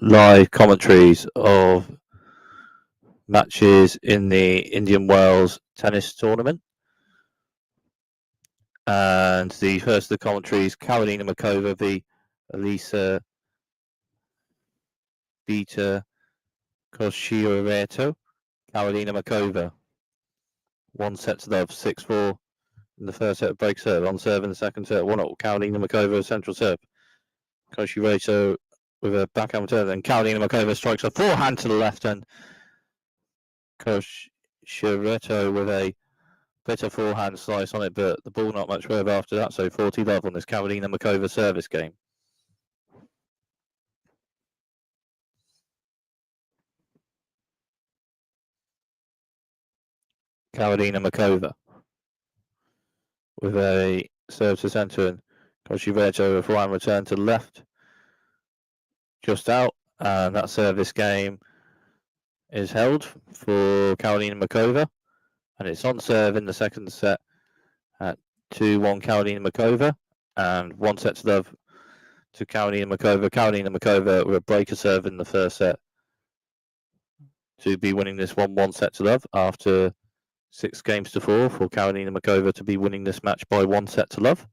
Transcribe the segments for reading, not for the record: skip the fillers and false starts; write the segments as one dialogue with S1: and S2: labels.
S1: live commentaries of matches in the Indian Wells tennis tournament. And the first of the commentaries, Karolina Markova v Elisa Beta Koshirareto. Karolina Markova, 1-0, 6-4 in the first set of break serve. On serve in the second set, 1-0. Karolina Markova, central serve. Koshirareto with a backhand return. Then Karolina Markova strikes a forehand to the left hand. Koshirareto with a bit of forehand slice on it, but the ball not much further after that. So 40-love on this Karolina Markova service game. Karolina Markova with a serve to centre, and Koshirareto with a forehand return to the left, just out, and that service game is held for Karolina Markova, and it's on serve in the second set at 2-1 Karolina Markova, and 1-0 to Karolina Markova. Karolina Markova with a breaker serve in the first set to be winning this 1-1 set-to-love after 6-4 for Karolina Markova to be winning this match by 1-0.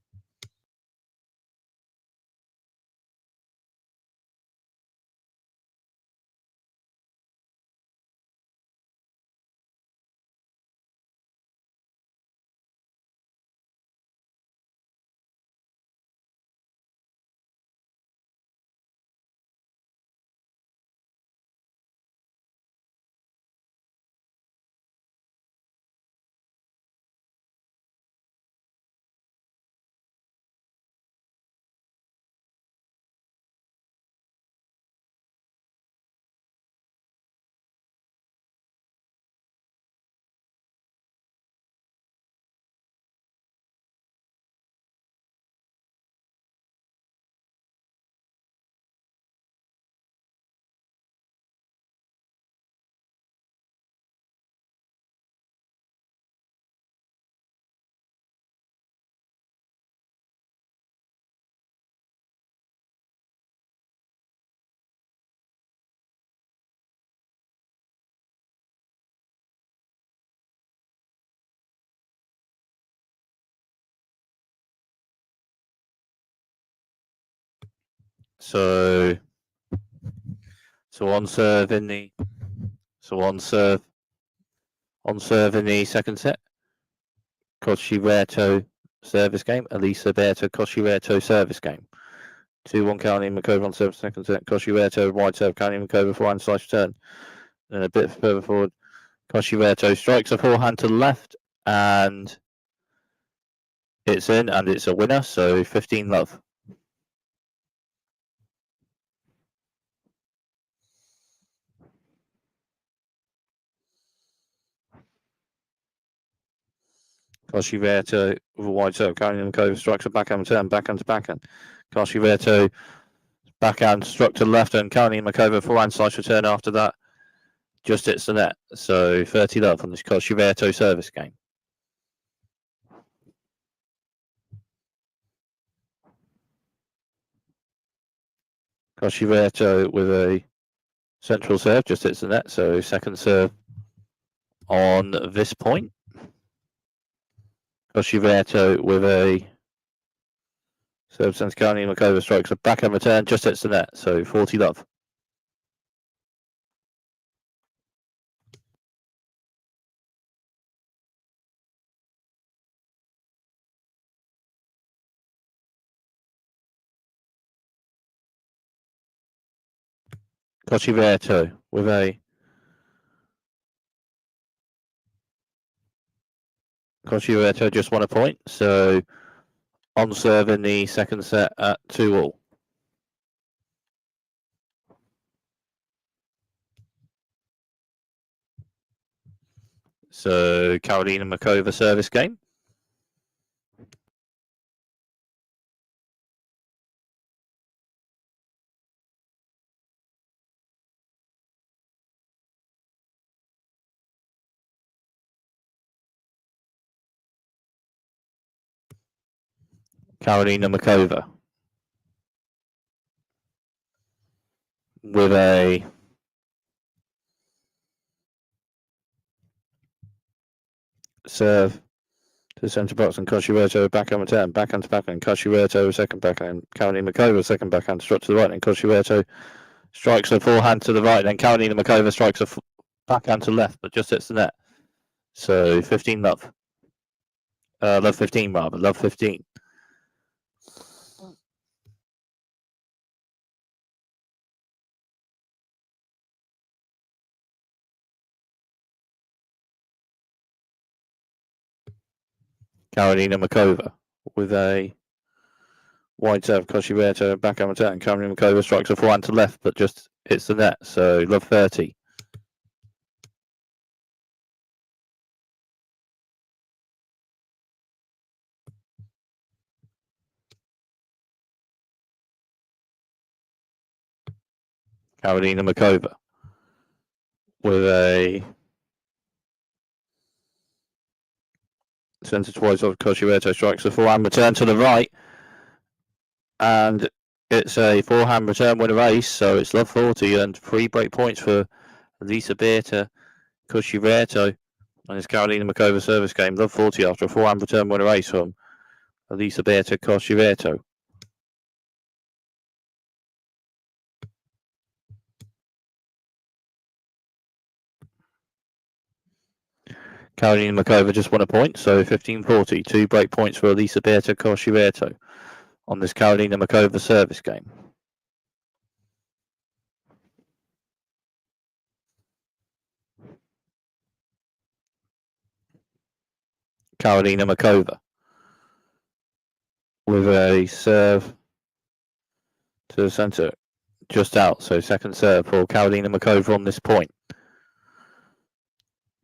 S1: So on serve in the second set, Koshirareto service game. Elisa Beta Koshirareto service game. 2-1 Karolina Markova on serve second set. Koshirareto wide serve. Karolina Markova forehand slice return. And a bit further forward, Koshirareto strikes a forehand to the left, and it's in, and it's a winner. So 15-love. Koshirareto with a wide serve. Karolina Markova strikes a backhand return, backhand to backhand. Koshirareto backhand struck to the left, and Karolina Markova forehand slice return after that just hits the net. So 30-love on this Koshirareto service game. Koshirareto with a central serve just hits the net. So second serve on this point. Koshirareto with a serve sends Karolina Markova strikes a backhand return, just hits the net. So 40-love. Koshirareto with a Koshirareto just won a point. So on serve in the second set at 2-all. So Karolina Markova service game. Karolina Markova. with a serve to the centre box, and Kosciuszko backhand return, backhand to backhand, Kosciuszko second backhand, Karolina Makova second backhand, struck to the right, and Kosciuszko strikes a forehand to the right, and then Karolina Makova strikes a backhand to left, but just hits the net. So 15 love. Love 15 rather, love 15. Karolina Makova with a wide serve, Kosciuszko backhand return, Karolina Makova strikes a forehand to left, but just hits the net. So love 30. Karolina Makova with a centre towards of Kosciuszko strikes a forehand return to the right, and it's a forehand return winner ace, so it's love 40 and 3 break points for Lisa Berta Kosciuszko on his Karolina Makova service game. Love 40 after a forehand return winner ace from Lisa Berta Kosciuszko. Karolina Makova just won a point, so 15-40. 2 break points for Elisa Berta Kosciuszko on this Karolina Makova service game. Karolina Makova with a serve to the centre, just out. So second serve for Karolina Makova on this point.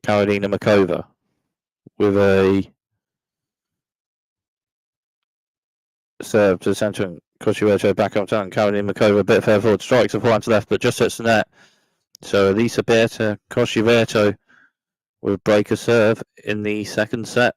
S1: Karolina Makova with a serve to the centre, Kosciuszko back up down. Karolina Makova a bit further forward, strikes a forehand to left, but just hits the net. So Elisa Berta Kosciuszko will break a serve in the second set.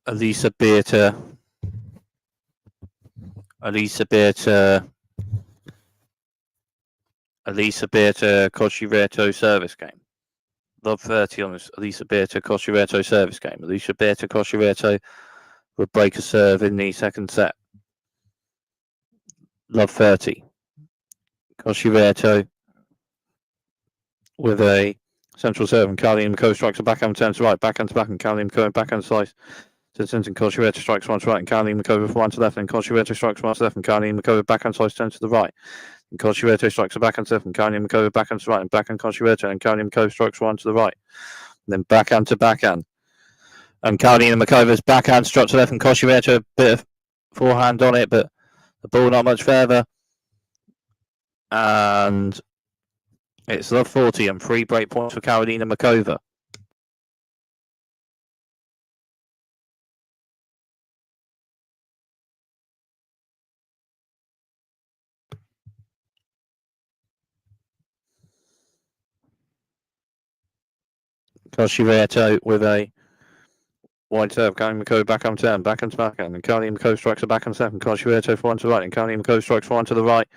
S1: Elisa Beata, Cosciureto service game. Love 30 on this Elisa Beata Cosciureto service game. Elisa Beata Cosciureto would break a serve in the second set. Love 30. Cosciureto with a central serve, and Carolina Makova strikes a backhand turn to right, backhand to backhand, Carolina Makova backhand slice to the centre, and Cosciureto strikes one to right, and Carolina Makova for one to left, and Cosciureto strikes one to left, and Carolina Makova backhand slice turn to the right, and Cosciureto strikes a backhand serve, and Carolina Makova backhand to right, and backhand Cosciureto, and Carolina Makova strikes one to the right, and then backhand to backhand, and Carolina Makova's backhand struck to left, and Cosciureto a bit of forehand on it, but the ball not much further, and it's love 40 and 3 break points for Carolina Makova. Cosciureto with a wide serve, Carolina Makova backhand turn, backhand to backhand, and Carolina Makova strikes a backhand serve, and Cosciureto for one to the right, and Carolina Makova strikes for one to the right,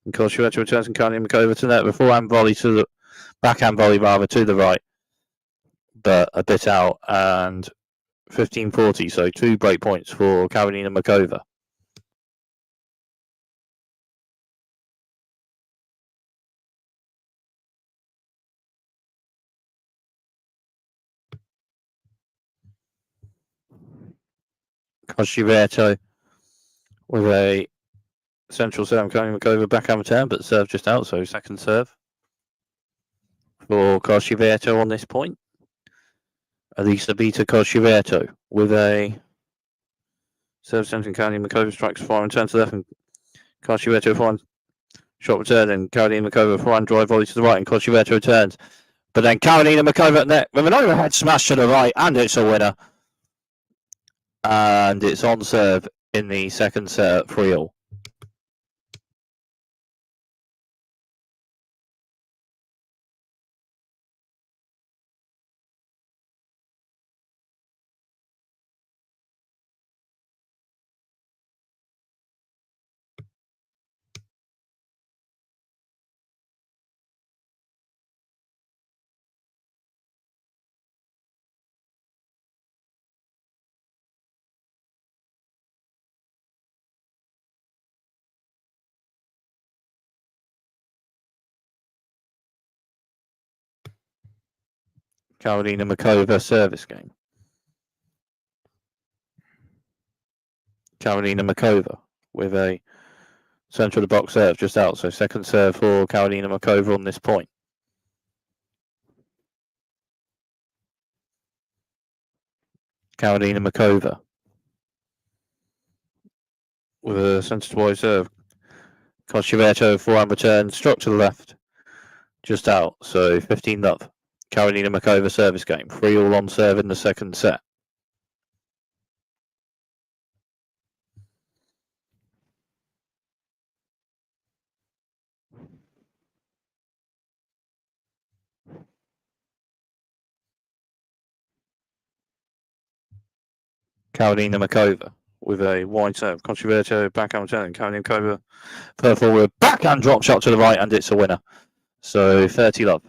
S1: and Cosciureto returns, and Carolina Makova to net, the forehand volley to the backhand volley rather to the right, but a bit out, and 15-40, so 2 break points for Carolina Makova. Cosciureto with a central serve, Carolina Makova backhand return, but serve just out, so second serve for Cosciureto on this point. Elisa Beata Cosciureto with a serve centre, and Carolina Makova strikes far and turns to left, and Cosciureto for one shot return, and Carolina Makova for one drive volley to the right, and Cosciureto returns. But then Carolina Makova at net with an overhead smash to the right, and it's a winner. And it's on serve in the second set, 3-all. Carolina Makova service game. Carolina Makova with a central of the box serve just out, so second serve for Carolina Makova on this point. Carolina Makova with a centre to wide serve. Cosciureto forehand return, struck to the left, just out, so 15-love. Carolina Makova service game, 3-all on serve in the second set. Carolina Makova with a wide serve. Cosciureto backhand return. Carolina Makova per forward backhand drop shot to the right, and it's a winner. So 30-love.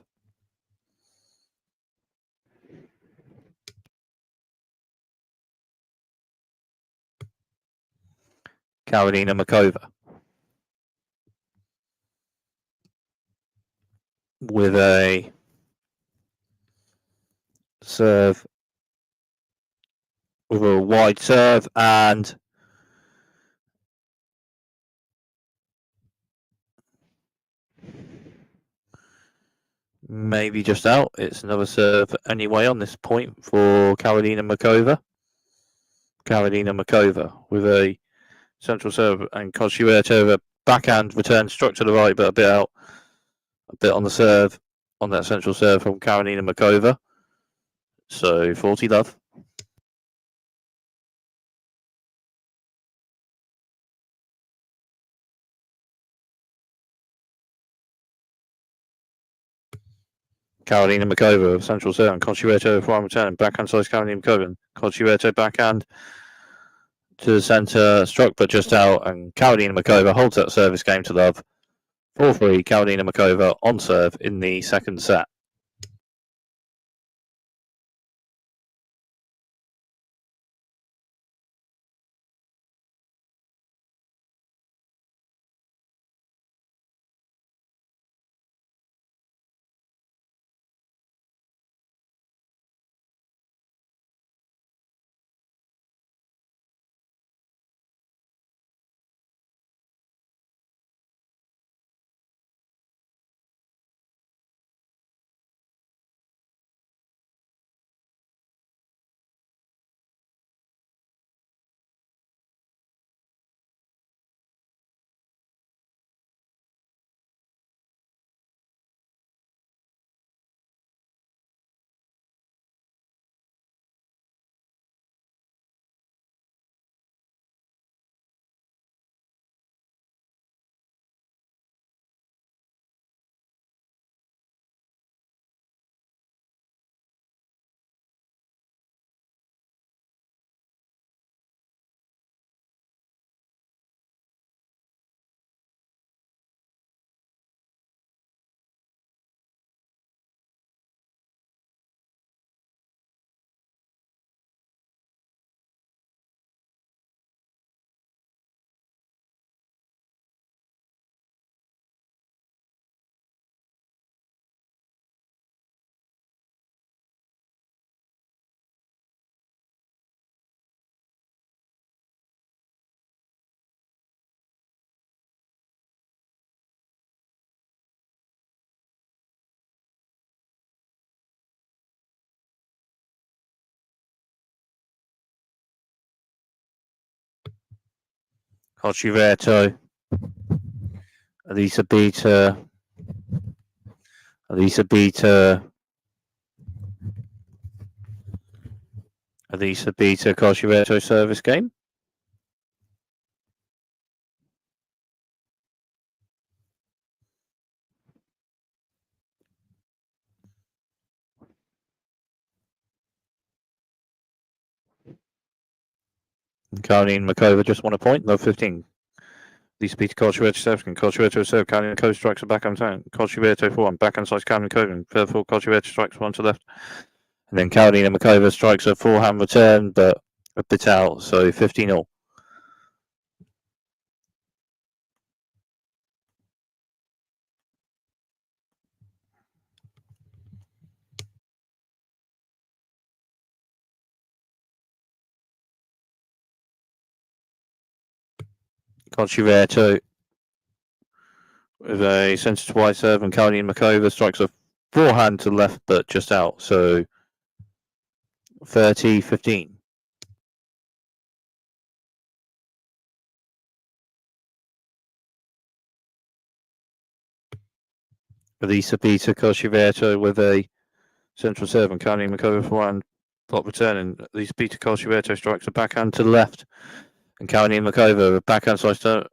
S1: Carolina Makova with a serve, with a wide serve, and maybe just out. It's another serve anyway on this point for Carolina Makova. Carolina Makova with a central serve, and Cosciureto a backhand return struck to the right, but a bit out, a bit on the serve, on that central serve from Carolina Makova. So 40-love. Karolina Makova, central serve, and Conchueto for one return, backhand slice Karolina Makova. Conchueto backhand to the centre, struck but just out, and Karolina Makova holds that service game to love. 4-3, Karolina Makova on serve in the second set. Conchueto, Elisa Beta, Conchueto service game. Karolina Makova just won a point, love 15. Elisa Beta, Conchueto serves, and Conchueto serve. Karolina Makova strikes a backhand turn. Conchueto for one, backhand slice Karolina Makova. Further forward, Conchueto strikes one to left. And then Karolina Makova strikes a forehand return, but a bit out, so 15-all. Conchueto with a centre to wide serve, and Karolina Makova strikes a forehand to left, but just out, so 30-15. Elisa Beta, Conchueto with a central serve, and Karolina Makova forehand block return, and Elisa Beta, Conchueto strikes a backhand to the left, and Karolina Makova with backhand slice turn,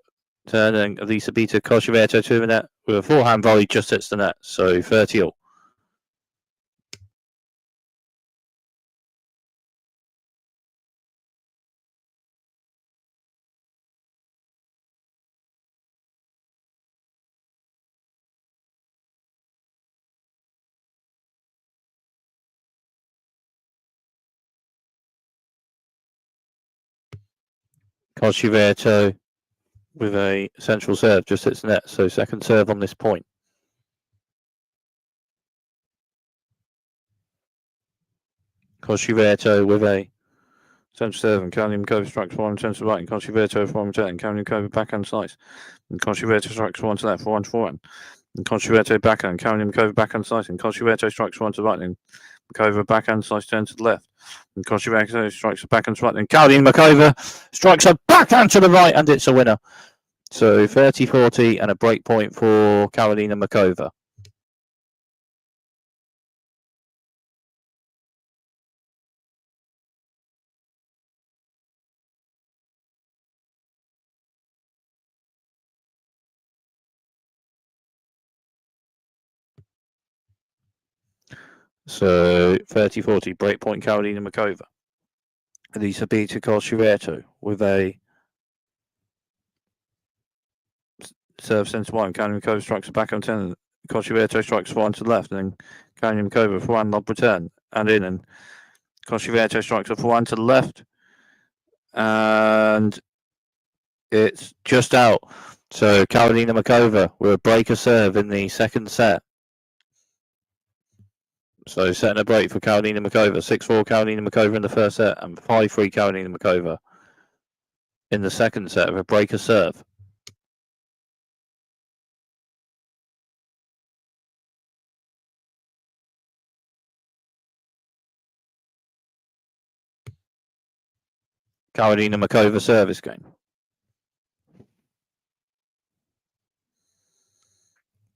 S1: and Elisa Beta, Conchueto to the net with a forehand volley just hits the net, so 30-all. Conchueto with a central serve just hits the net, so second serve on this point. Conchueto with a central serve, and Karolina Makova strikes one central right, and Conchueto for one return, and Karolina Makova backhand slice, and Conchueto strikes one to left for one to forehand, and Conchueto backhand, Karolina Makova backhand slice, and Conchueto strikes one to right, and Makova backhand slice turn to the left, and Conchueto strikes a backhand to right, and Karolina Makova strikes a backhand to the right, and it's a winner. So 30-40 and a break point for Karolina Makova. So 30-40, breakpoint Carolina Makova. Elisabetta Cosciuretto with a serve centre one. Carolina Makova strikes a backhand 10. Cosciuretto strikes one to the left, and then Carolina Makova for one lob return and in, and Cosciuretto strikes a forehand to the left, and it's just out. So Carolina Makova with a breaker serve in the second set. So setting a break for Carolina Makova. 6-4 Carolina Makova in the first set, and 5-3 Carolina Makova in the second set of a breaker serve. Carolina Makova service game.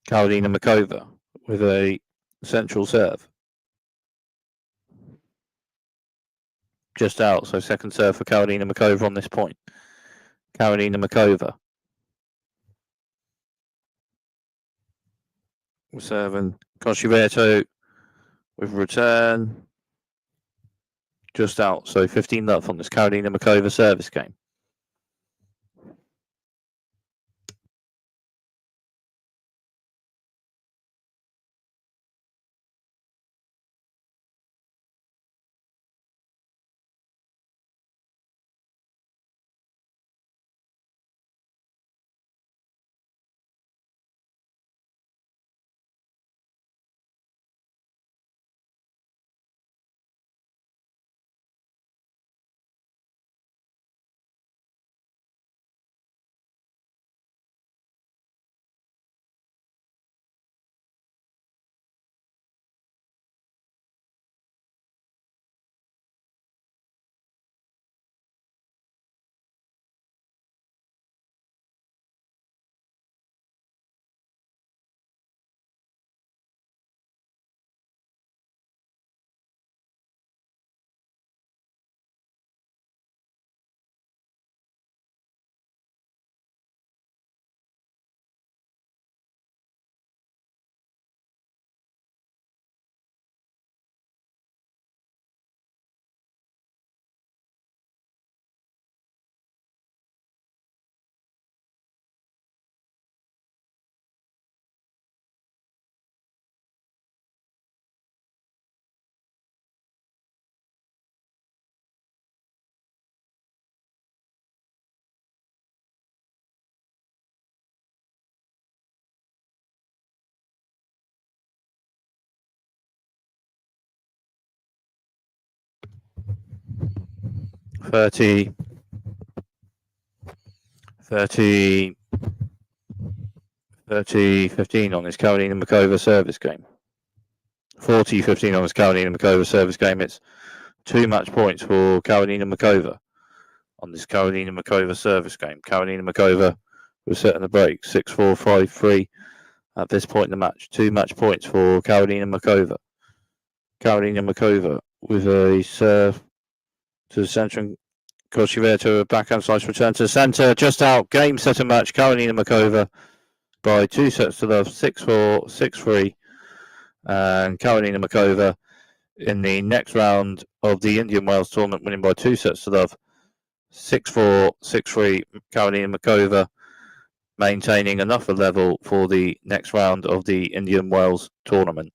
S1: Carolina Makova with a central serve. Just out, so second serve for Carolina Makova on this point. Carolina Makova. Serving Cosciuretto with return. Just out, so 15 love on this Carolina Makova service game. Thirty 15 on this Carolina Makova service game. 40-15 on this Carolina Makova service game. It's 2 match points for Carolina Makova on this Carolina Makova service game. Carolina Makova was setting the break 6-4, 5-3 at this point in the match. 2 match points for Carolina Makova. Carolina Makova with a serve to the centre, and Cosciuretto a backhand slice return to the centre, just out. Game, set, and match. Carolina Makova by 2 sets to love, 6-4, 6-3, and Carolina Makova in the next round of the Indian Wells tournament, winning by 2 sets to love, 6-4, 6-3. Carolina Makova maintaining enough of level for the next round of the Indian Wells tournament.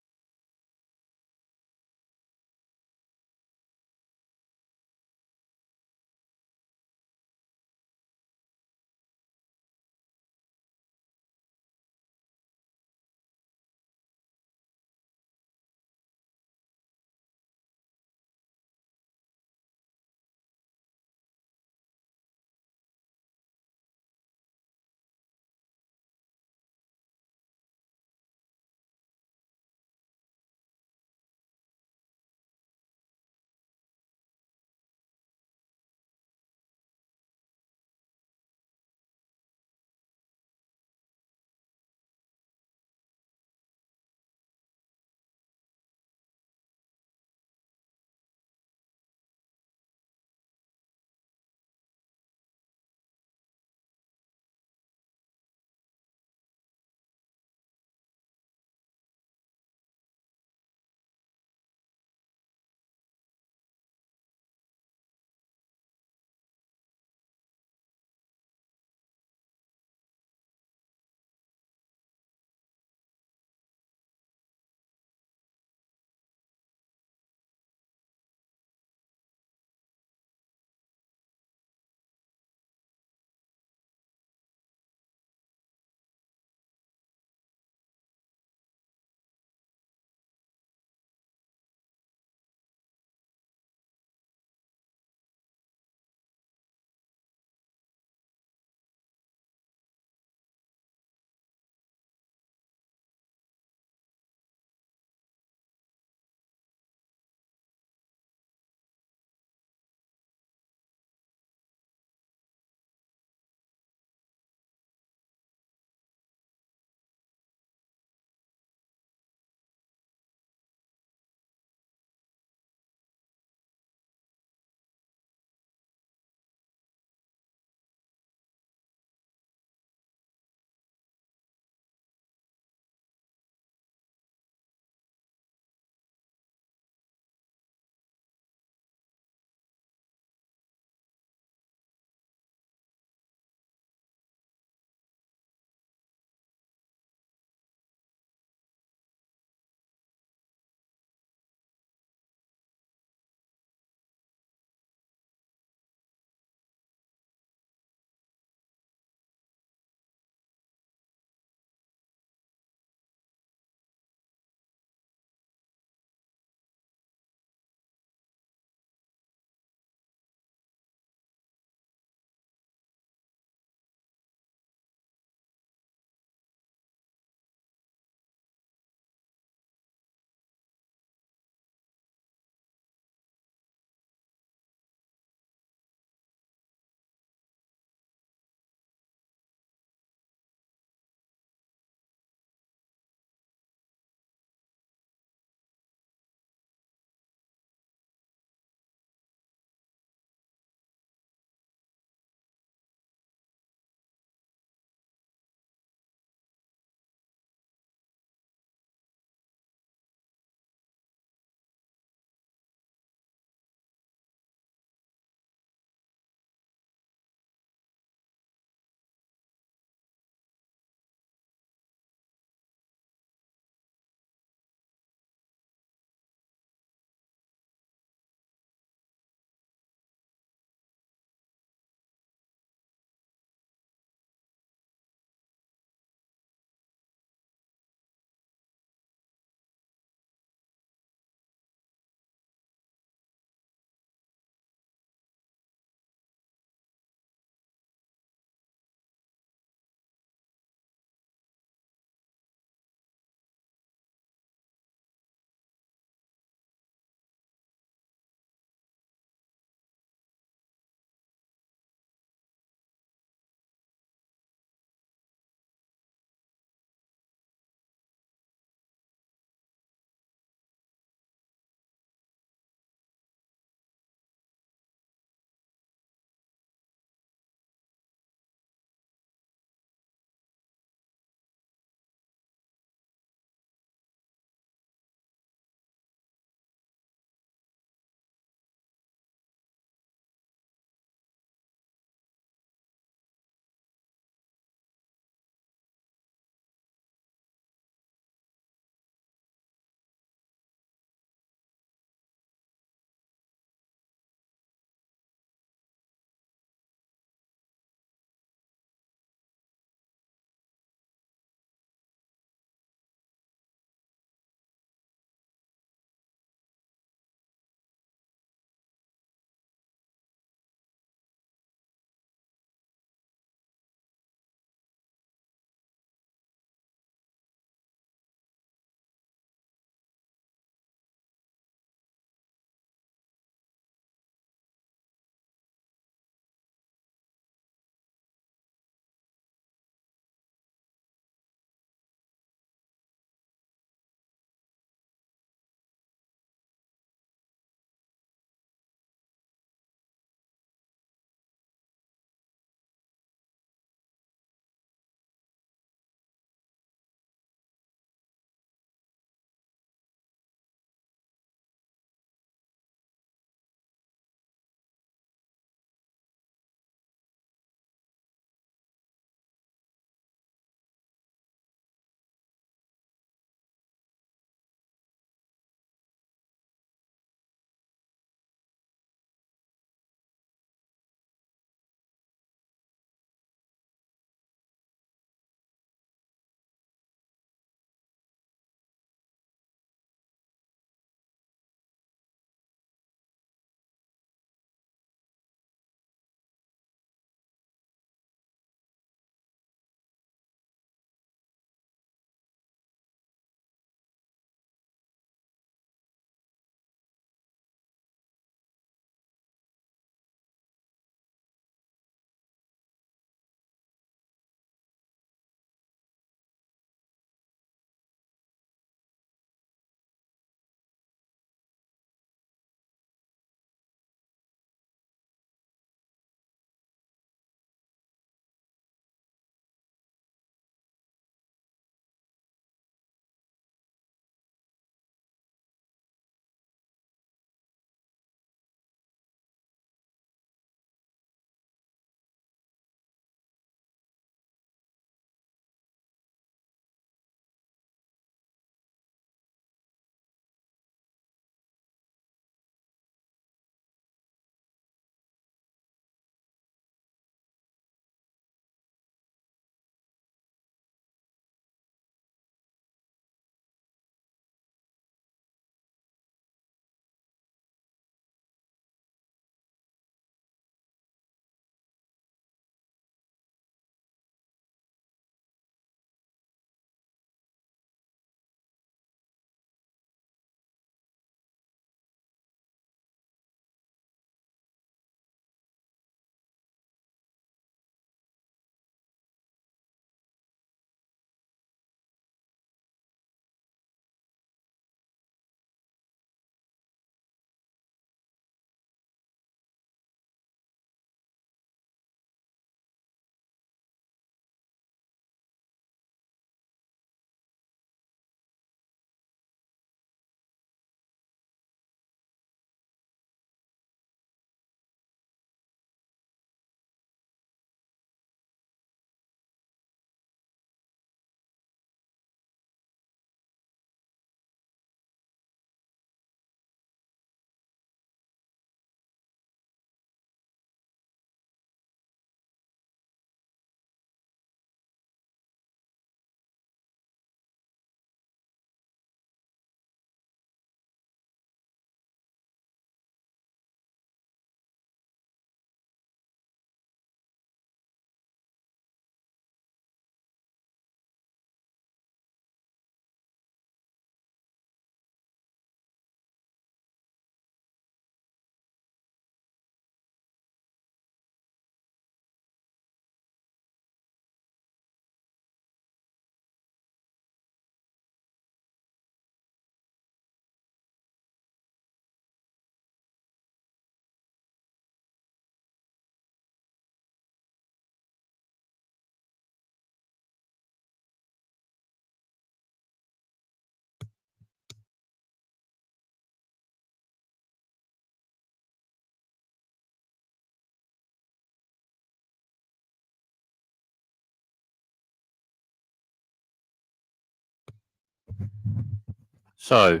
S1: So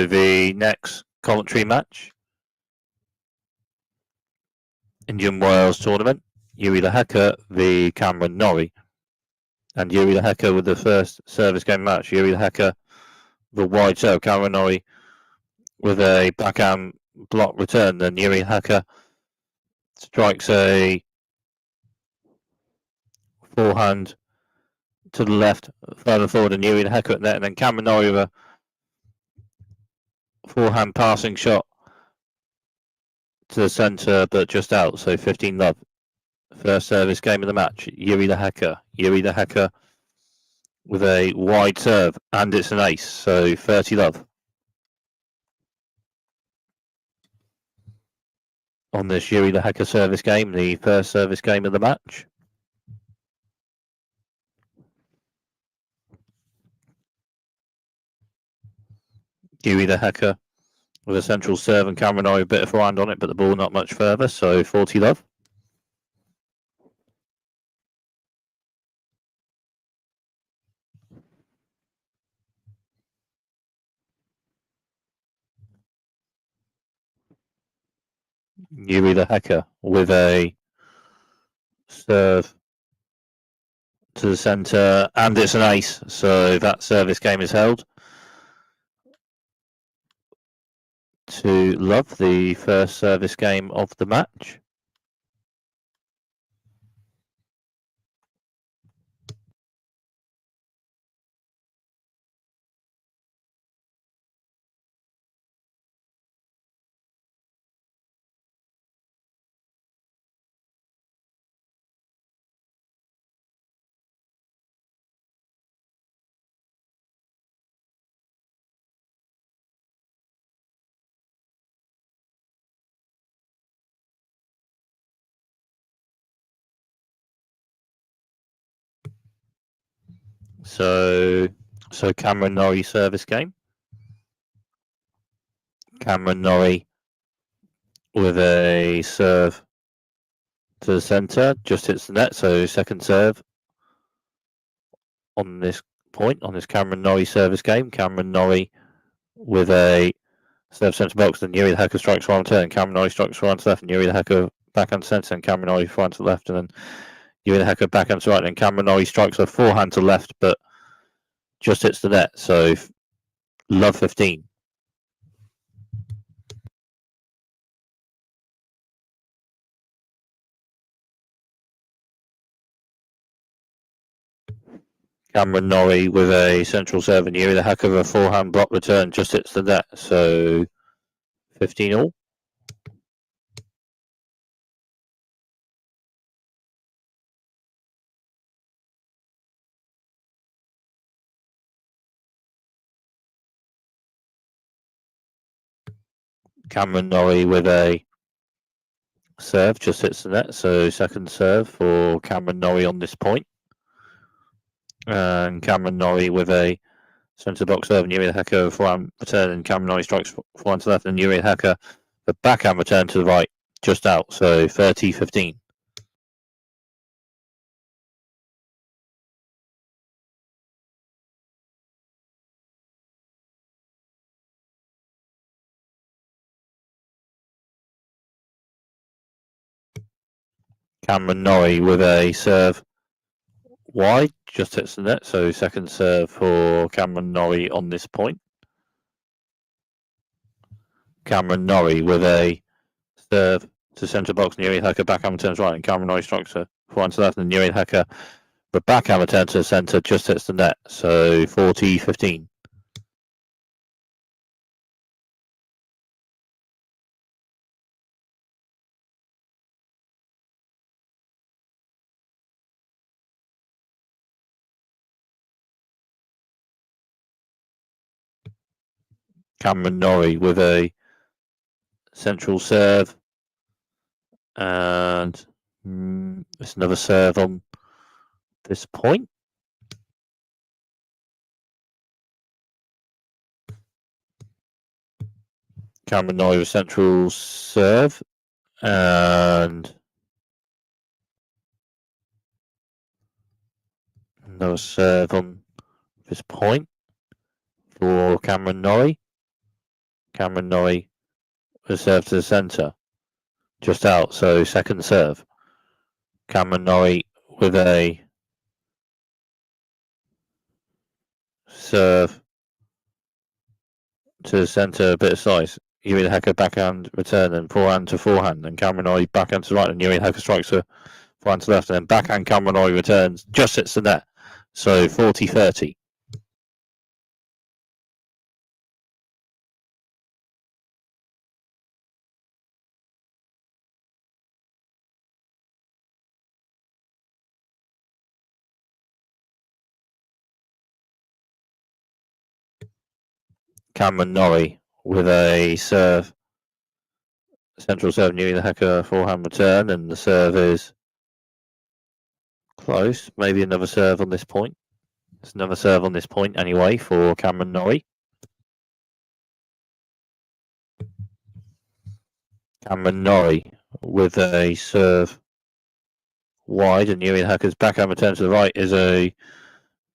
S1: the next commentary match, Indian Wales tournament, Yuri Lehecka v Cameron Norrie. And Yuri Lehecka with the first service game match. Yuri Lehecka the wide serve, Cameron Norrie with a backhand block return. Then Yuri Lehecka strikes a forehand to the left, further forward, and Yuri Lehecka at net. And then Cameron Norrie with a forehand passing shot to the centre, but just out. So 15 love. First service game of the match. Yuri Lehecka with a wide serve, and it's an ace. So 30 love. On this Yuri Lehecka service game, the first service game of the match. Yuri Lehecka with a central serve, and Cameron Norrie a bit of forehand on it, but the ball not much further, so 40 love. Yuri Lehecka with a serve to the centre, and it's an ace, so that service game is held. To love, the first service game of the match. So Cameron Norrie service game. Cameron Norrie with a serve to the centre, just hits the net, so second serve on this point, on this Cameron Norrie service game. Cameron Norrie with a serve centre box, then Yuri Lehecka strikes one turn, Cameron Norrie strikes one to left, and Yuri Lehecka backhand centre, and Cameron Norrie forehand to left, and then Yuri Lehecka backhand to right, and Cameron Norrie strikes a forehand to left, but just hits the net, so love 15. Cameron Norrie with a central serve, and Yuri Lehecka with a forehand block return, just hits the net, so 15 all. Cameron Norrie with a serve, just hits the net, so second serve for Cameron Norrie on this point. And Cameron Norrie with a centre box serve, and Yuri Lehecka forehand return, and Cameron Norrie strikes forehand to left, and Yuri Lehecka the backhand return to the right, just out, so 30-15. Cameron Norrie with a serve wide, just hits the net, so second serve for Cameron Norrie on this point. Cameron Norrie with a serve to centre box, and Yuri Lehecka backhand returns right, and Cameron Norrie strikes a forehand to left, and Yuri Lehecka the backhand return to the centre, just hits the net, so 40-15. Cameron Norrie with a central serve, and it's another serve on this point. Cameron Norrie with central serve, and Another serve on this point for Cameron Norrie. Cameron Norrie was served to the centre, just out, so second serve. Cameron Norrie with a serve to the centre, a bit of slice. Yuri the Hacker backhand return and forehand to forehand, and Cameron Norrie backhand to right, and Yuri the Hacker strikes a forehand to left, and then backhand Cameron Norrie returns, just hits the net. So 40-30. Cameron Norrie with a serve, central serve, Yuri the Hacker forehand return, and the serve is close. Maybe another serve on this point. There's another serve on this point anyway for Cameron Norrie. Cameron Norrie with a serve wide, and Yuri Hacker's backhand return to the right is a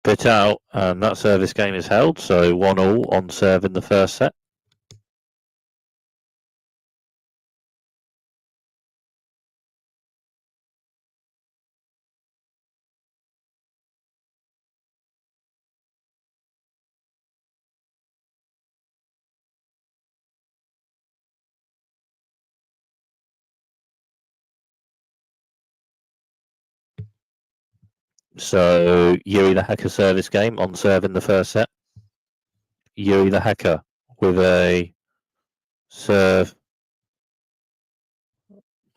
S1: bit out, and that service game is held, so 1-1 on serve in the first set. So Yuri the Hacker service game on serve in the first set. Yuri the Hacker with a serve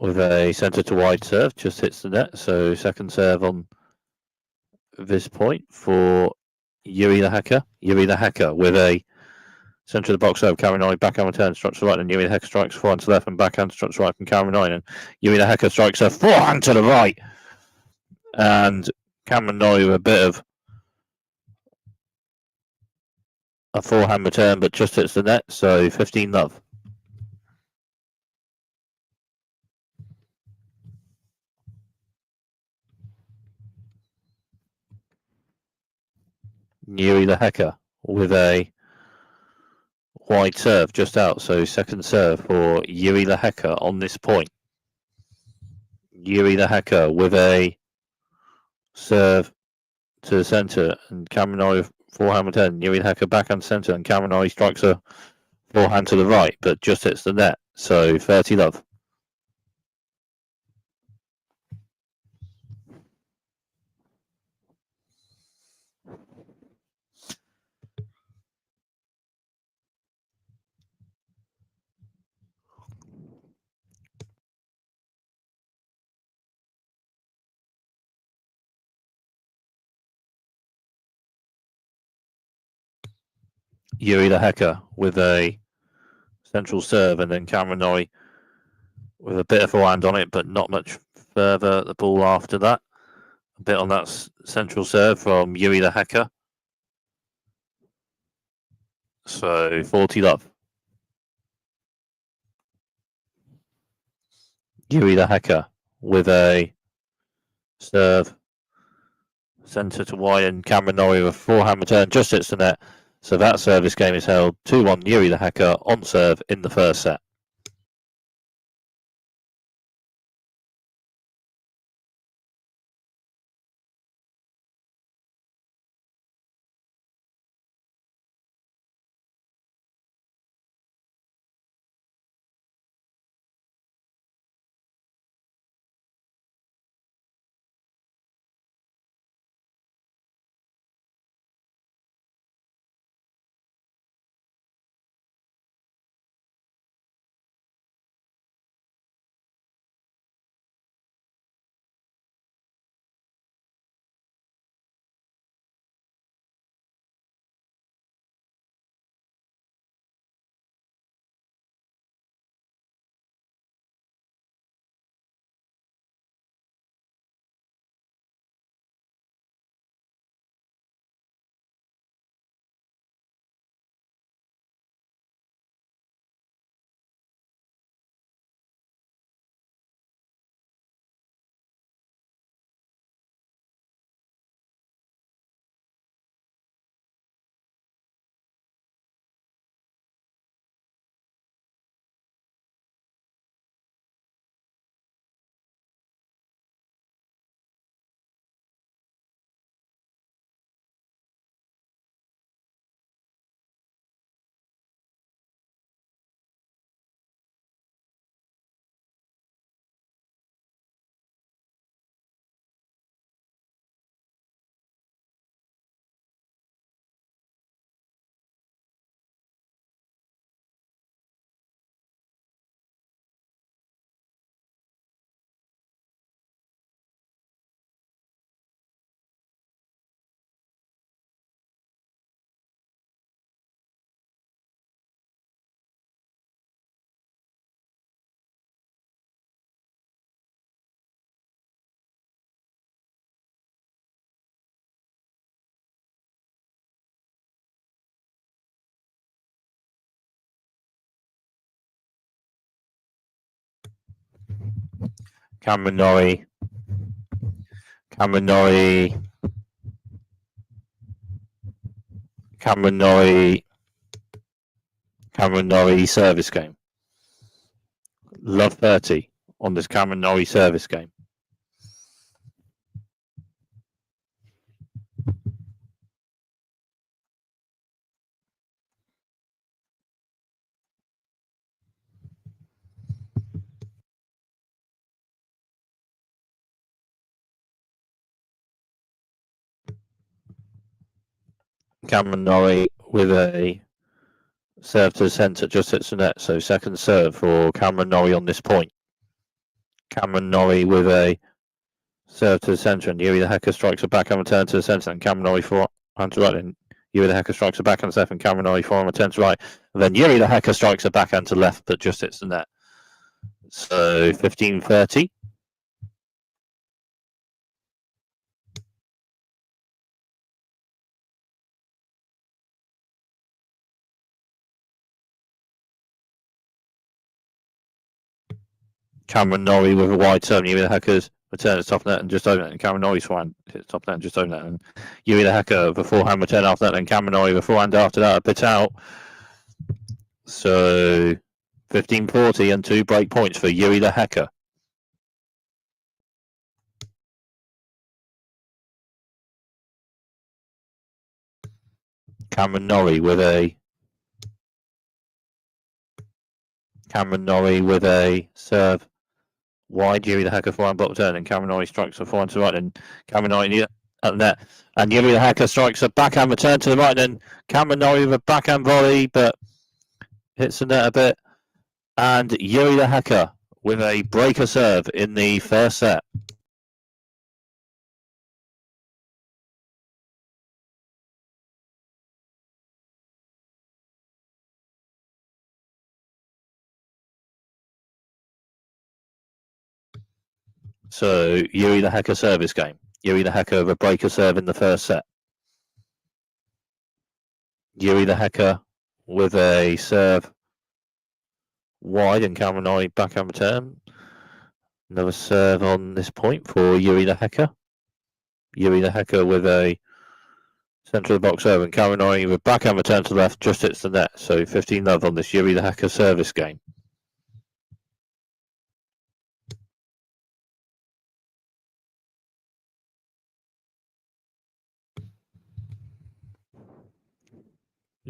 S1: with a centre to wide serve, just hits the net. So second serve on this point for Yuri the Hacker. Yuri the Hacker with a centre of the box serve, Cameron Norrie backhand return, strikes to right, and Yuri the Hacker strikes forehand to left, and backhand strikes to right from Cameron Norrie, and Yuri the Hacker strikes a forehand to the right, and Cameron Norrie with a bit of a forehand return, but just hits the net, so 15-love. Yuri the Hacker with a wide serve just out, so second serve for Yuri the Hacker on this point. Yuri the Hacker with a serve to the centre, and Cameron Norrie forehand return. Yuri the Hacker backhand centre, and Cameron Norrie strikes a forehand to the right, but just hits the net, so 30-love. Yuri the Hacker with a central serve, and then Cameron Norrie with a bit of forehand on it, but not much further the ball after that. A bit on that central serve from Yuri the Hacker. So 40-love. Yuri the Hacker with a serve centre to wide, and Cameron Norrie with a forehand return just hits the net. So that service game is held 2-1 Yuri the Hacker on serve in the first set. Cameron Norrie. Cameron Norrie. Cameron Norrie. Cameron Norrie service game. Love 30 on this Cameron Norrie service game. Cameron Norrie with a serve to the centre, just hits the net. So second serve for Cameron Norrie on this point. Cameron Norrie with a serve to the centre, and Yuri the Hacker strikes a backhand return to the centre, and Cameron Norrie forehand to right, and Yuri the Hacker strikes a backhand to left, and Cameron Norrie forehand return to right. And then Yuri the Hacker strikes a backhand to left, but just hits the net. So 15-30. Cameron Norrie with a wide serve, and Yuri the Hacker's return to top net and just open it, and Cameron Norrie's forehand hits top net and just open it, and Yuri the Hacker with a forehand return after that, and Cameron Norrie with a forehand after that, a bit out. So 15-40 and 2 break points for Yuri the Hacker. Cameron Norrie with a serve wide. Yuri the Hacker forehand bottom turn, and Cameron Norrie strikes a forehand to right, and Cameron Norrie at the net, and Yuri the Hacker strikes a backhand return to the right, and Cameron Norrie with a backhand volley, but hits the net a bit, and Yuri the Hacker with a breaker serve in the first set. So Yuri the Hacker service game. Yuri the Hacker with a breaker serve in the first set. Yuri the Hacker with a serve wide, and Cameron Norrie backhand return. Another serve on this point for Yuri the Hacker. Yuri the Hacker with a centre of the box serve, and Cameron Norrie with backhand return to the left, just hits the net. So 15-love on this Yuri the Hacker service game.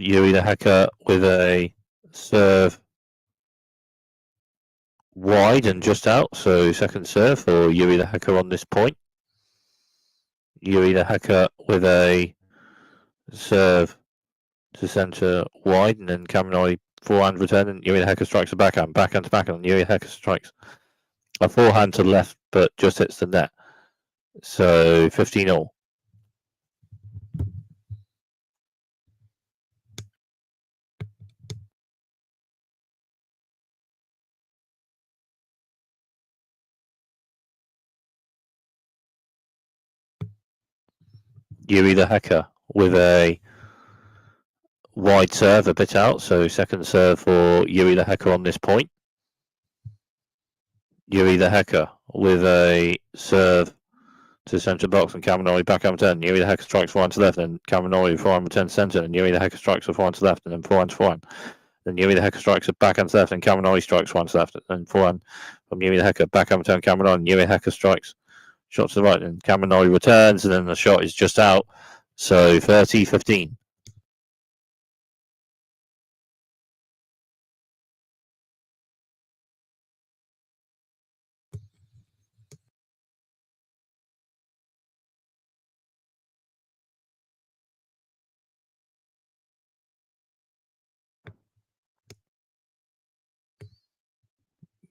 S1: Yuri the Hacker with a serve wide and just out, so second serve for Yuri the Hacker on this point. Yuri the Hacker with a serve to centre wide, and then Cameron Norrie forehand return, and Yuri the Hacker strikes a backhand to backhand, and Yuri the Hacker strikes a forehand to the left, but just hits the net. So 15-all. Yuri the Hacker with a wide serve, a bit out, so second serve for Yuri the Hacker on this point. Yuri the Hacker with a serve to centre box, and Cameron Norrie backhand return. Yuri the Hacker strikes forehand to left, and Cameron Norrie forehand return centre, and Yuri the Hacker strikes a forehand to left, and then forehand to forehand. Then Yuri the Hacker strikes a backhand to left, and Cameron Norrie strikes forehand to left, and forehand from Yuri the Hacker, backhand return Cameron Norrie, and Yuri the Hacker strikes shot to the right, and Cameron Norrie returns, and then the shot is just out. So 30-15.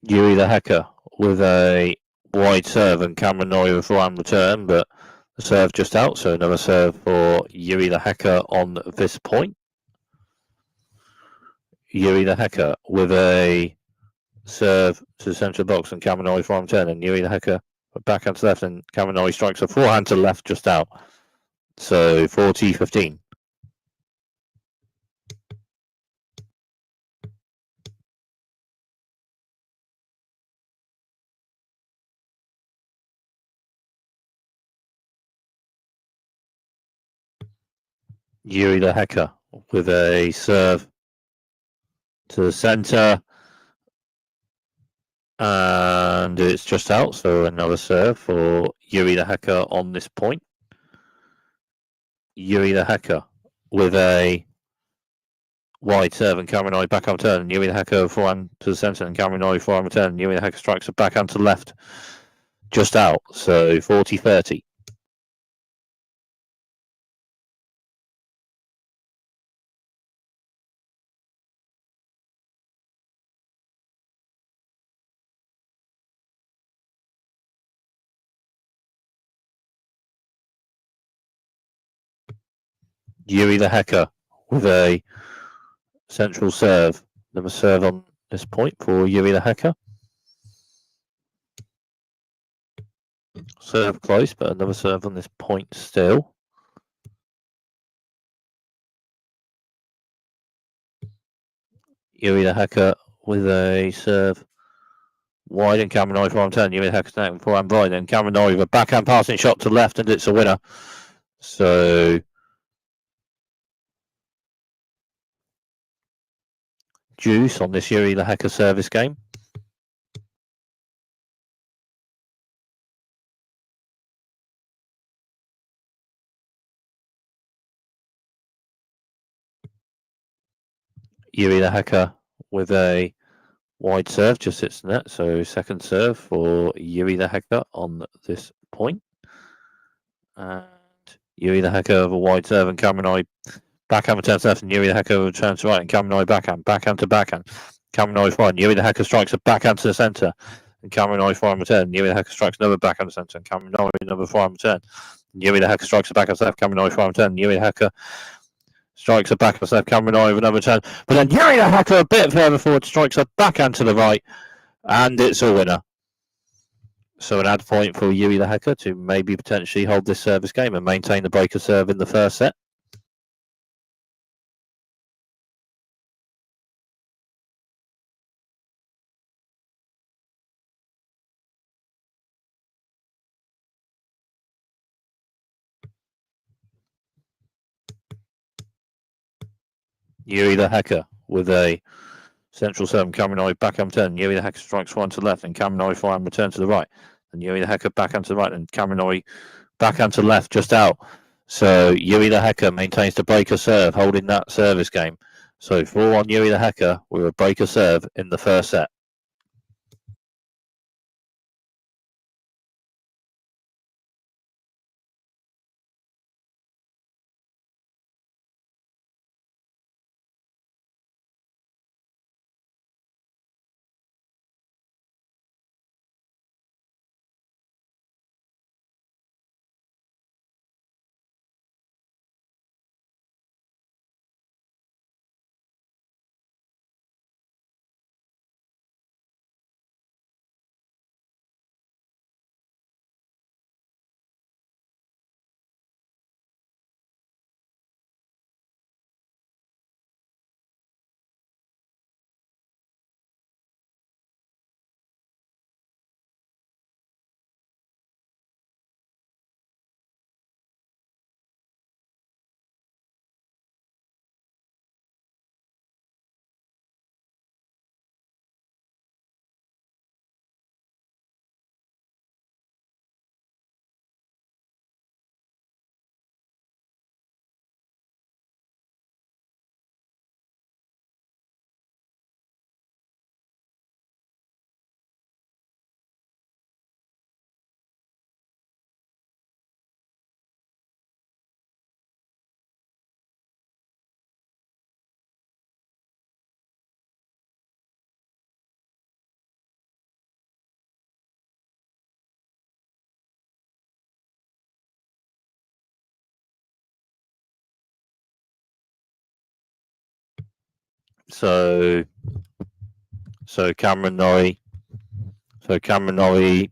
S1: Yuri the Hacker with a wide serve, and Cameron Norrie with forehand return, but the serve just out, so another serve for Yuri the Hacker on this point. Yuri the Hacker with a serve to the centre of the box, and Cameron Norrie forehand return, and Yuri the Hacker backhand to left, and Cameron Norrie strikes a forehand to left just out. So 40-15. Yuri the Hacker with a serve to the centre, and it's just out, so another serve for Yuri the Hacker on this point. Yuri the Hacker with a wide serve and Kaminoi back on turn. Yuri the Hacker forehand to the centre and Kaminoi forehand return. Yuri the Hacker strikes a backhand to left, just out, so 40-30. Yuri the Hacker with a central serve. Another serve on this point for Yuri the Hacker. Serve close, but another serve on this point still. Yuri the Hacker with a serve wide and Kaminoi forehand turn. Yuri the Hacker's now forehand wide and Kaminoi with a backhand passing shot to left, and it's a winner. So juice on this Yuri the Hacker service game. Yuri the Hacker with a wide serve, just hits the net. So second serve for Yuri the Hacker on this point. And Yuri the Hacker with a wide serve and Kaminoi backhand returns left and Yuri the Hacker returns right and Kaminoi backhand to backhand. Kaminoi forehand. Yuri the Hacker strikes a backhand to the centre and Kaminoi forehand return. Yuri the Hacker strikes another backhand to the centre and Kaminoi another forehand return. Yuri the Hacker strikes a backhand to left. Kaminoi forehand return. Yuri the Hacker strikes a backhand to left. Kaminoi with another turn. But then Yuri the Hacker a bit further forward strikes a backhand to the right, and it's a winner. So an add point for Yuri the Hacker to maybe potentially hold this service game and maintain the breaker serve in the first set. Yuri the Hacker with a central serve, Kaminoi backhand turn. Yuri the Hacker strikes one to the left and Kaminoi forehand return to the right. And Yuri the Hacker backhand to the right and Kaminoi backhand to the left, just out. So Yuri the Hacker maintains the breaker serve, holding that service game. So 4-1 Yuri the Hacker with a breaker serve in the first set. So Cameron Norrie. So Cameron Norrie.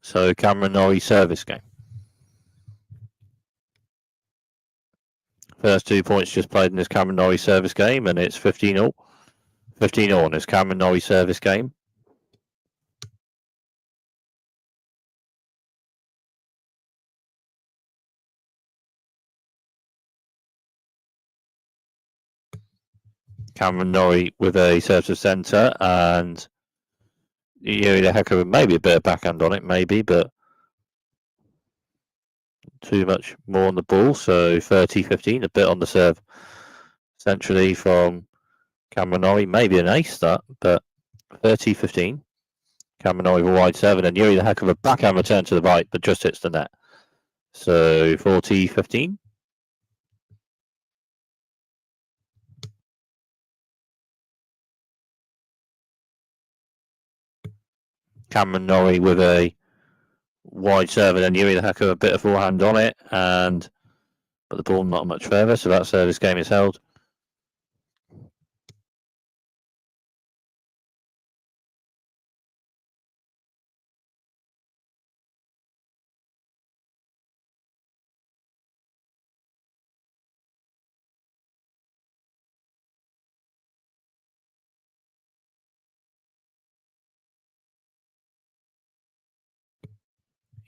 S1: So Cameron Norrie service game. First 2 points just played in this Cameron Norrie service game, and it's 15-all. 15-all in this Cameron Norrie service game. Cameron Norrie with a serve to centre, and Yuri the Hecker with maybe a bit of backhand on it, maybe, but too much more on the ball. So 30-15, a bit on the serve centrally from Cameron Norrie. Maybe an ace that, but 30-15. Cameron Norrie with a wide serve, and then Yuri the Hecker with a backhand return to the right, but just hits the net. So 40-15. Cameron Norrie with a wide serve, and then Yuri the Hecker a bit of forehand on it, but the ball not much further, so that service game is held.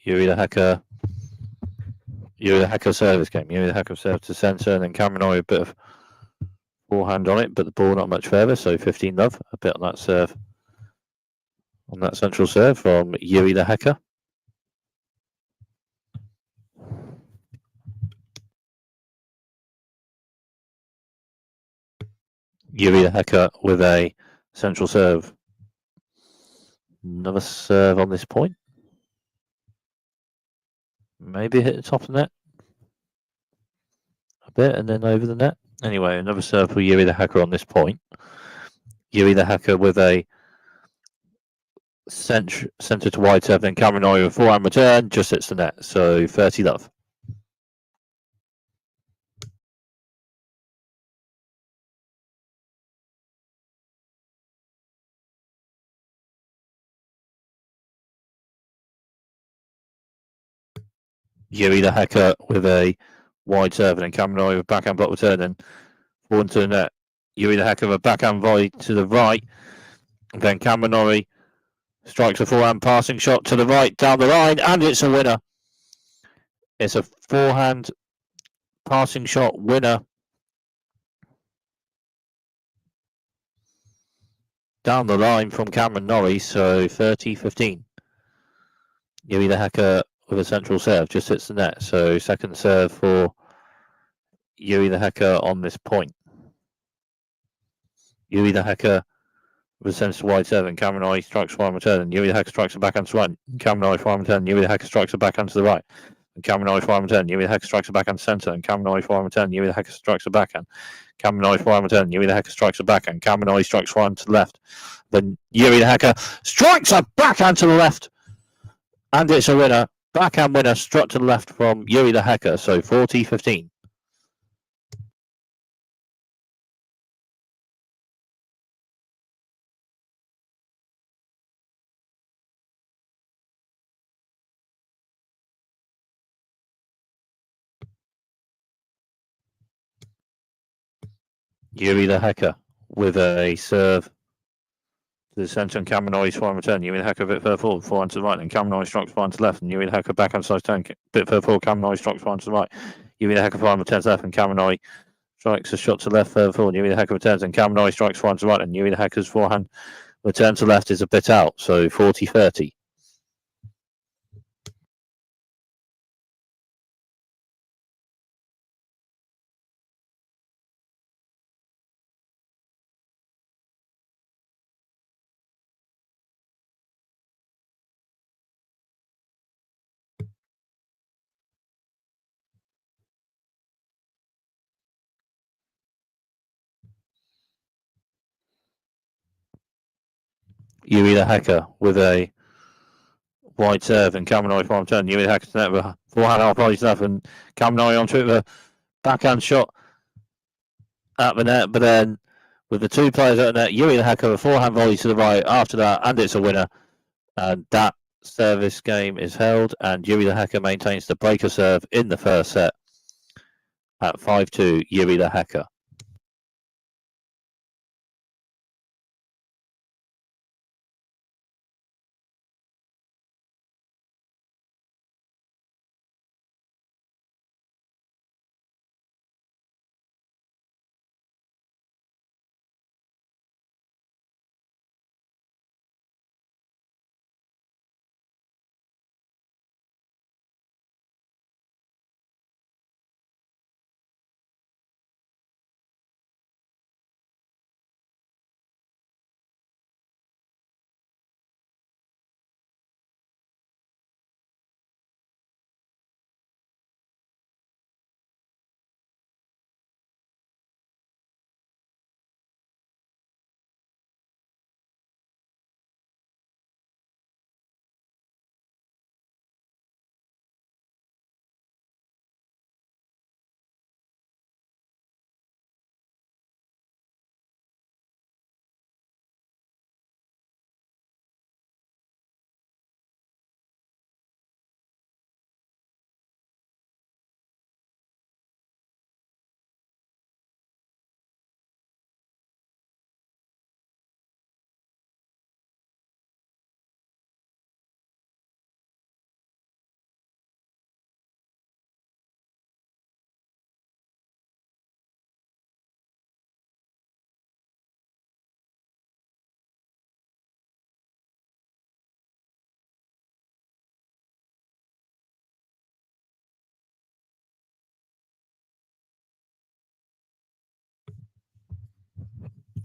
S1: Yuri the Hecker service game. Yuri the Hecker serve to centre, and then Cameron Norrie a bit of forehand on it, but the ball not much further, so 15-love. A bit on that serve, on that central serve from Yuri the Hecker. Yuri the Hecker with a central serve. Another serve on this point. Maybe hit the top of the net a bit and then over the net. Anyway, another serve for Yuri the Hecker on this point. Yuri the Hecker with a centre to wide serve, then Cameron Norrie with forehand return, just hits the net. So 30-love. Yuri the Hecker with a wide serve, and then Cameron Norrie with backhand block return and forward to the net. Yuri the Hecker with a backhand volley to the right, and then Cameron Norrie strikes a forehand passing shot to the right down the line, and it's a winner. It's a forehand passing shot winner down the line from Cameron Norrie, so 30-15. Yuri the Hecker with a central serve just hits the net, so second serve for Yuri the Hecker on this point. Yuri the Hecker with a centre wide serve, and Cameron Norrie strikes forehand return, and Yuri the Hecker strikes a backhand to the right. Cameron Norrie forehand return, Yuri the Hecker strikes a backhand to the right. And Cameron Norrie forehand return, Yuri the Hecker strikes a backhand to centre, and Cameron Norrie forehand return, Yuri the Hecker strikes a backhand. Cameron Norrie forehand return, Yuri the Hecker strikes a backhand. Cameron Norrie strikes forehand to the left. Then Yuri the Hecker strikes a backhand to the left, and it's a winner. Backhand winner struck to the left from Yuri the Hecker, so 40-15. Yuri the Hecker with a serve to the centre, and Cameron Norrie's forehand return. Yuri the Hecker a bit further forward, forehand to the right, and Cameron Norrie strikes forehand to the left, and Yuri the Hecker backhand side turn, a bit further forward, Cameron Norrie strikes forehand to the right. Yuri the Hecker forehand returns left, and Cameron Norrie strikes a shot to left further forward. Yuri the Hecker returns, and Cameron Norrie strikes forehand to the right, and Yuri the Hecker's forehand return to left is a bit out, so 40-30. Yuri the Hecker with a wide serve, and Cameron Norrie forehand return. Yuri the Hecker to net with forehand half volley left, and Cameron Norrie onto it with a backhand shot at the net, but then with the two players at the net, Yuri the Hecker with forehand volley to the right after that, and it's a winner. And that service game is held, and Yuri the Hecker maintains the breaker serve in the first set. At 5-2, Yuri the Hacker.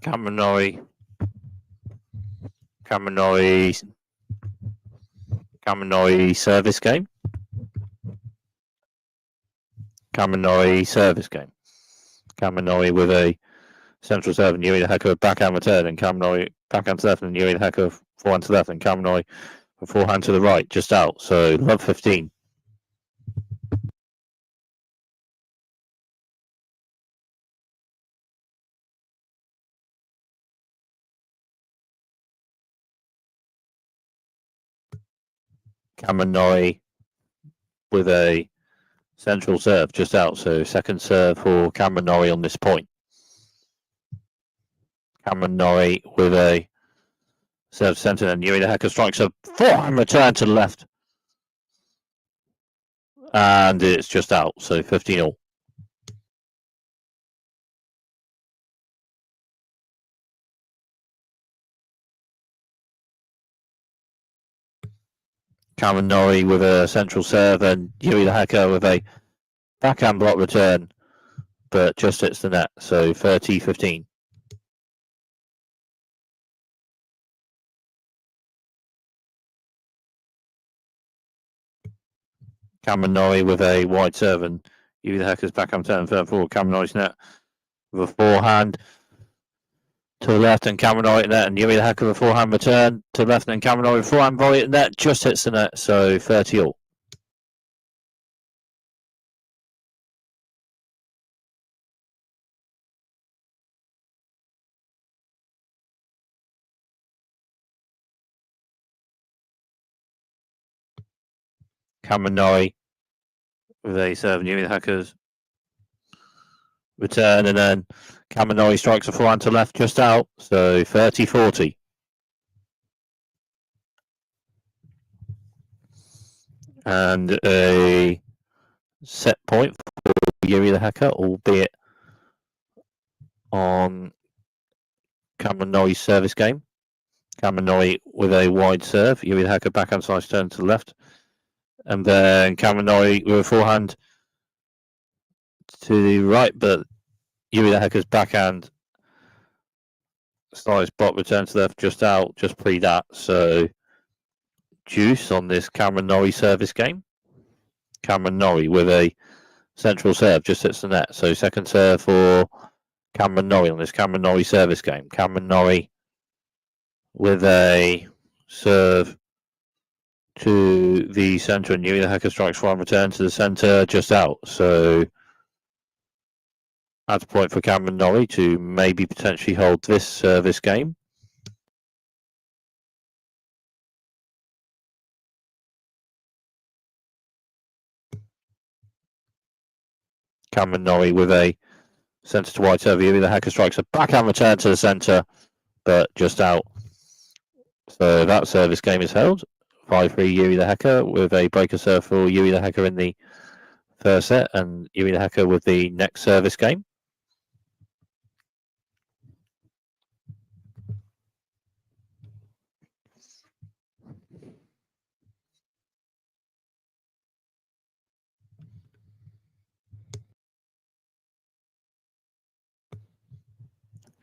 S1: Kaminori service game. Kaminori service game. Kaminori with a central serve and Yuri the Hacker backhand return, and Kaminori backhand to left and Yuri the Hacker forehand to left, and Kaminori forehand to the right, just out. So love 15. Kaminori with a central serve, just out. So second serve for Kaminori on this point. Kaminori with a serve centre, and Yuri the Hacker strikes a forehand return to the left. And it's just out, so 15 all. Kaminori with a central serve, and Yuri the Hacker with a backhand block return, but just hits the net, so 30-15. Kaminori with a wide serve, and Yuri the Hacker's backhand turn third forward. Kaminori's net with a forehand to the left, and Kaminori at net, and Yuri the Hacker with a forehand return to the left, and Kaminori forehand volley at net, just hits the net, so 30 all. Kaminori with a serve, and Yuri the Hacker's return, and then Kaminori strikes a forehand to left, just out, so 30-40. And a set point for Yuri the Hacker, albeit on Kaminori's service game. Kaminori with a wide serve. Yuri the Hacker backhand slice turn to the left. And then Kaminori with a forehand to the right, but Yuri the Hacker's backhand slice block return to the left, just out, just pre that. So juice on this Kaminori service game. Kaminori with a central serve, just hits the net. So second serve for Kaminori on this Kaminori service game. Kaminori with a serve to the centre, and Yuri the Hacker strikes one return to the centre, just out. So that's a point for Kaminori to maybe potentially hold this service game. Cameron Norrie with a centre to wide serve. Yuri the Hacker strikes a backhand return to the centre, but just out. So that service game is held. 5-3 Yuri the Hacker with a breaker serve for Yuri the Hacker in the first set, and Yuri the Hacker with the next service game.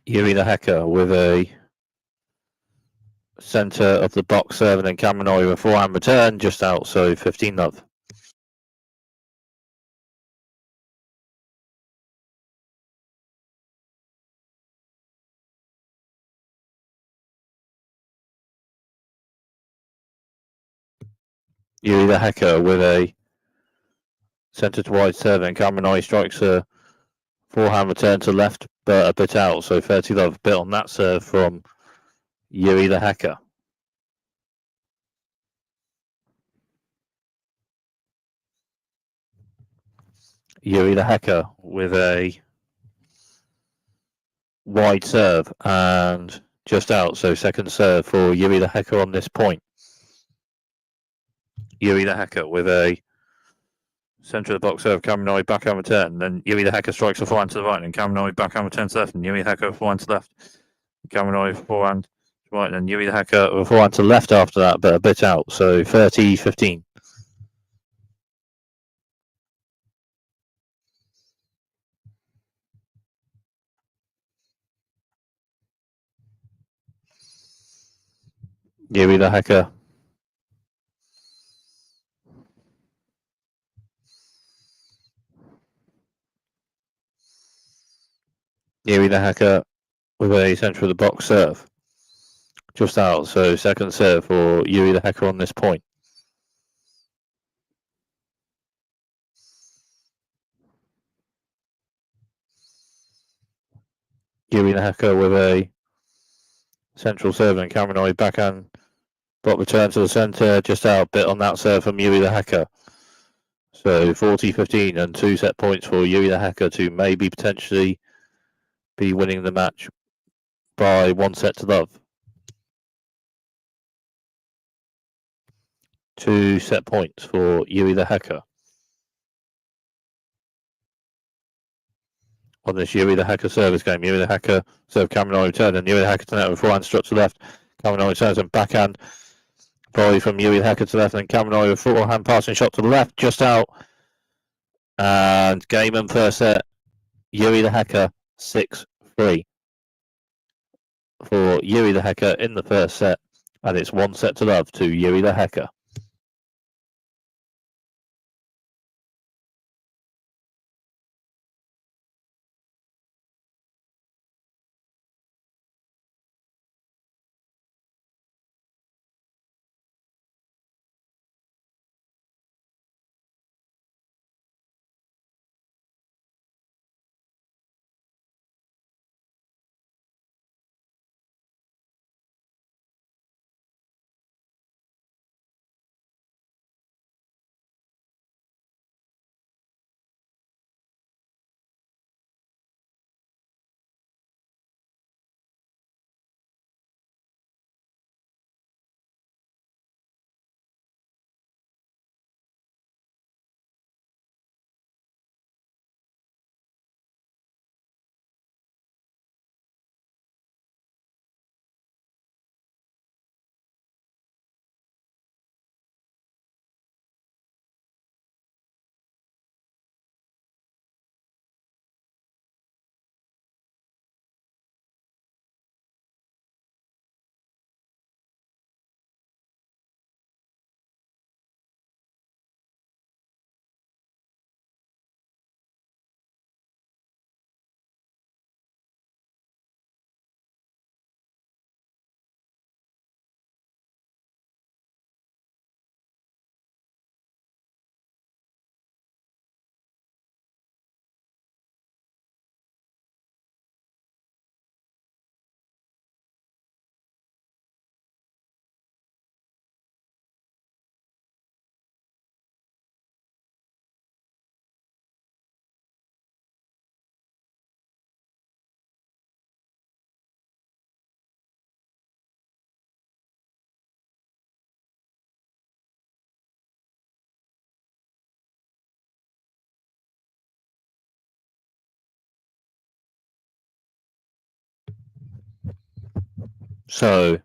S1: Yuri the Hacker with a centre of the box serve, and then Cameron Norrie with a forehand return just out, so 15-love. Yuri the Hacker with a centre to wide serve, and Cameron Norrie strikes a forehand return to left, but a bit out, so 30-love. Bit on that serve from Yuri the Hacker. Yuri the Hacker with a wide serve and just out, so second serve for Yuri the Hacker on this point. Yuri the Hacker with a centre of the box serve, Cameron Norrie backhand return, then Yuri the Hacker strikes a forehand to the right, and Cameron Norrie backhand return to left, and Yuri the Hacker forehand to left. Cameron Norrie forehand to right, and Yuri the Hacker forehand to left after that, but a bit out, so 30-15. Yuri the Hacker. Yuri the Hacker with a centre of the box serve. Just out, so second serve for Yuri the Hacker on this point. Yuri the Hacker with a central serve, and Cameron Norrie backhand block return to the centre, just out, bit on that serve from Yuri the Hacker. So 40-15 and 2 set points for Yuri the Hacker to maybe potentially be winning the match by 1 set to love. 2 set points for Yuri the Hacker. On this Yuri the Hacker service game, Yuri the Hacker serve Cameron Norrie return, and Yuri the Hacker to net with forehand struck to left. Cameron Norrie returns and backhand volley from Yuri the Hacker to left, and Cameron Norrie with forehand passing shot to the left, just out. And game and first set, Yuri the Hacker 6-3 for Yuri the Hacker in the first set, and it's 1 set to love to Yuri the Hacker. So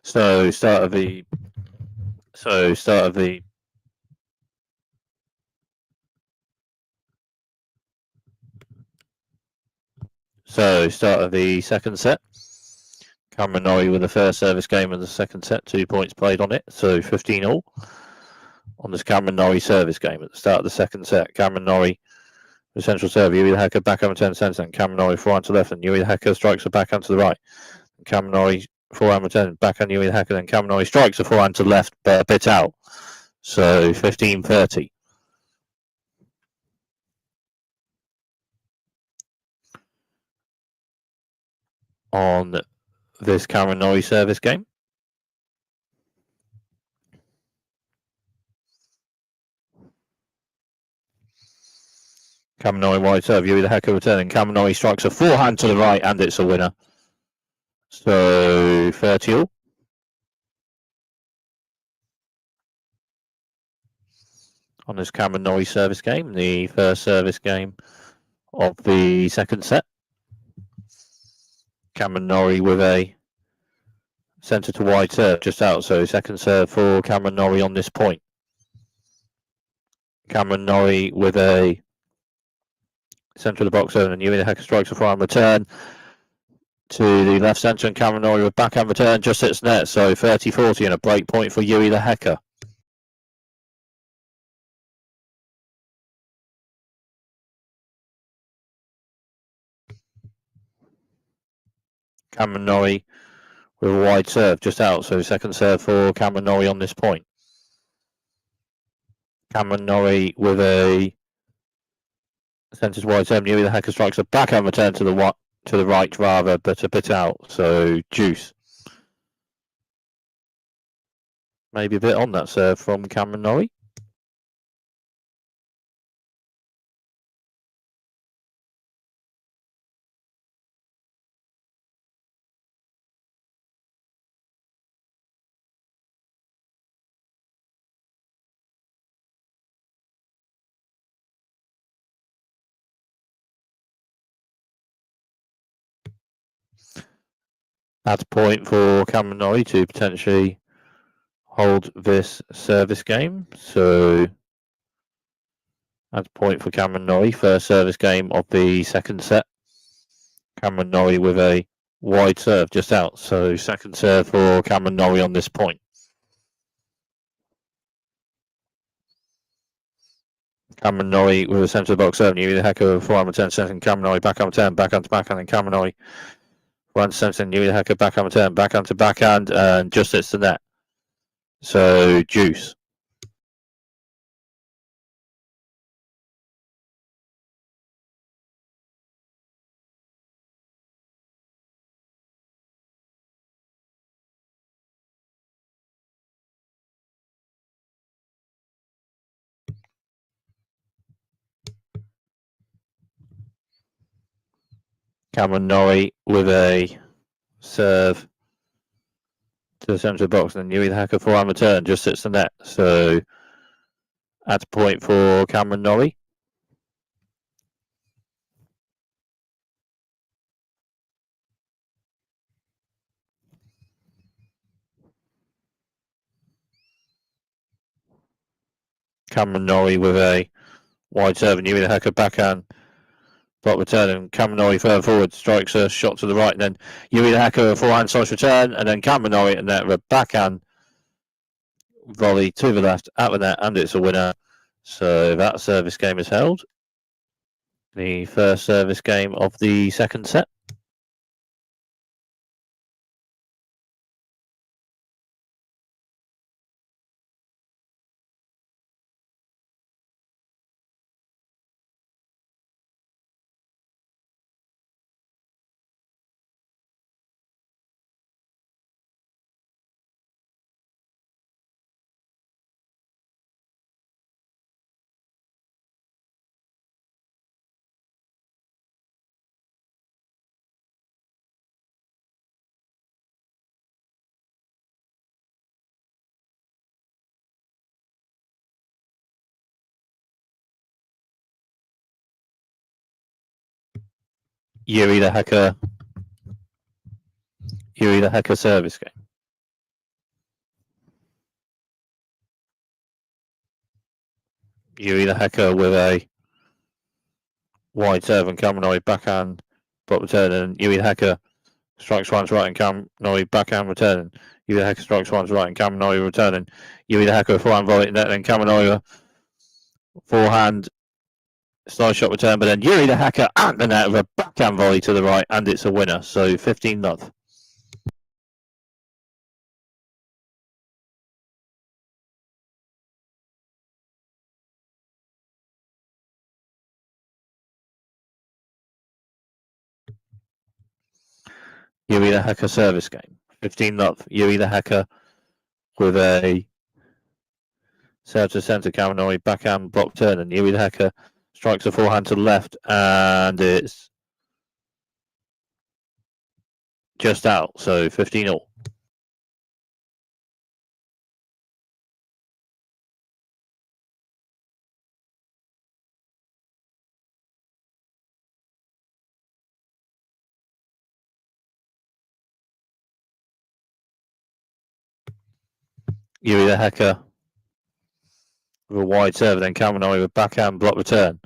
S1: start of the second set. Cameron Norrie with the first service game of the second set, 2 points played on it, so 15 all. On this Cameron Norrie service game at the start of the second set, Cameron Norrie, the central serve, Yuri the Hacker backhand return centre, and Cameron Norrie forehand to left, and Yuri the Hacker strikes a backhand to the right. And Cameron Norrie forehand return, backhand Yuri the Hacker, and Cameron Norrie strikes a forehand to left, but a bit out. So 15-30. On this Cameron Norrie service game. Cameron Norrie wide serve, Yuri the Hacker returning. Cameron Norrie strikes a forehand to the right, and it's a winner. So 30 all. On this Cameron Norrie service game, the first service game of the second set. Cameron Norrie with a centre to wide serve just out, so second serve for Cameron Norrie on this point. Cameron Norrie with a centre of the box zone, and Yuri the Hacker strikes a forehand return to the left centre, and Cameron Norrie with backhand return just hits net, so 30-40 and a break point for Yuri the Hacker. Cameron Norrie with a wide serve just out, so second serve for Cameron Norrie on this point. Cameron Norrie with a centre wide serve, Yuri the Hacker strikes a backhand return to the right rather, but a bit out, so deuce. Maybe a bit on that serve from Cameron Norrie. That's a point for Cameron Norrie to potentially hold this service game. So that's a point for Cameron Norrie, first service game of the second set. Cameron Norrie with a wide serve just out. So second serve for Cameron Norrie on this point. Cameron Norrie with a centre of the box serve. Yuri the Hacker forehand return second. Cameron Norrie backhand return, backhand to backhand, and Cameron Norrie forehand centre. Yuri the Hacker backhand return, backhand to backhand, and just hits the net. So deuce. Cameron Norrie with a serve to the centre of the box, and then Yuri the Hacker forehand return just hits the net. So that's a point for Cameron Norrie. Cameron Norrie with a wide serve, and Yuri the Hacker backhand block return, and Cameron Norrie further forward strikes a shot to the right, and then Yuri the Hacker forehand slice return, and then Cameron Norrie and then a backhand volley to the left at the net, and it's a winner. So that service game is held. The first service game of the second set. Yuri the Hacker Yuri the Hecker service game. Yuri the Hecker with a wide serve and Kaminori backhand block return, and Yuri the Hecker strikes once right and Kaminori backhand returning. Yuri the Hecker strikes once right and Kaminori returning. Yuri the Hecker forehand volley and then Kaminori forehand slice shot return, but then Yuri the Hacker at the net with a backhand volley to the right, and it's a winner. So 15-0. Yuri the Hacker service game. 15-0. Yuri the Hacker with a serve to centre, Kaminori backhand block turn, and Yuri the Hacker strikes a forehand to the left, and it's just out. So 15-0. Yuri the Hacker with a wide serve, and then Kaminori with backhand block return.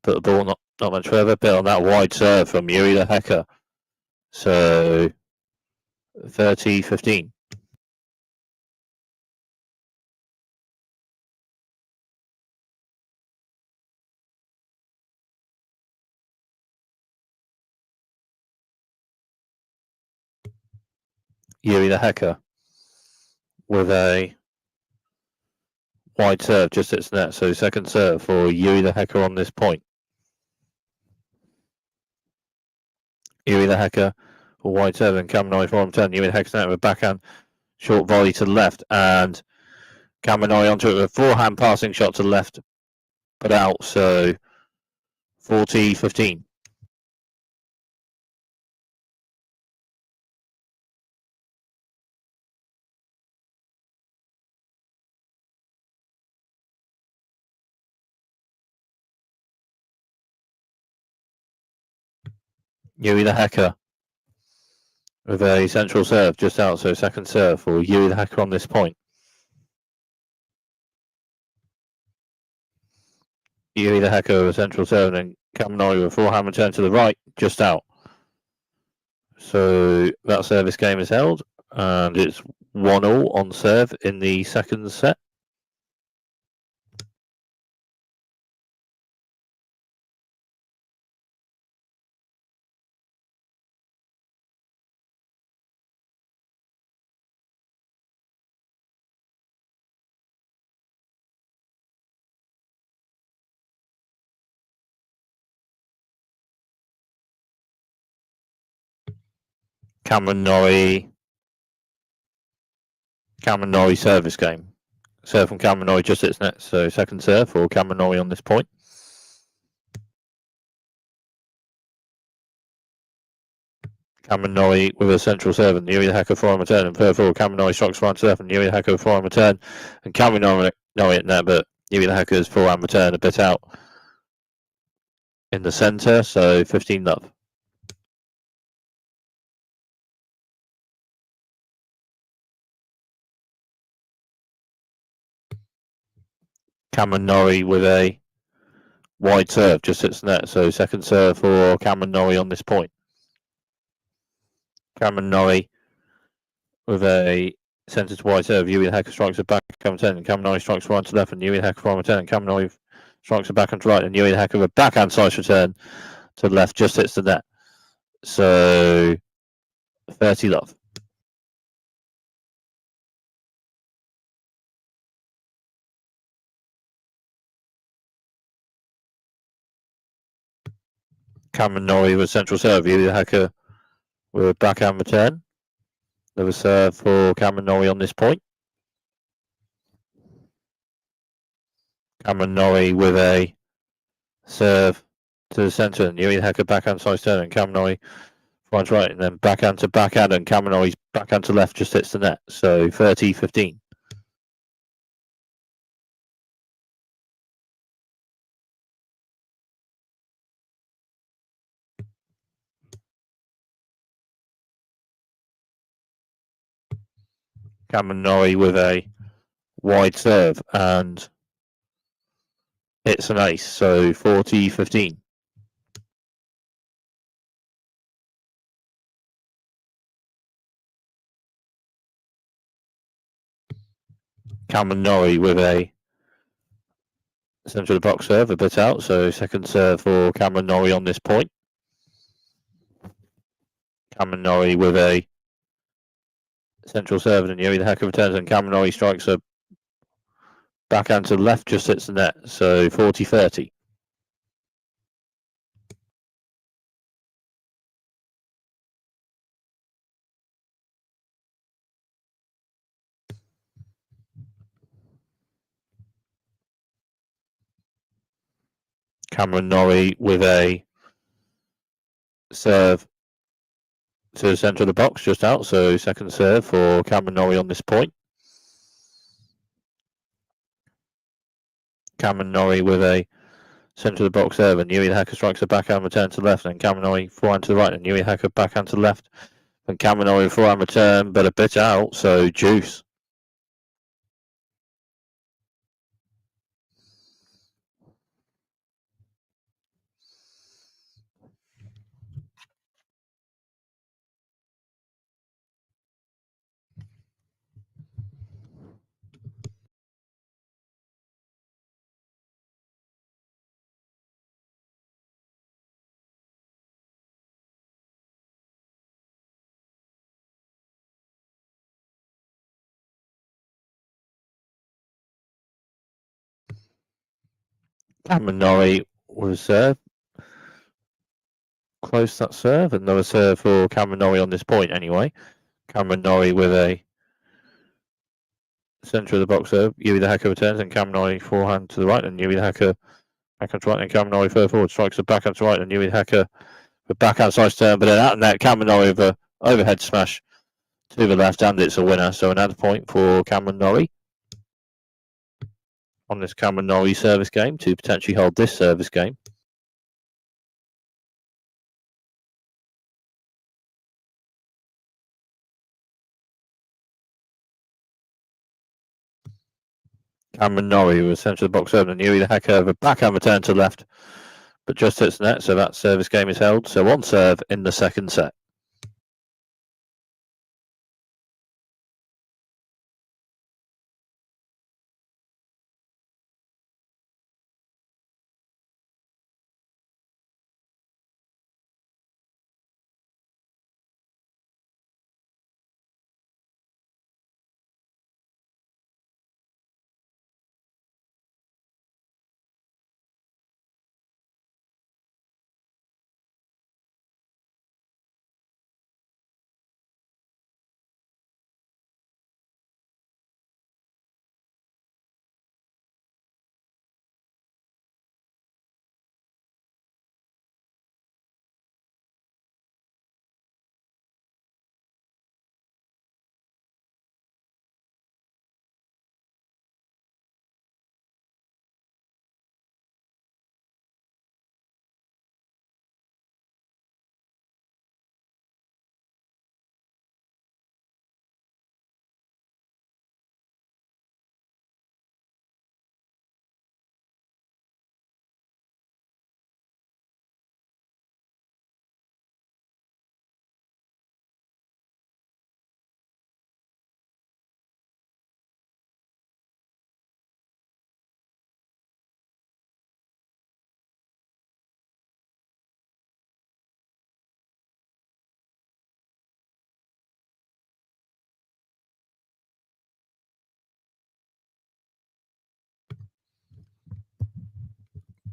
S1: Put the ball not much further, but on that wide serve from Yuri the Hacker. So 30-15. Yuri the Hacker with a wide serve just hits net. So second serve for Yuri the Hacker on this point. Yuri the Hacker, a wide serve and Kaminori for 10. Yuri the Hacker's net with a backhand short volley to the left, and Kaminori onto it with a forehand passing shot to the left, but out. So 40-15. Yuri the Hacker with a central serve just out. So second serve for Yuri the Hacker on this point. Yuri the Hacker with a central serve, and Kaminori with a forehand return to the right, just out. So that service game is held, and it's 1-1 on serve in the second set. Kaminori service game. Serve from Kaminori just hits net, so second serve for Kaminori on this point. Kaminori with a central serve, and Yuri the Hacker forearm return, and third forward Kaminori strikes front to left, and Yuri the Hacker forearm return, and Kaminori at net, but Yuri the Hacker's forehand return a bit out in the centre, so 15-0. Kaminori with a wide serve just hits net, so second serve for Kaminori on this point. Kaminori with a centre to wide serve. Yuri the Hacker strikes a back on 10, and Kaminori strikes right to left, and Yuri the Hacker from 10, and Kaminori strikes a back on right, and Yuri the Hacker with a backhand slice return to the left just hits the net. So 30-0. Kaminori with central serve. Yuri the Hacker with a backhand return. There was serve for Kaminori on this point. Kaminori with a serve to the centre, and Yuri the Hacker backhand slice turn, and Kaminori finds right, and then backhand to backhand, and Kaminori's backhand to left just hits the net. So 30-15. Cameron Norrie with a wide serve, and it's an ace, so 40-15. Cameron Norrie with a centre of the box serve, a bit out, so second serve for Cameron Norrie on this point. Cameron Norrie with a central serve, and Yuri the Hacker returns, and Cameron Norrie strikes a backhand to the left, just hits the net, so 40-30. Cameron Norrie with a serve to the centre of the box, just out, so second serve for Cameron Norrie on this point. Cameron Norrie with a centre of the box serve, and Yuri the Hacker strikes a backhand return to the left, and Cameron Norrie forehand to the right, and Yuri the Hacker backhand to the left, and Cameron Norrie forehand return, but a bit out, so deuce. Cameron Norrie with a serve. Close that serve, another serve for Cameron Norrie on this point anyway. Cameron Norrie with a centre of the box serve. Yuri the Hacker returns, and Cameron Norrie forehand to the right, and Yuri the Hacker backhand to right, and Cameron Norrie further forward strikes a backhand to right, and Yuri the Hacker with backhand side turn, but then out and that Cameron Norrie with a overhead smash to the left, and it's a winner. So another point for Cameron Norrie on this Cameron Norrie service game to potentially hold this service game. Cameron Norrie with centre of the box serve, and Yuri the Hacker with a backhand return to the left, but just hits the net, so that service game is held. So one serve in the second set.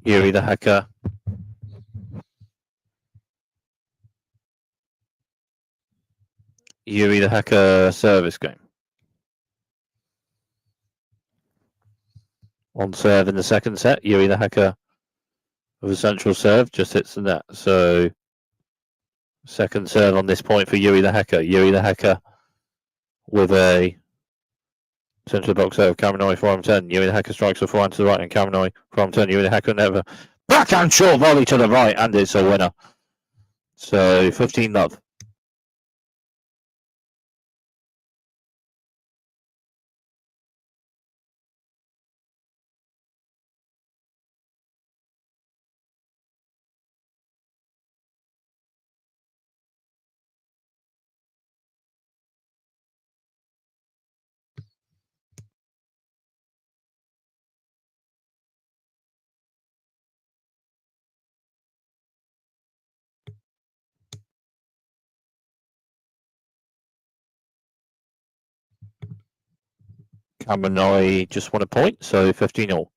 S1: Yuri the Hacker service game. One serve in the second set. Yuri the Hacker with a central serve just hits the net. So second serve on this point for Yuri the Hacker. Yuri the Hacker with a central box serve. Cameron Norrie forehand 10. Yuri the Hacker strikes a forehand to the right, and Cameron Norrie forehand 10. Yuri the Hacker never backhand short volley to the right, and it's a winner. So 15 love. Cameron just won a point, so 15-all.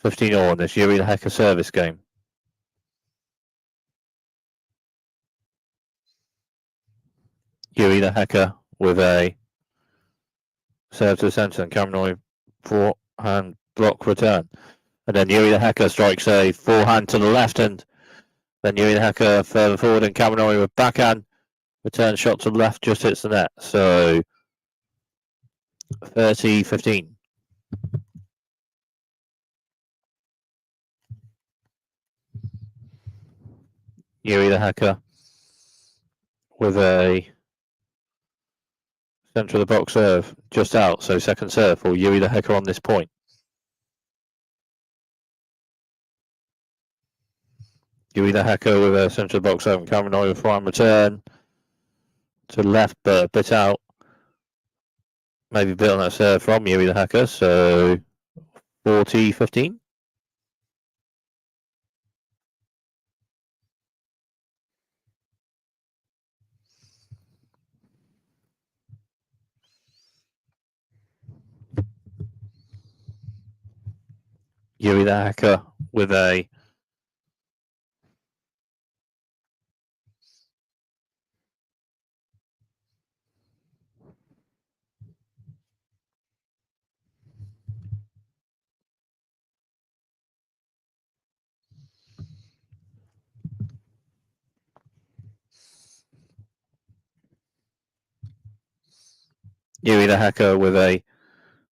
S1: 15-all in this Yuri the Hecker service game. Yuri the Hecker with a serve to the centre, and Cameron forehand block return. And then Yuri the Hecker strikes a forehand to the left, and then Yuri the Hecker further forward, and Cameron with backhand return shot to the left just hits the net. So 30-15. Yuri the Hecker with a centre of the box serve just out, so second serve for Yuri the Hecker on this point. Yuri the Hecker with a centre of the box serve, and Cameron with fine return to the left, but a bit out. Maybe a bit on that serve from Yuri the Hecker, so 40-15. Yuri the Hecker with a Yuri the Hecker with a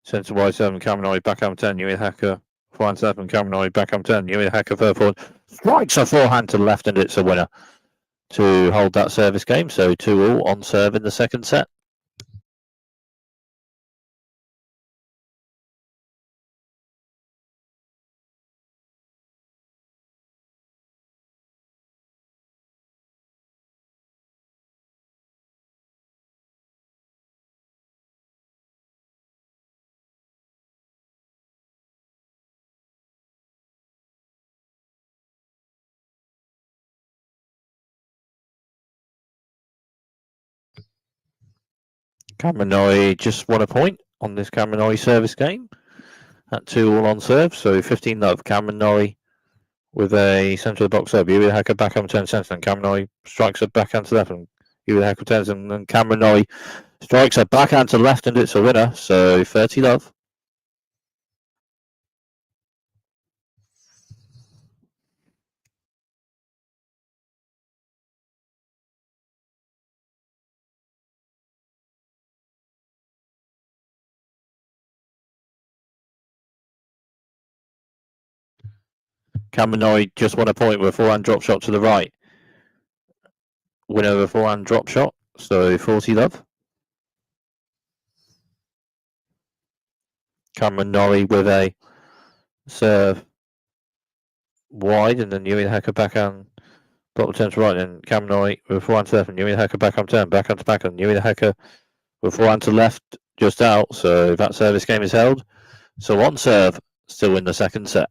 S1: centre wide 7, Cameron backhand 10, Yuri the Hecker forehand 7, Cameron backhand 10, Yuri the Hecker further forward, strikes a forehand to the left, and it's a winner to hold that service game. So 2-all on serve in the second set. Cameron just won a point on this Cameron service game at 2-all on serve. So 15-love. Cameron with a centre of the box serve. Yuri the Hecker backhand 10 centre, and Cameron strikes a backhand to left, and Yuri the Hecker turns, and then Cameron strikes a backhand to left, and it's a winner. So 30-love. Cameron just won a point with a forehand drop shot to the right. Winner of a forehand drop shot. So 40-love. Cameron with a serve wide, and then Yuri the Hecker backhand block return to right, and Cameron with forehand to left, and Yuri the Hecker backhand turn, backhand to backhand, Yuri the Hecker with forehand to left just out. So that service game is held. So on serve, still in the second set.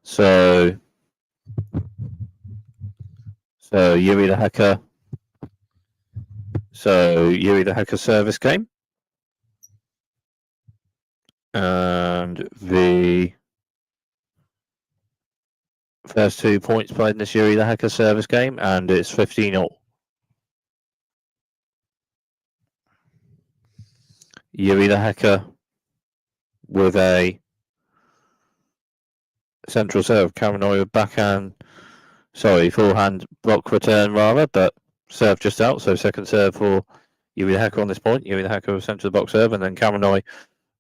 S1: So Yuri the Hacker. So Yuri the Hacker service game. And the first 2 points played in this Yuri the Hacker service game, and it's 15-0. Yuri the Hacker with a central serve. Kaminoi with backhand. Sorry, forehand block return rather, but serve just out. So second serve for Yuri the Hacker on this point. Yuri the Hacker with centre of the box serve, and then Kaminoi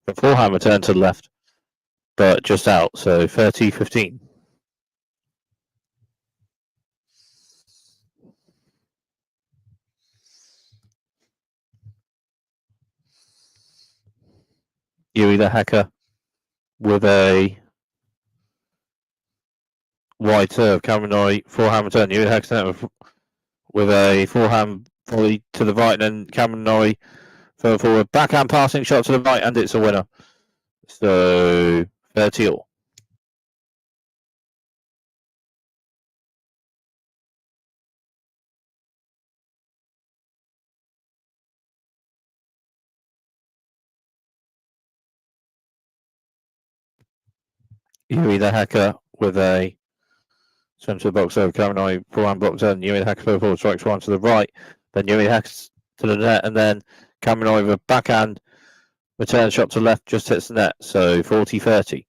S1: the forehand return to the left, but just out. So 30-15. Yuri the Hacker with a wide serve. Kaminoi forehand return. Yuri the Hacker with a forehand volley to the right, and then Kaminoi further forward. Backhand passing shot to the right, and it's a winner. So 30-all. Yuri the Hacker with a centre of the box over Kaminoi, forehand block turn. Yuri the Hacker forward, strikes one to the right. Then Yuri the Hacker to the net, and then Kaminoi with a backhand return shot to the left, just hits the net. So 40-30.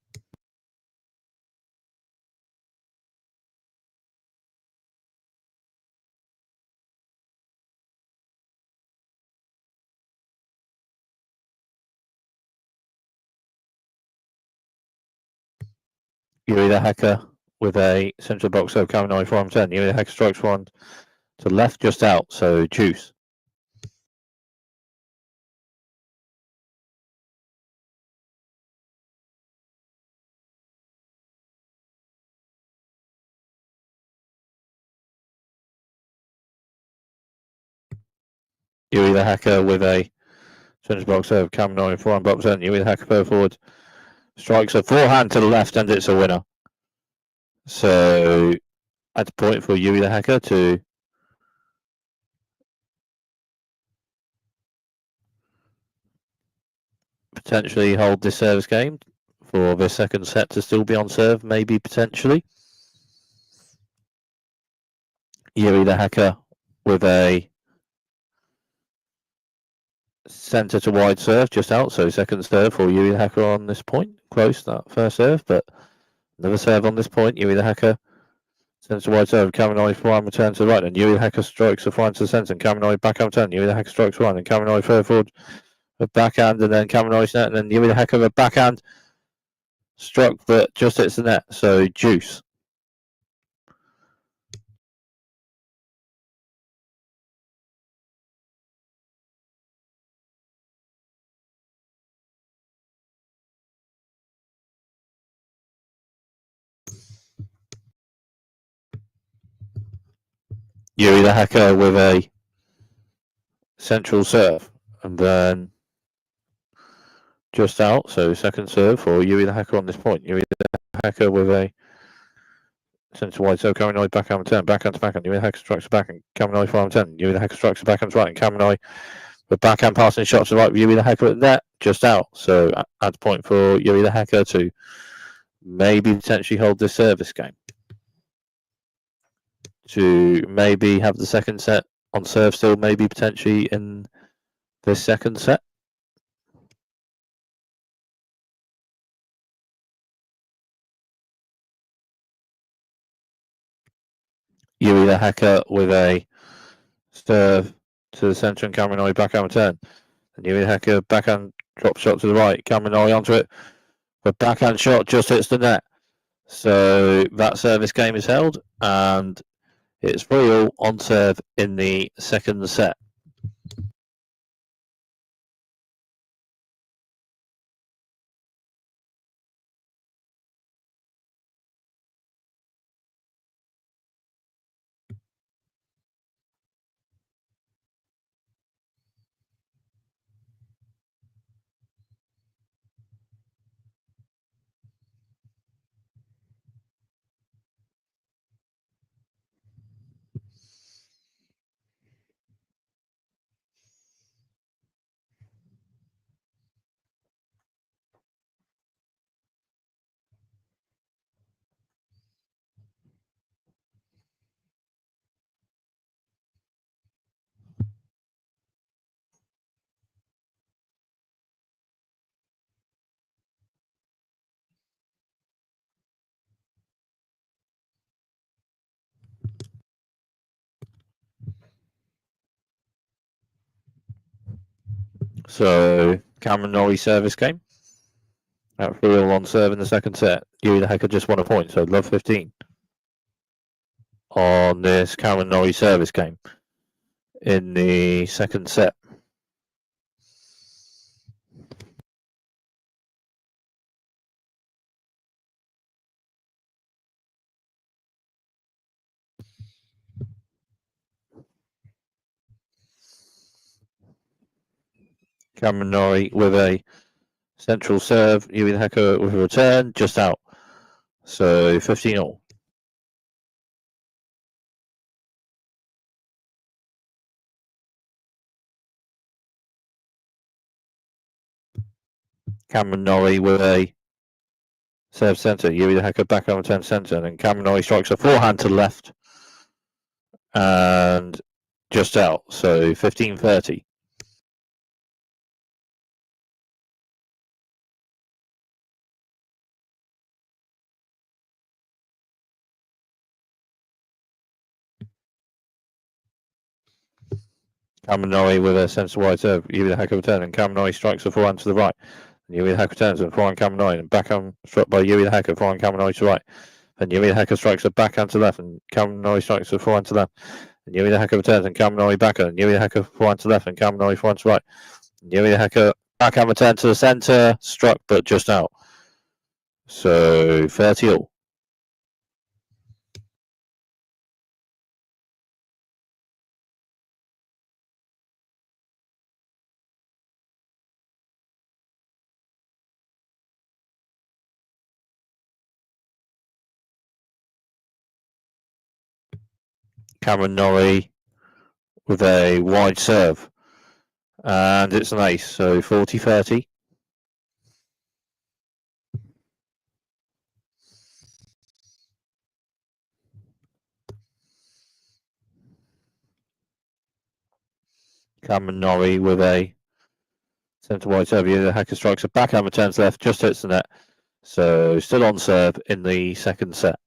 S1: Yuri the Hacker with a central box over Kaminoi, forehand turn. Yuri the Hacker strikes one to the left, just out. So juice. Yuri the Hacker with a central box over Kaminoi, forehand block turn. Yuri the Hacker forward, strikes a forehand to the left, and it's a winner. So at the point for Yuri the Hacker to potentially hold this service game for the second set to still be on serve, maybe potentially. Yuri the Hacker with a centre to wide serve just out, so second serve for Yuri the Hacker on this point. Close that first serve, but another serve on this point. Yuri the Hacker centre to wide serve. Kaminoi forehand return to the right, and Yuri the Hacker strikes a forehand to the centre, and Kaminoi backhand return. Yuri the Hacker strikes one, and Kaminoi further forward with backhand, and then Kaminoi's net, and then Yuri the Hacker with backhand struck, but just hits the net. So juice. Yuri the Hacker with a central serve, and then just out. So second serve for Yuri the Hacker on this point. Yuri the Hacker with a centre wide serve. Kaminoi backhand return, backhand to backhand. Yuri the Hacker strikes a backhand. Kaminoi forehand return. Yuri the Hacker strikes a backhand to right, and Kaminoi with backhand passing shots to the right. Yuri the Hacker at the net, just out. So at the point for Yuri the Hacker to maybe potentially hold this service game, to maybe have the second set on serve still, maybe potentially in this second set. Yuri the Hacker with a serve to the centre and Kaminoi backhand return. And Yuri the Hacker backhand drop shot to the right. Kaminoi onto it. The backhand shot just hits the net. So that service game is held, and it's 3-all on serve in the second set. So Cameron Norrie service game. At 3-all on serve in the second set. Yuri the Hacker just won a point, so love 15 on this Cameron Norrie service game in the second set. Cameron Norrie with a central serve. Yuri the Hacker with a return, just out. So 15-all. Cameron Norrie with a serve centre. Yuri the Hacker back on return centre. And Cameron Norrie strikes a forehand to the left. And just out. So 15-30. Cameron Norrie with a centre wide serve. Yuri the Hacker return. And Cameron Norrie strikes a forehand to the right. And Yuri the Hacker turns and forehand Cameron Norrie. And backhand struck by Yuri the Hacker. Forehand Cameron Norrie to right. And Yuri the Hacker strikes a backhand to left. And Cameron Norrie strikes a forehand to left. And Yuri the Hacker returns. And Cameron Norrie backhand. And Yuri the Hacker forehand to left. And Cameron Norrie forehand to right. And Yuri the Hacker backhand return to the centre. Struck but just out. So 30-all. Cameron Norrie with a wide serve. And it's an ace. So 40-30. Cameron Norrie with a centre wide serve. The Hacker strikes a backhand returns left, just hits the net. So still on serve in the second set.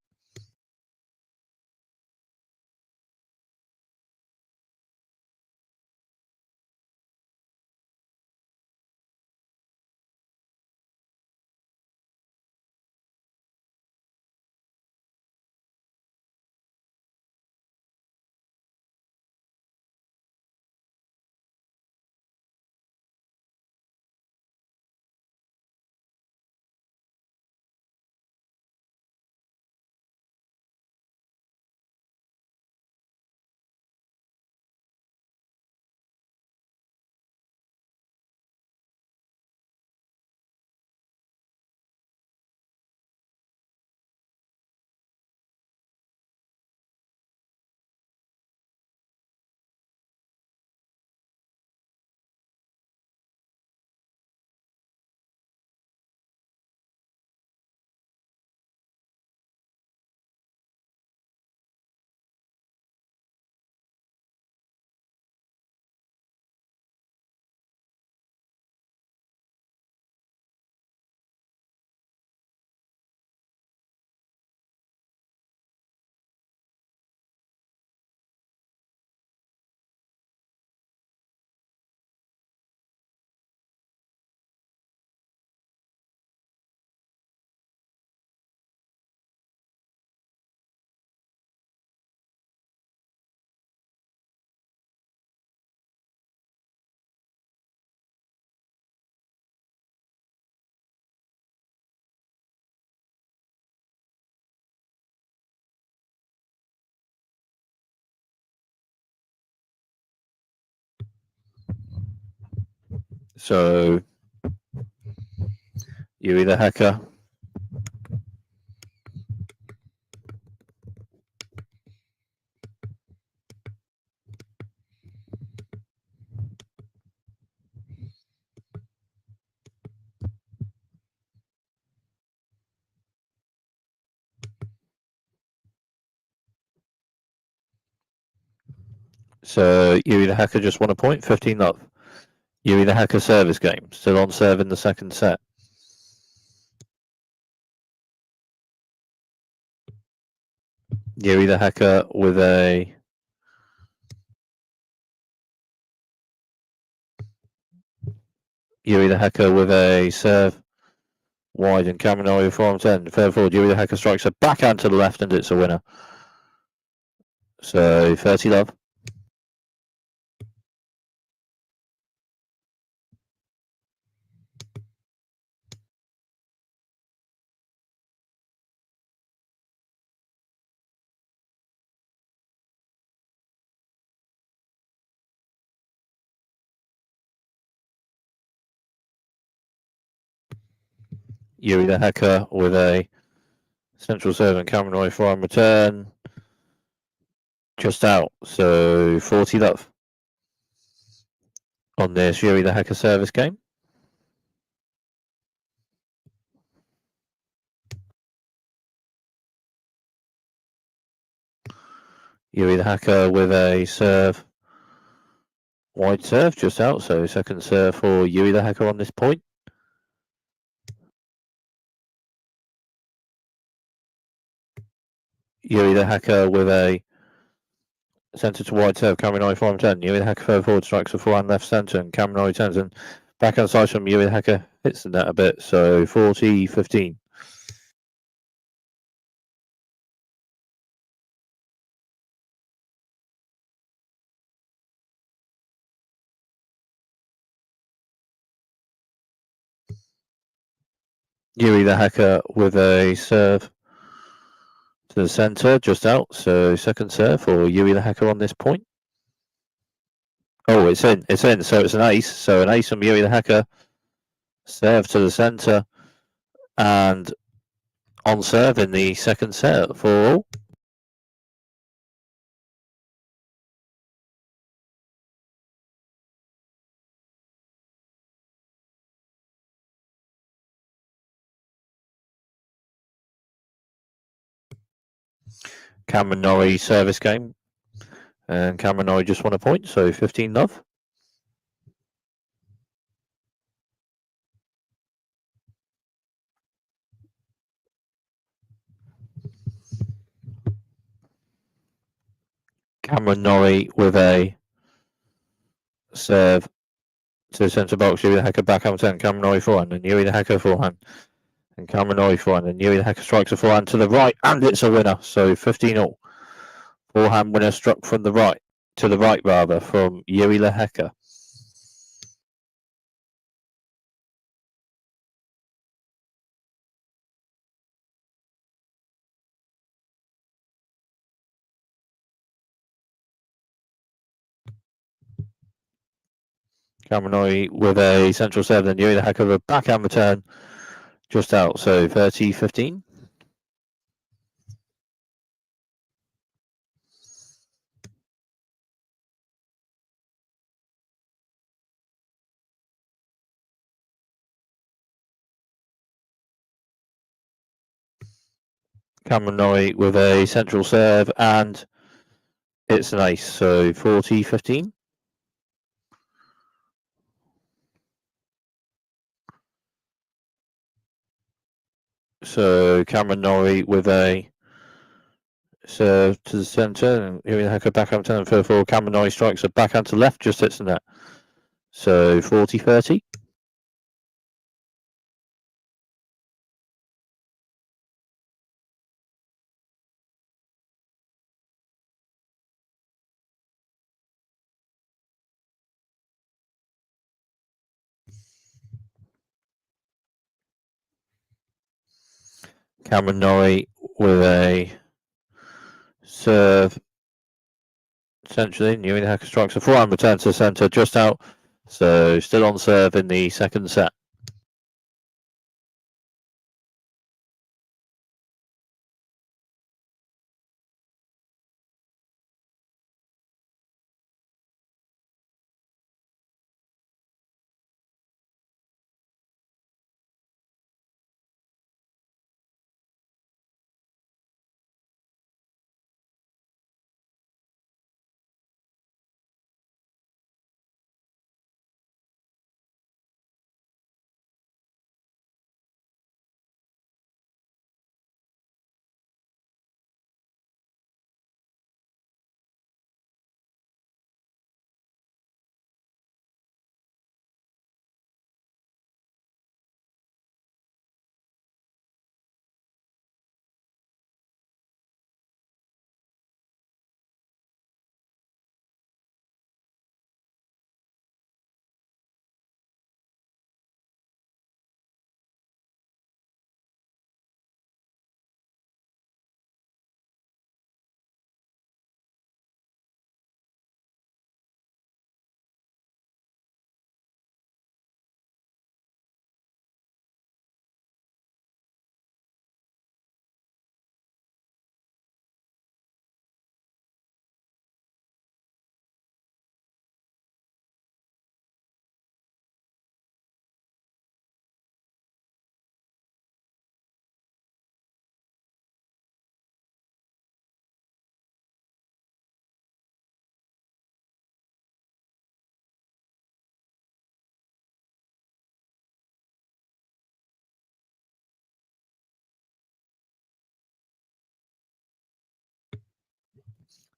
S1: So Yuri the Hacker So Yuri the Hacker just won a point, 15-love. Yuri the Hacker service game, still on serve in the second set. Yuri the Hacker with a Yuri the Hacker with a serve wide and Cameron forms 10. Fair forward, Yuri the Hacker strikes a backhand to the left and it's a winner. So 30 love. Yuri the Hacker with a central serve and Cameron forehand return. Just out, so 40 love on this Yuri the Hacker service game. Yuri the Hacker with a serve, wide serve, just out, so second serve for Yuri the Hacker on this point. Yuri the Hacker with a centre to wide serve, Cameron forehand 10. Yuri the Hacker further forward strikes a forehand left centre and Cameron turns and backhand side from Yuri the Hacker hits the net a bit, so 40-15. Yuri the Hacker with a serve to the centre, just out, so second serve for Yuri the Hacker on this point. Oh, it's in, so it's an ace, so an ace from Yuri the Hacker, serve to the centre, and on serve in the second set for all. Cameron Norrie service game, and Cameron Norrie just won a point, so 15 love. Cameron Norrie with a serve to the centre box, Yuri the Hacker backhand 10, Cameron Norrie forehand, and Yuri the Hacker forehand, and Cameron Norrie forehand, and Yuri the Hacker strikes a forehand to the right, and it's a winner, so 15 all. Forehand winner struck from the right, to the right rather, from Yuri the Hacker. Cameron Norrie with a central serve, and Yuri the Hacker with a backhand return, just out, so 30-15. Cameron Norrie with a central serve, and it's an ace, so 40-15. So Cameron Norrie with a serve to the centre, and Yuri the Hacker backhand turn for 4. Cameron Norrie strikes a backhand to left, just hits the net. So 40-30. Cameron Norrie with a serve centrally. Yuri the Hacker strikes a forehand return to the centre, just out. So still on serve in the second set.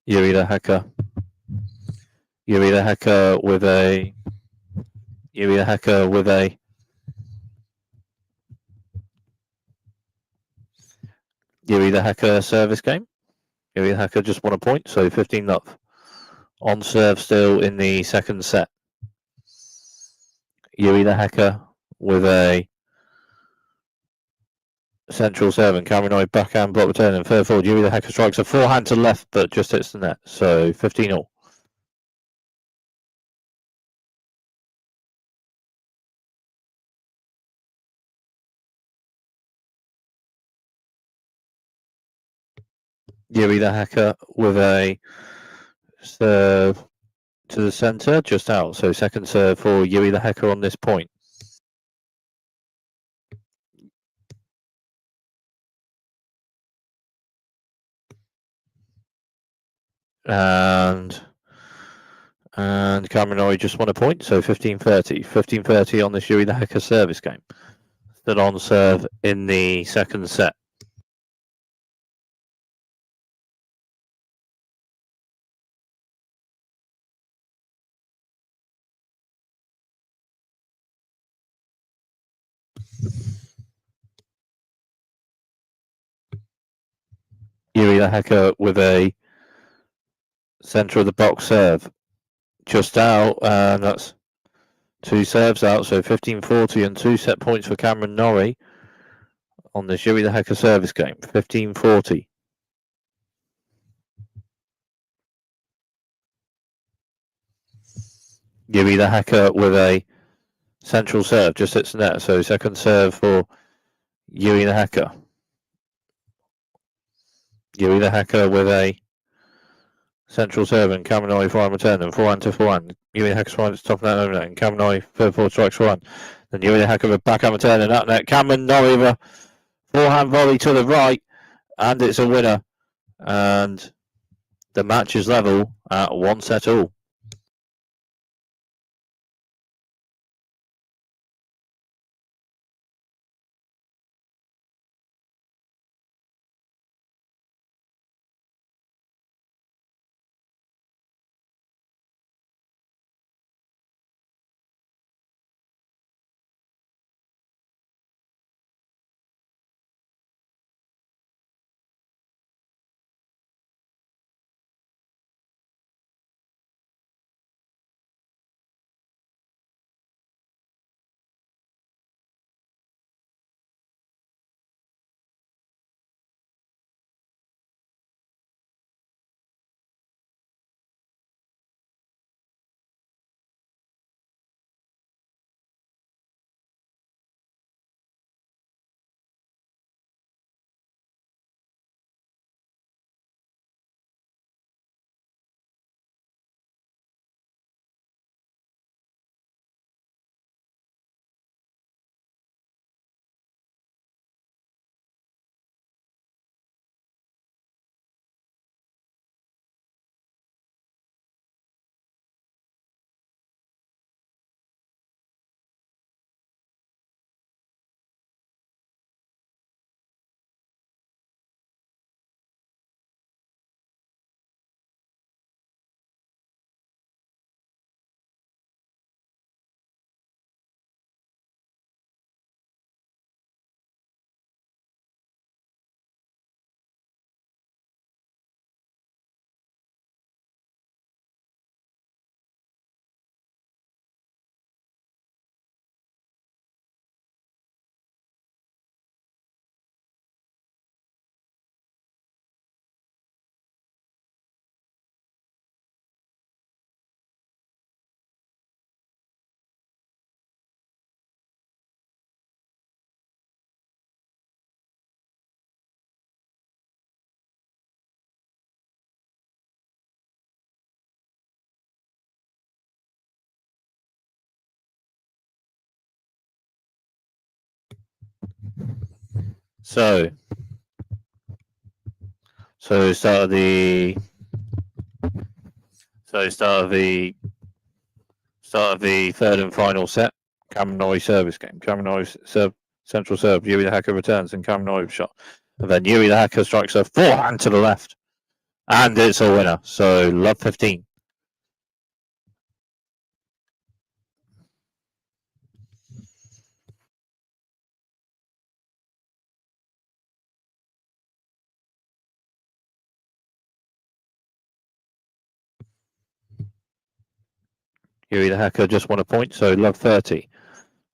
S1: Yuri the Hacker. Yuri the Hacker with a. Yuri the Hacker with a. Yuri the Hacker service game. Yuri the Hacker just won a point, so 15 love. On serve still in the second set. Yuri the Hacker with a central serve and Cameron backhand block return and third forward. Yuri the Hacker strikes a forehand to left but just hits the net, so 15 all. Yuri the Hacker with a serve to the centre, just out. So second serve for Yuri the Hacker on this point. And Cameron just won a point, so 15-30. 15-30 on this Yuri the Hacker service game. Still on serve in the second set. Yuri the Hacker with a centre of the box serve. Just out, and that's two serves out, so 15-40 and 2 set points for Cameron Norrie on the Yuri the Hacker service game. 15-40. Yuri the Hacker with a central serve, just hits the net, so second serve for Yuri the Hacker. Yuri the Hacker with a central serve and Cameron Norrie forehand return and forehand to forehand. Yuri the Hacker finds top net over net and Cameron Norrie third forward strikes forehand. Then Yuri the Hacker with backhand return and up net. Cameron Norrie with a forehand volley to the right, and it's a winner. And the match is level at 1 set all. So start of the third and final set. Cameron Norrie service game. Cameron Norrie serve, central serve. Yuri the Hacker returns and Cameron Norrie shot. And then Yuri the Hacker strikes a forehand to the left. And it's a winner. So love 15. Yuri the Hacker just won a point, so love 30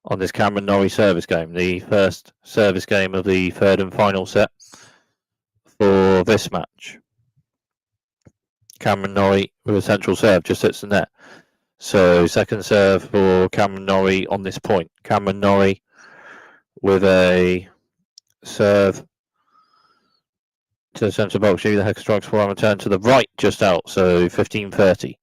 S1: on this Cameron Norrie service game, the first service game of the third and final set for this match. Cameron Norrie with a central serve just hits the net. So second serve for Cameron Norrie on this point. Cameron Norrie with a serve to the centre box. Yuri the Hacker strikes for a return to the right, just out. So 15-30.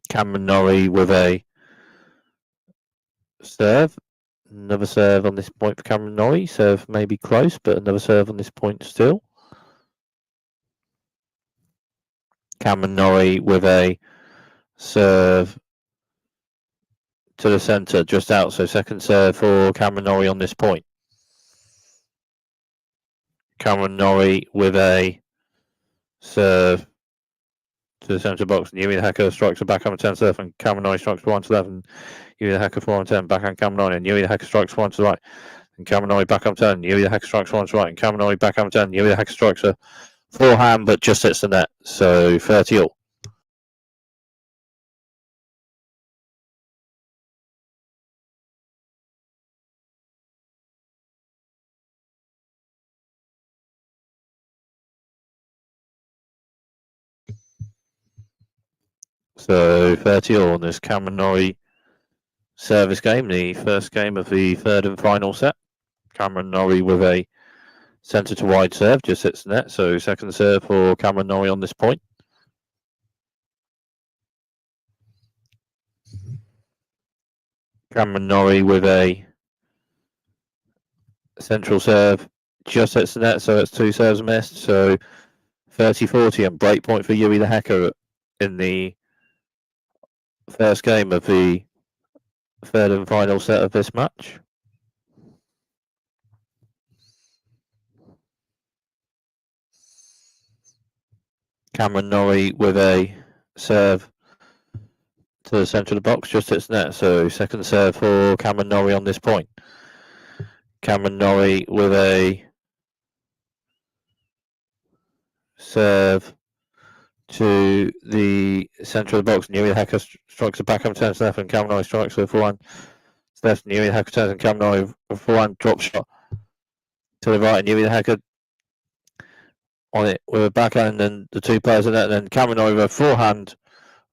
S1: Cameron Norrie with a serve. Another serve on this point for Cameron Norrie. Serve may be close, but another serve on this point still. Cameron Norrie with a serve to the centre, just out. So second serve for Cameron Norrie on this point. Cameron Norrie with a serve to the centre box. And Yuri the Hacker strikes a backhand 10 serve, and Cameron Norrie strikes for 1 to 11. Yuri the Hacker 4 on 10, backhand Cameron Norrie, and Yuri the Hacker strikes for 1 to the right. And Cameron Norrie back on 10. Yuri the Hacker strikes for 1 to the right, and Cameron Norrie back on 10. Yuri the Hacker strikes a forehand, but just hits the net. So 30 all. So 30 all on this Cameron Norrie service game, the first game of the third and final set. Cameron Norrie with a centre to wide serve, just hits the net. So second serve for Cameron Norrie on this point. Cameron Norrie with a central serve, just hits the net. So it's 2 serves missed. So 30-40 and break point for Yuri the Hacker in the first game of the third and final set of this match. Cameron Norrie with a serve to the centre of the box, just hits net. So second serve for Cameron Norrie on this point. Cameron Norrie with a serve to the centre of the box. Yuri the Hacker strikes a backhand turn to left, and Cameron Norrie strikes with forehand left. And Yuri the Hacker turns, and Cameron Norrie with forehand drop shot to the right, and Yuri the Hacker on it with a backhand, and the 2 players in it, and then Cameron Norrie with a forehand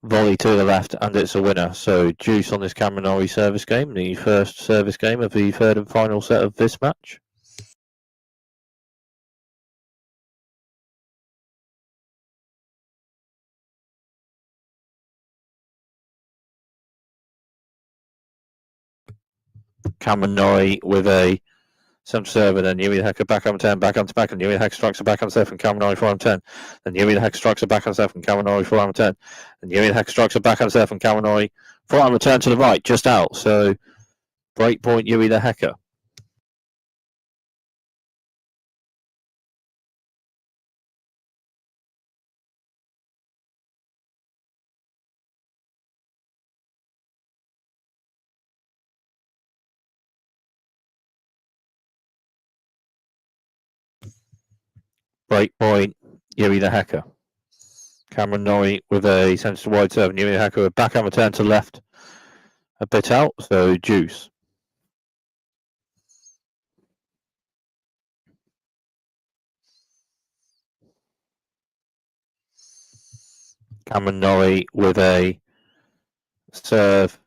S1: volley to the left, and it's a winner. So juice on this Cameron Norrie service game, the first service game of the third and final set of this match. Cameron Norrie with a centre serve, and then Yuri the Hacker back on 10, back on to back, and Yuri the Hacker strikes a back on serve, and Cameron Norrie 4 on 10. Then Yuri the Hacker strikes a back on serve, and Cameron Norrie 4 on 10. And Yuri the Hacker strikes a back on serve, and Cameron Norrie 4 on return to the right, just out. So break point Yuri the Hacker. Break point Yuri the Hacker. Cameron Norrie with a centre to wide serve, and Yuri the Hacker with backhand return to left, a bit out, so juice. Cameron Norrie with a serve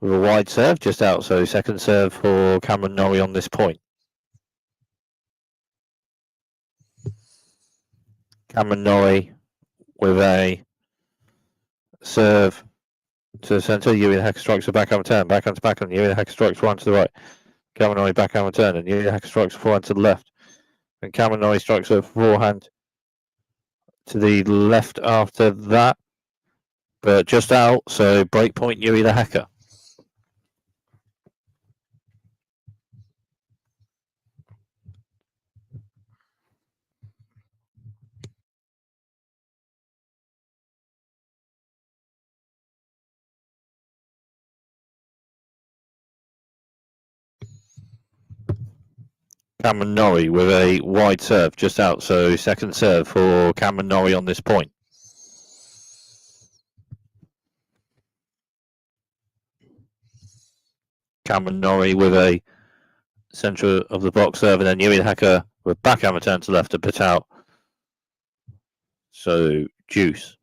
S1: with a wide serve, just out, so second serve for Cameron Norrie on this point. Cameron Norrie with a serve to the centre. Yuri the Hacker strikes a backhand return, backhand to backhand. Yuri the Hacker strikes one to the right. Cameron Norrie backhand return, and Yuri the Hacker strikes forehand to the left. And Cameron Norrie strikes a forehand to the left after that, but just out. So break point, Yuri the Hacker. Cameron Norrie with a wide serve just out. So second serve for Cameron Norrie on this point. Cameron Norrie with a centre of the box serve, and then Yuri the Hacker with backhand return to left to put out. So deuce.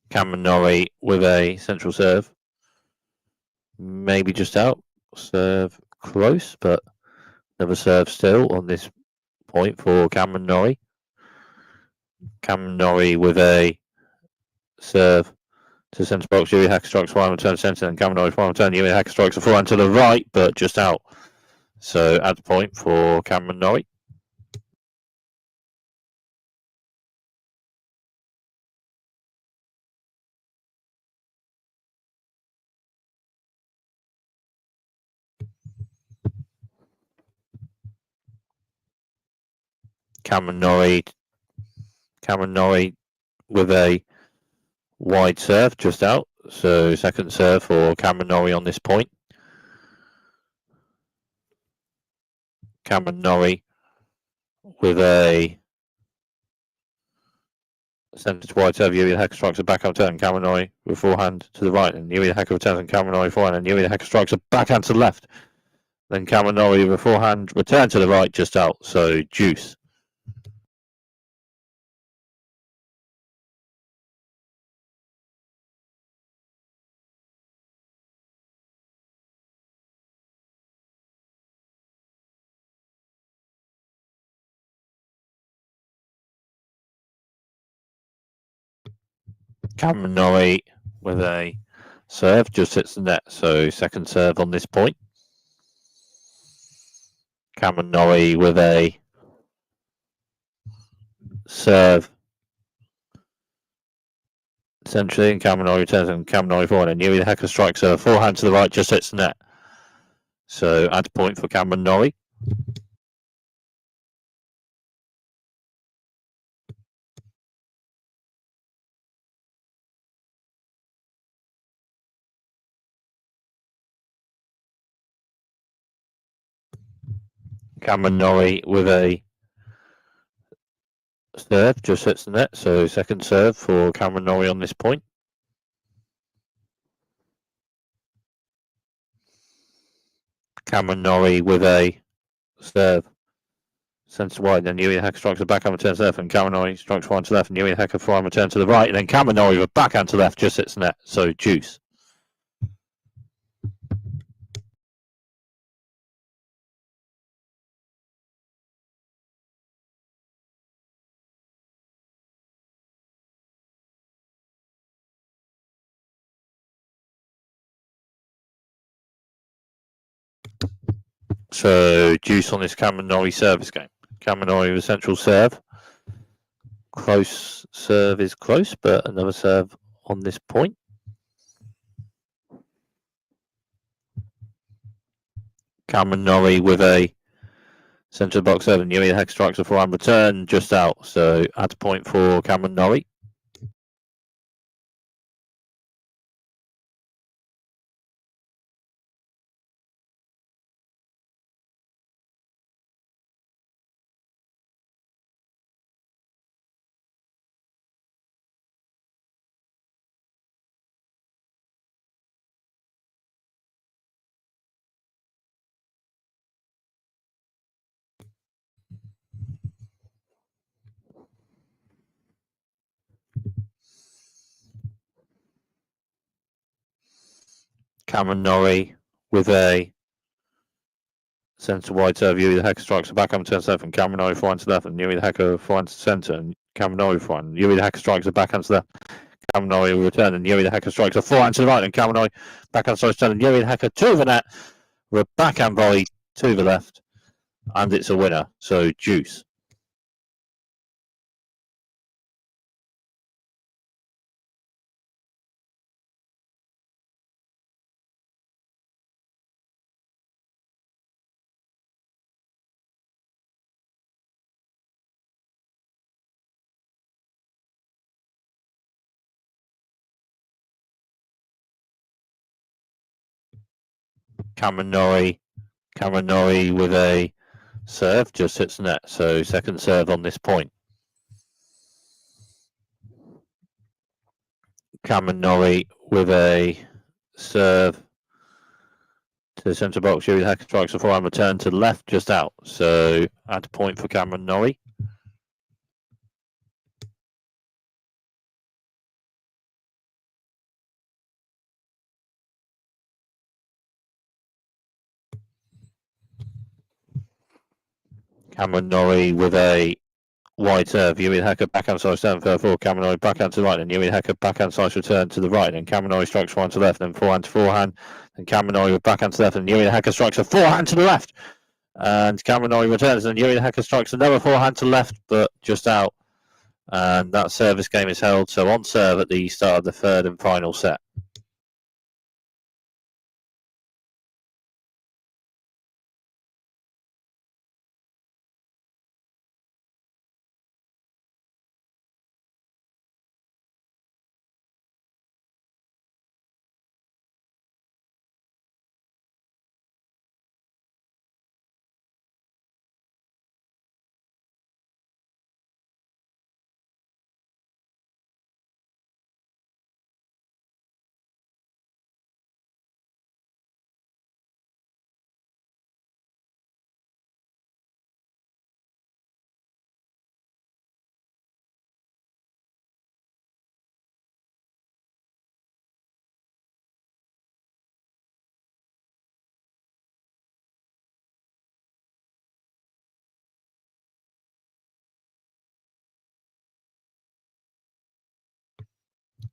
S1: Cameron Norrie with a central serve. Maybe just out. Serve close, but never serve still on this point for Cameron Norrie. Cameron Norrie with a serve to centre box. Yuri Hacker strikes one return centre, and Cameron Norrie one return. Yuri Hacker strikes a forehand to the right, but just out. So add point for Cameron Norrie. Cameron Norrie with a wide serve just out. So second serve for Cameron Norrie on this point. Cameron Norrie with a centre to wide serve. Yuri the Hacker strikes a backhand turn. Cameron Norrie with forehand to the right, and Yuri the Hacker returns, and Cameron Norrie forehand, and Yuri the Hacker strikes a backhand to the left. Then Cameron Norrie with a forehand return to the right just out. So deuce. Cameron Norrie with a serve just hits the net. So second serve on this point. Cameron Norrie with a serve centrally, and Cameron Norrie returns, and Cameron Norrie forward, and Yuri the Hacker strikes a forehand to the right, just hits the net. So add point for Cameron Norrie. Cameron Norrie with a serve, just hits the net. So second serve for Cameron Norrie on this point. Cameron Norrie with a serve centre wide, then Yuri the Hacker strikes a backhand return to left, and Cameron Norrie strikes forehand to left, and Yuri the Hacker forehand return to the right, and then Cameron Norrie with backhand to left just hits the net. So deuce. So deuce on this Cameron Norrie service game. Cameron Norrie with central serve. Close serve is close, but another serve on this point. Cameron Norrie with a centre box serve, and Yuri the Hacker strikes a forehand return just out. So add point for Cameron Norrie. Cameron Norrie with a Centre wide serve. Yuri the Hacker strikes a backhand turns left and Cameron forehand to left and Yuri the Hacker forehand to centre and Cameron forehand. Yuri the Hacker strikes a backhand to left. Cameron will return and Yuri the Hacker strikes a forehand to the right and Cameron backhand strikes to and Yuri the Hacker to the net with a backhand volley to the left and it's a winner. So deuce. Cameron Norrie with a serve just hits the net. So second serve on this point. Cameron Norrie with a serve to the centre box. Yuri the Hacker strikes a forehand return to the left, just out. So add a point for Cameron Norrie. Cameron Norrie with a wide serve. Yuri the Hacker backhand slice down for 4. Cameron Norrie backhand to the right, and Yuri the Hacker backhand slice return to the right. And Cameron Norrie strikes forehand to left, and forehand to forehand. And Cameron Norrie with backhand to left, and Yuri the Hacker strikes a forehand to the left. And Cameron Norrie returns, and Yuri the Hacker strikes another forehand to the left, but just out. And that service game is held. So on serve at the start of the third and final set.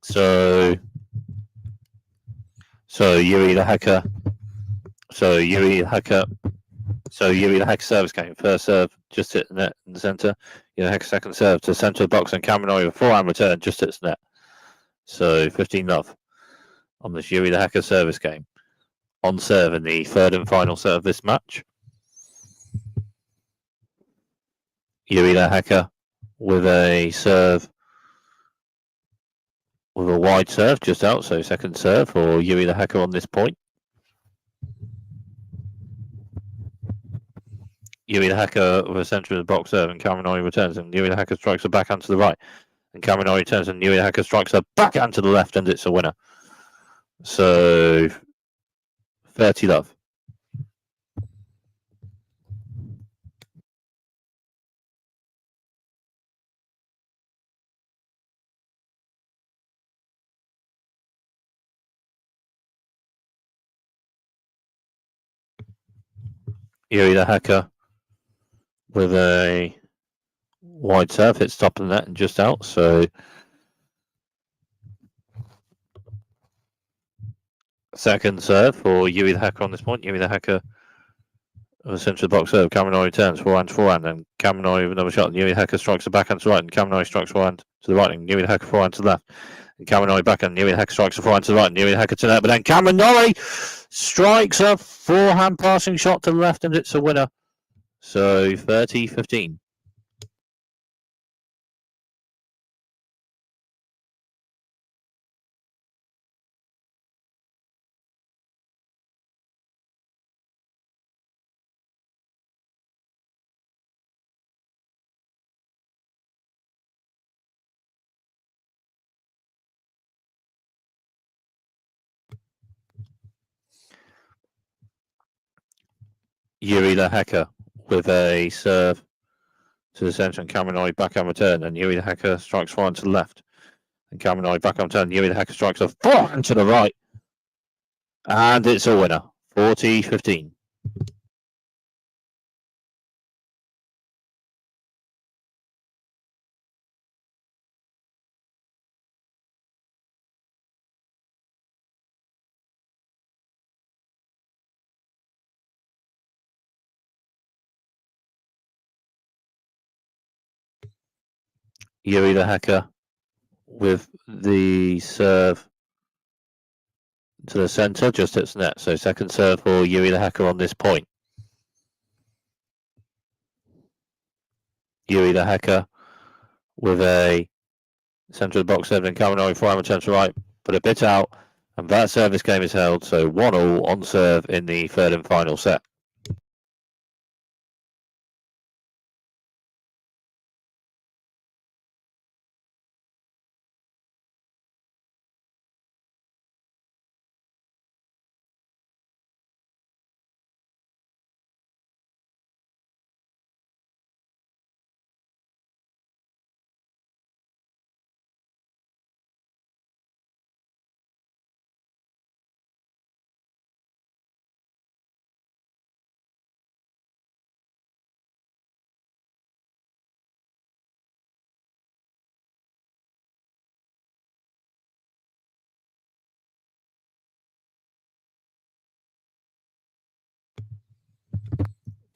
S1: So Yuri the Hacker. Yuri the Hacker service game. First serve just hit the net in the centre. Yuri the Hacker second serve to the centre of the box and Cameron Norrie with forehand return just hits the net. So 15-love on this Yuri the Hacker service game. On serve in the third and final set of this match. Yuri the Hacker with a serve with a wide serve just out, so second serve for Yuri the Hacker on this point. Yuri the Hacker with a centre of the box serve and Cameron Norrie returns and Yuri the Hacker strikes a backhand to the right and Cameron Norrie returns and Yuri the Hacker strikes a backhand to the left and it's a winner. So 30-love. Yuri the Hacker with a wide serve hits top of the net and just out. So second serve for Yuri the Hacker on this point. Yuri the Hacker with a centre of the box serve. Cameron Norrie returns forehand and Cameron Norrie with another shot. And Yuri the Hacker strikes a backhand to the right and Cameron Norrie strikes forehand to the right and Yuri the Hacker forehand to the left. And Cameron Norrie backhand. Yuri the Hacker strikes a forehand to the right and Yuri the Hacker to the left. But then Cameron Norrie strikes a forehand passing shot to the left and it's a winner. So 30-15. Yuri the Hacker with a serve to the centre and Cameron Norrie backhand return and Yuri the Hacker strikes forehand to the left and Cameron Norrie backhand return. Yuri the Hacker strikes a forehand to the right and it's a winner. 40-15. Yuri the Hacker with the serve to the centre, just hits net. So second serve for Yuri the Hacker on this point. Yuri the Hacker with a centre of the box serve and Kaminori forehand return to right, but a bit out, and that service game is held. So 1-1 on serve in the third and final set.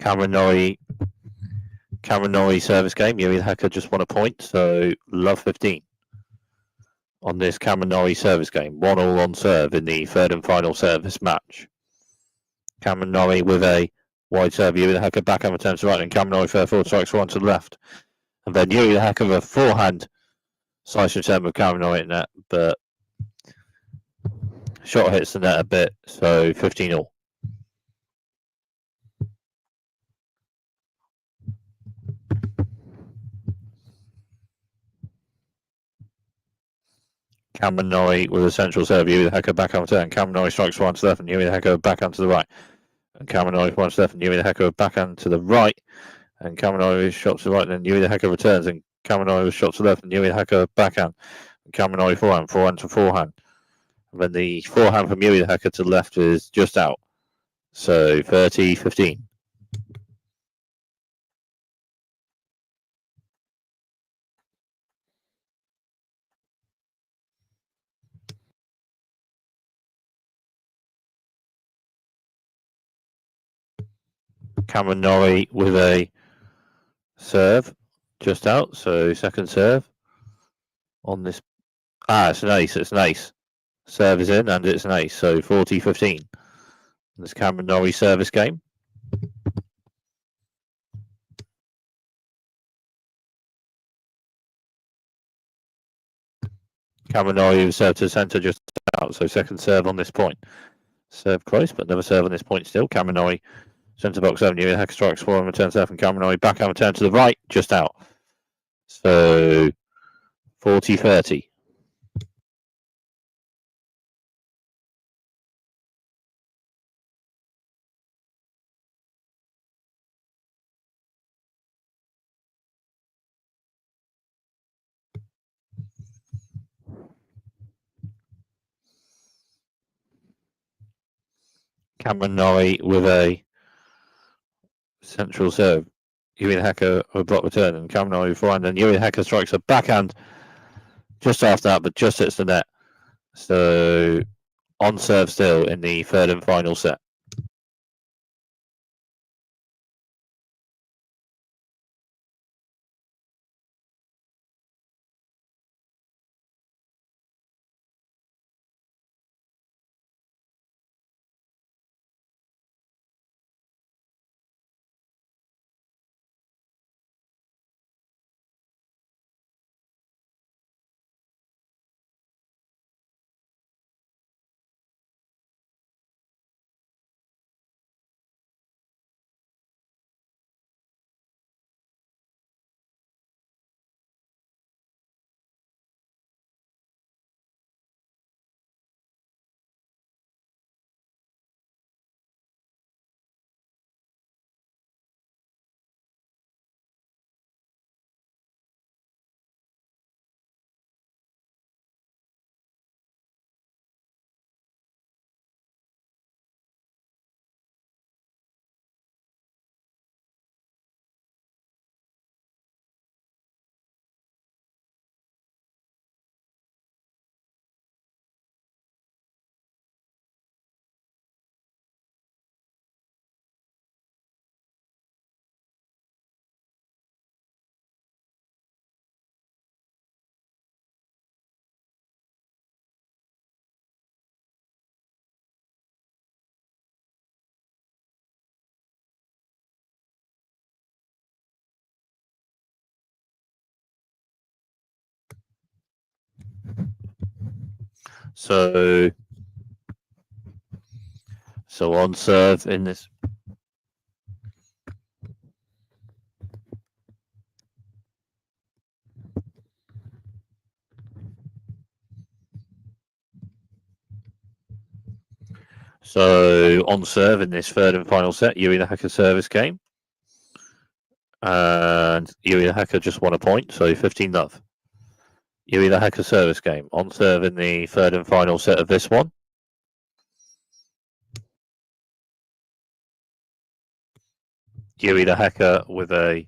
S1: Kaminori service game. Yuri the Hacker just won a point, so love 15 on this Kaminori service game. 1-1 on serve in the third and final service match. Kaminori with a wide serve. Yuri the Hacker backhand returns to right, and Kaminori fair forward strikes one to the left. And then Yuri the Hacker with a forehand slice return with Kaminori in net, but shot hits the net a bit, so 15-all. Kaminori with a central serve. Yuri the Hacker backhand return. Kaminori strikes one to the left, and Yuri the Hacker backhand to the right. And Kaminori one to the left, and Yuri the Hacker backhand to the right. And Kaminori shot to the right, and then Yuri the Hacker returns, and Kaminori was shot to the left, and Yuri the Hacker backhand. And Kaminori forehand to forehand. And then the forehand from Yuri the Hacker to the left is just out. So 30-15. Kaminori with a serve just out, so second serve on this. It's an ace. It's an ace. Serve is in, and it's an ace, so 40-15. This Kaminori service game. Kaminori with serve to the centre just out, so second serve on this point. Serve close, but never serve on this point still. Kaminori centre box 7, Yuri Hacker strikes 4 and returns left, and Kaminori backhand return to the right, just out. So 40-30. Kaminori with a central serve. Yuri Hacker with block return, and Kaminori forehand, and Yuri Hacker strikes a backhand just after that, but just hits the net. So on serve still in the third and final set. So on serve in this. So on serve in this third and final set, Yuri the Hacker service game. And Yuri the Hacker just won a point, so 15-love. Yuri the Hacker service game. On serve in the third and final set of this one. Yuri the Hacker with a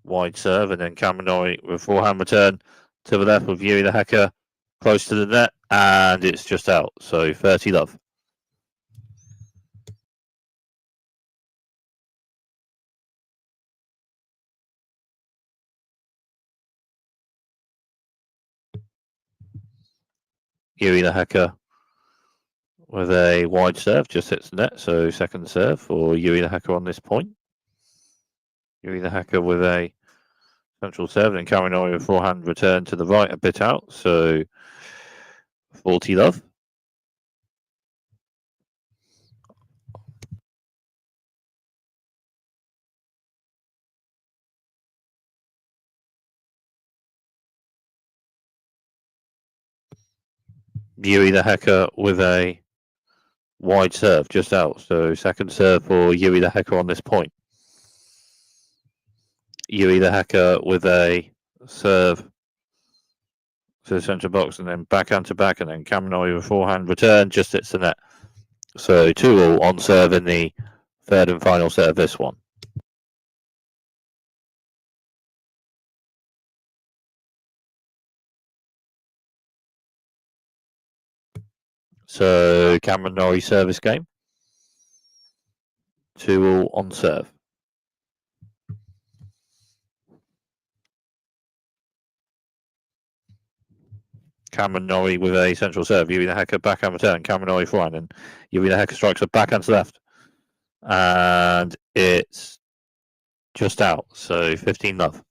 S1: wide serve, and then Kaminori with forehand return to the left with Yuri the Hacker close to the net, and it's just out, so 30-love. Yuri the Hacker with a wide serve, just hits the net, so second serve for Yuri the Hacker on this point. Yuri the Hacker with a central serve, and Kaminori with forehand return to the right, a bit out, so 40-love. Yuri the Hacker with a wide serve, just out, so second serve for Yuri the Hacker on this point. Yuri the Hacker with a serve to the centre box, and then backhand to back, and then Kaminori with forehand return, just hits the net. So 2-all on serve in the third and final set of this one. So Kaminori service game. 2-all on serve. Kaminori with a central serve. Yuri the Hacker backhand return. Kaminori forehand, and Yuri the Hacker strikes a backhand to left, and it's just out. So 15-love.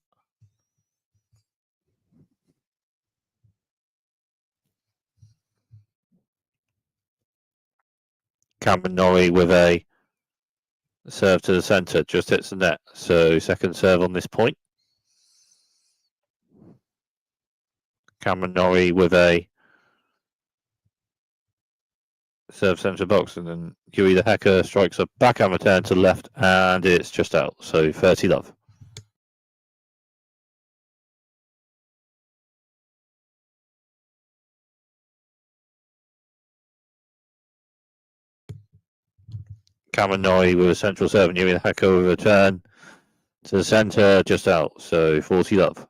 S1: Kaminori with a serve to the centre, just hits the net. So second serve on this point. Kaminori with a serve centre box, and then Yuri the Hacker strikes a backhand return to the left, and it's just out. So 30-love. Kaminori with a central serve, and Yuri the Hacker with a return to the centre, just out. So 40-love.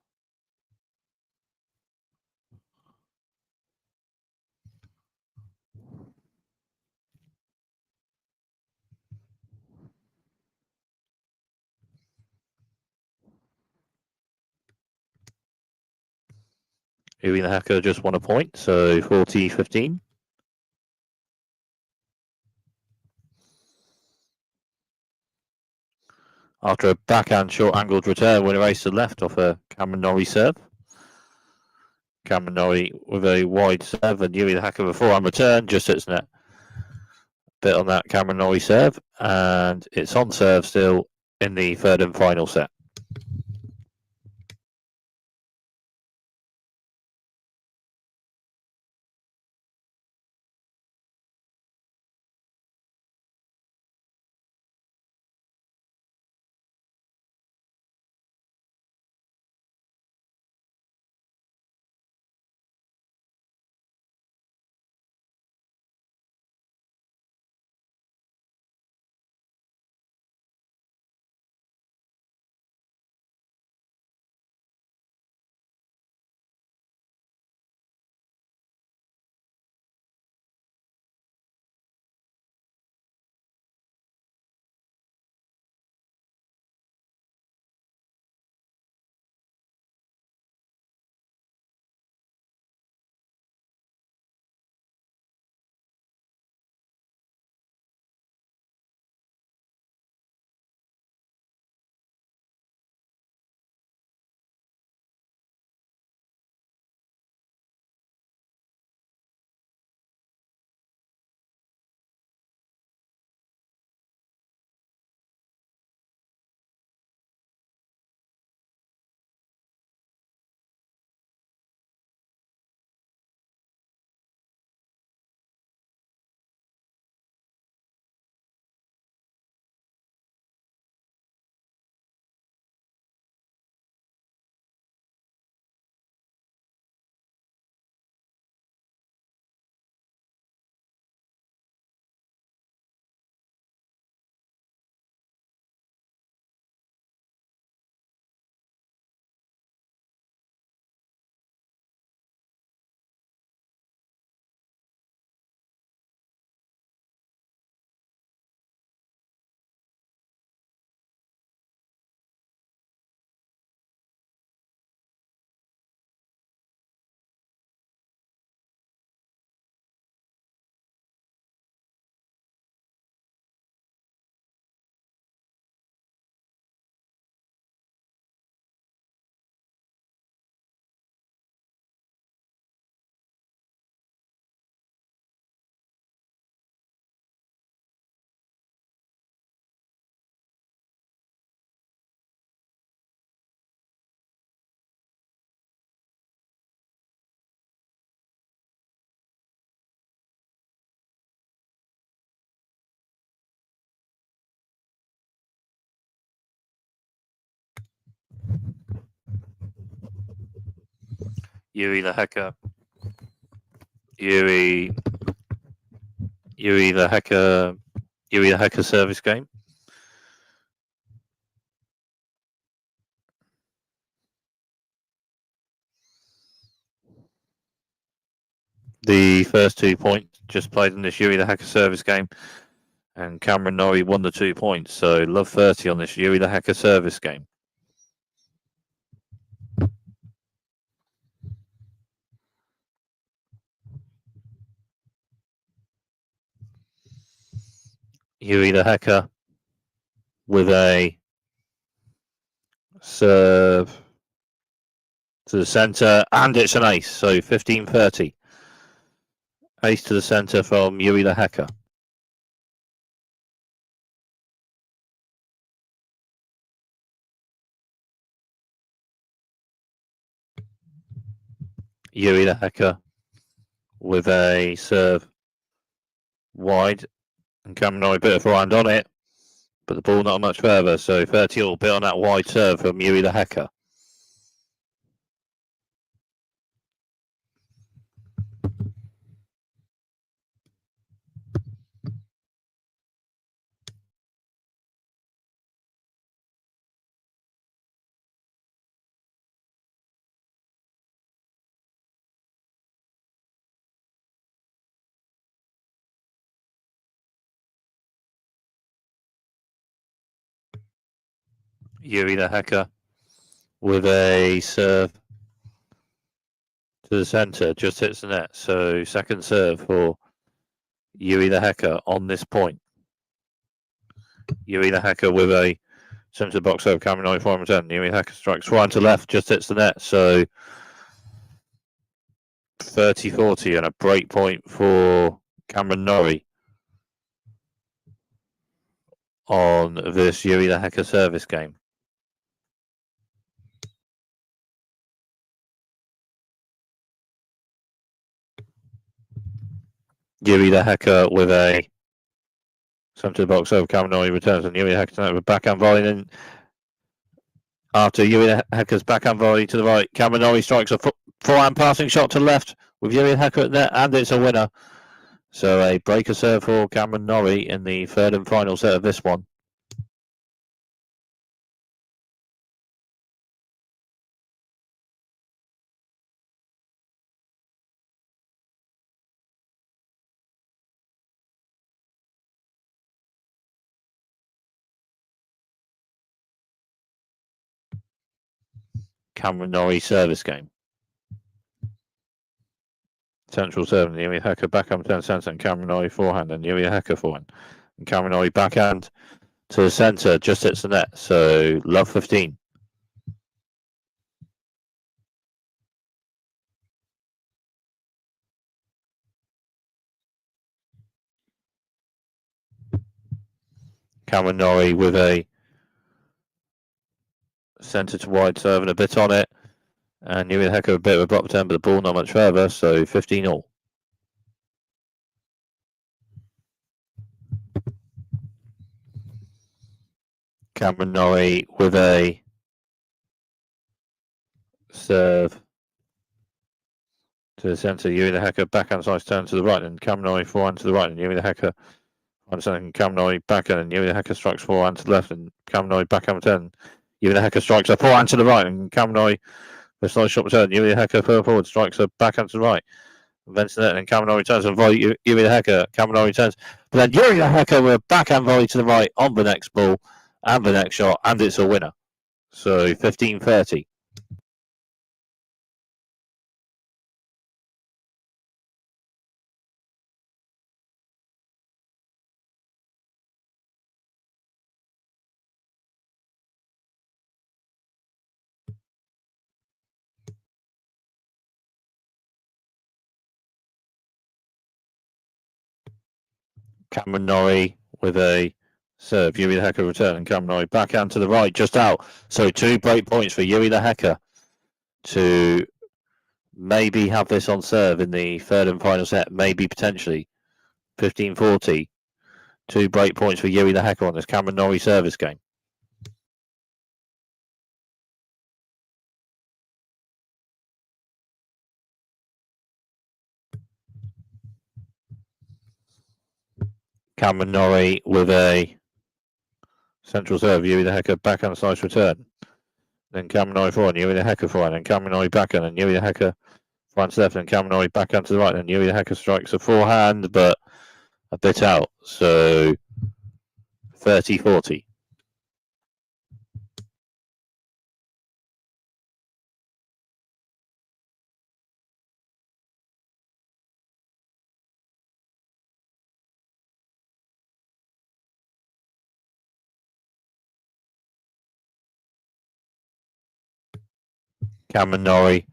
S1: Yuri the Hacker just won a point, so 40-15. After a backhand short-angled return, winner race to the left off a Kaminori serve. Kaminori with a wide serve, and Yuri the Hacker with a forehand return, just hits net. Bit on that Kaminori serve, and it's on serve still in the third and final set. Yuri the Hacker. Yuri the Hacker service game. The first 2 points just played in this Yuri the Hacker service game, and Cameron Norrie won the 2 points. So love 30 on this Yuri the Hacker service game. Yuri the Hacker with a serve to the centre, and it's an ace, so 15-30. Ace to the centre from Yuri the Hacker. Yuri the Hacker with a serve wide, and Cameron Norrie bit of forehand on it, but the ball not much further, so 30 all, bit on that wide serve from Yuri the Hacker. Yuri the Hacker with a serve to the centre, just hits the net. So second serve for Yuri the Hacker on this point. Yuri the Hacker with a centre box over Cameron Norrie, forehand return. Yuri the Hacker strikes forehand to left, just hits the net. So 30-40 and a break point for Cameron Norrie on this Yuri the Hacker service game. Yuri the Hacker with a centre box over Cameron Norrie returns, and Yuri the Hacker with a backhand volley. And after Yuri the Hacker's backhand volley to the right, Cameron Norrie strikes a forehand passing shot to the left with Yuri the Hacker at net, and it's a winner. So a breaker serve for Cameron Norrie in the third and final set of this one. Cameron Norrie service game. Central serve, and Yuri Hacker backhand return centre, and Cameron Norrie forehand, and Yuri Hacker forehand. And Cameron Norrie backhand to the centre, just hits the net. So love 15. Cameron Norrie with a centre to wide serve and a bit on it. And Yuri Hacker a bit of a drop turn, but the ball not much further, so 15 all. Cameron Norrie with a serve to the centre. Yuri the Hacker backhand slice turn to the right, and Cameron Norrie forehand to the right, and Yuri the Hacker on second. Cameron Norrie backhand, and Yuri the Hacker strikes forehand to the left, and Cameron Norrie backhand return. Yuri the Hacker strikes a forehand to the right, and Cameron Norrie with a slice shot return. Yuri the Hacker further forward strikes a backhand to the right. Vents the net, and Cameron Norrie returns and volley Yuri the Hacker. Cameron Norrie returns, but then Yuri the Hacker with a backhand volley to the right on the next ball and the next shot, and it's a winner. So 15-30. Cameron Norrie with a serve. Yuri the Hacker return, and Cameron Norrie backhand to the right, just out. So 2 break points for Yuri the Hacker to maybe have this on serve in the third and final set, maybe potentially 15-40. 2 break points for Yuri the Hacker on this Cameron Norrie service game. Cameron Norrie with a central serve. Yuri the Hecker backhand slice return. Then Cameron Norrie forehand. Yuri the Hecker forehand. And Cameron Norrie backhand. And Yuri the Hecker front left. And Cameron Norrie backhand to the right. And Yuri the Hecker strikes a forehand, but a bit out. So 30-40. Cameron Norrie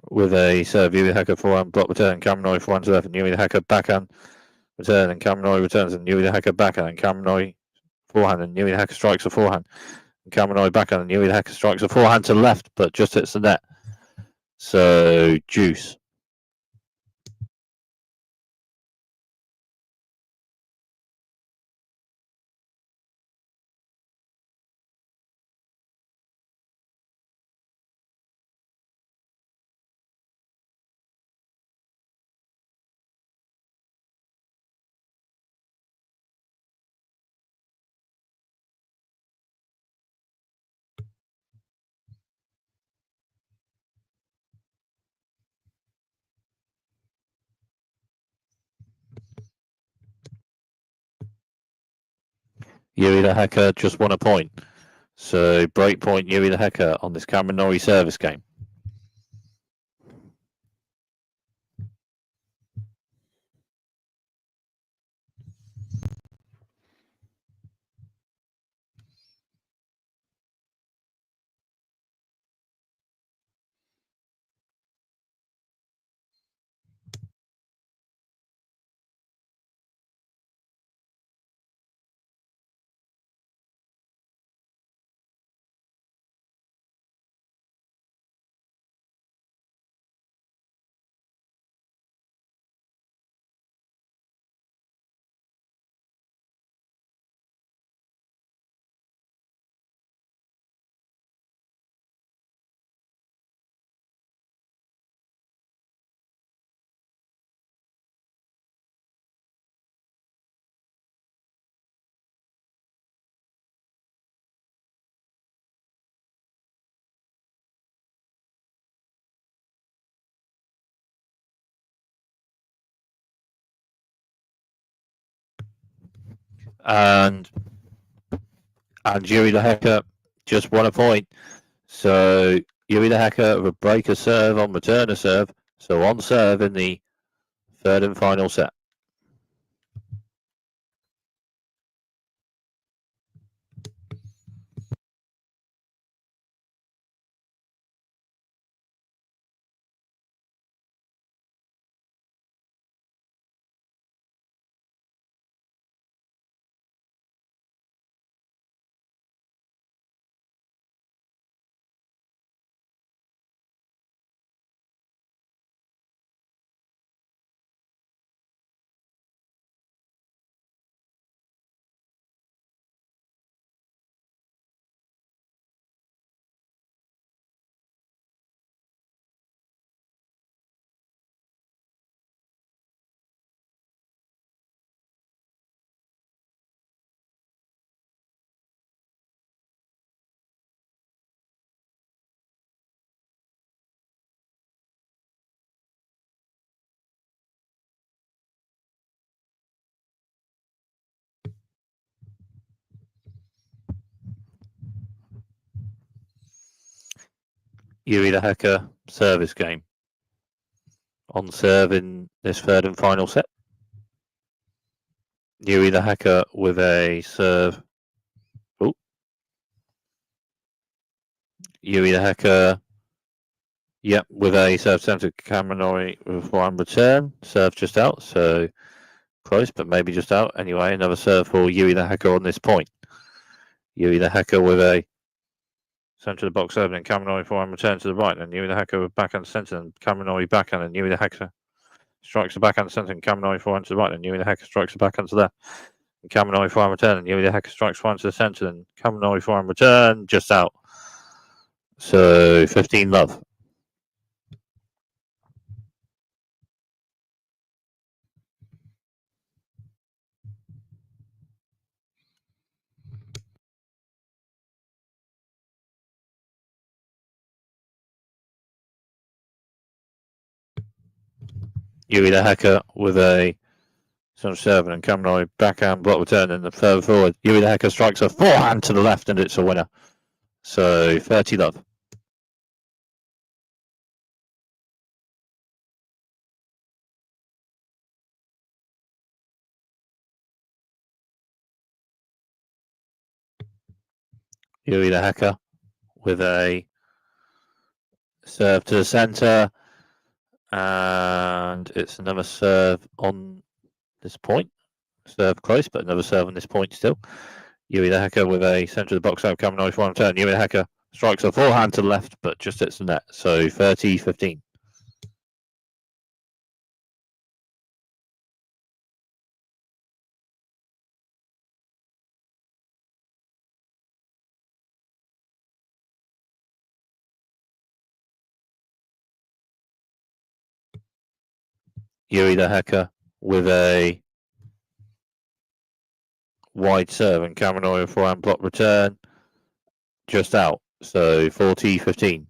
S1: with a serve. Yuri the Hecker forehand block return. Cameron Norrie forehand to left. And Yuri the Hecker backhand return. And Cameron Norrie returns. And Yuri the Hecker backhand. And Cameron Norrie forehand. And Yuri the Hecker strikes a forehand. And Cameron Norrie backhand. And Yuri the Hecker strikes a forehand to the left, but just hits the net. So juice. Yuri the Hecker just won a point. So break point Yuri the Hecker on this Cameron Norrie service game. And Yuri the Hecker just won a point. So Yuri the Hecker with a break a serve on return a serve. So on serve in the third and final set. Yuri the Hecker service game. On serve in this third and final set. Yuri the Hecker with a serve. Oh. Yuri the Hecker. Yep, with a serve sent to Cameron Norrie with one return. Serve just out, so close, but maybe just out. Anyway, another serve for Yuri the Hecker on this point. Yuri the Hecker with a centre of the box serve, and Cameron Norrie forehand return to the right, and Yuri the Hecker with backhand centre, and Cameron Norrie backhand, and Yuri the Hecker strikes the backhand centre, and Cameron Norrie forehand to the right, and Yuri the Hecker strikes the backhand to the left. And Cameron Norrie forehand return, and Yuri the Hecker strikes forehand to the centre, and Cameron Norrie forehand return, just out. So 15 love. Yuri the Hacker with a central serve and Kaminoy backhand block return and the further forward. Yuri the Hacker strikes a forehand to the left and it's a winner. So 30 love. Yuri the Hacker with a serve to the centre, and it's another serve on this point. Serve close, but another serve on this point still. Yuri the Hacker with a centre of the box out, coming on one turn. Yuri the Hacker strikes a forehand to the left, but just hits the net. So 30-15. Yuri the Hacker with a wide serve and Kaminoy with forehand block return just out. So 40-15.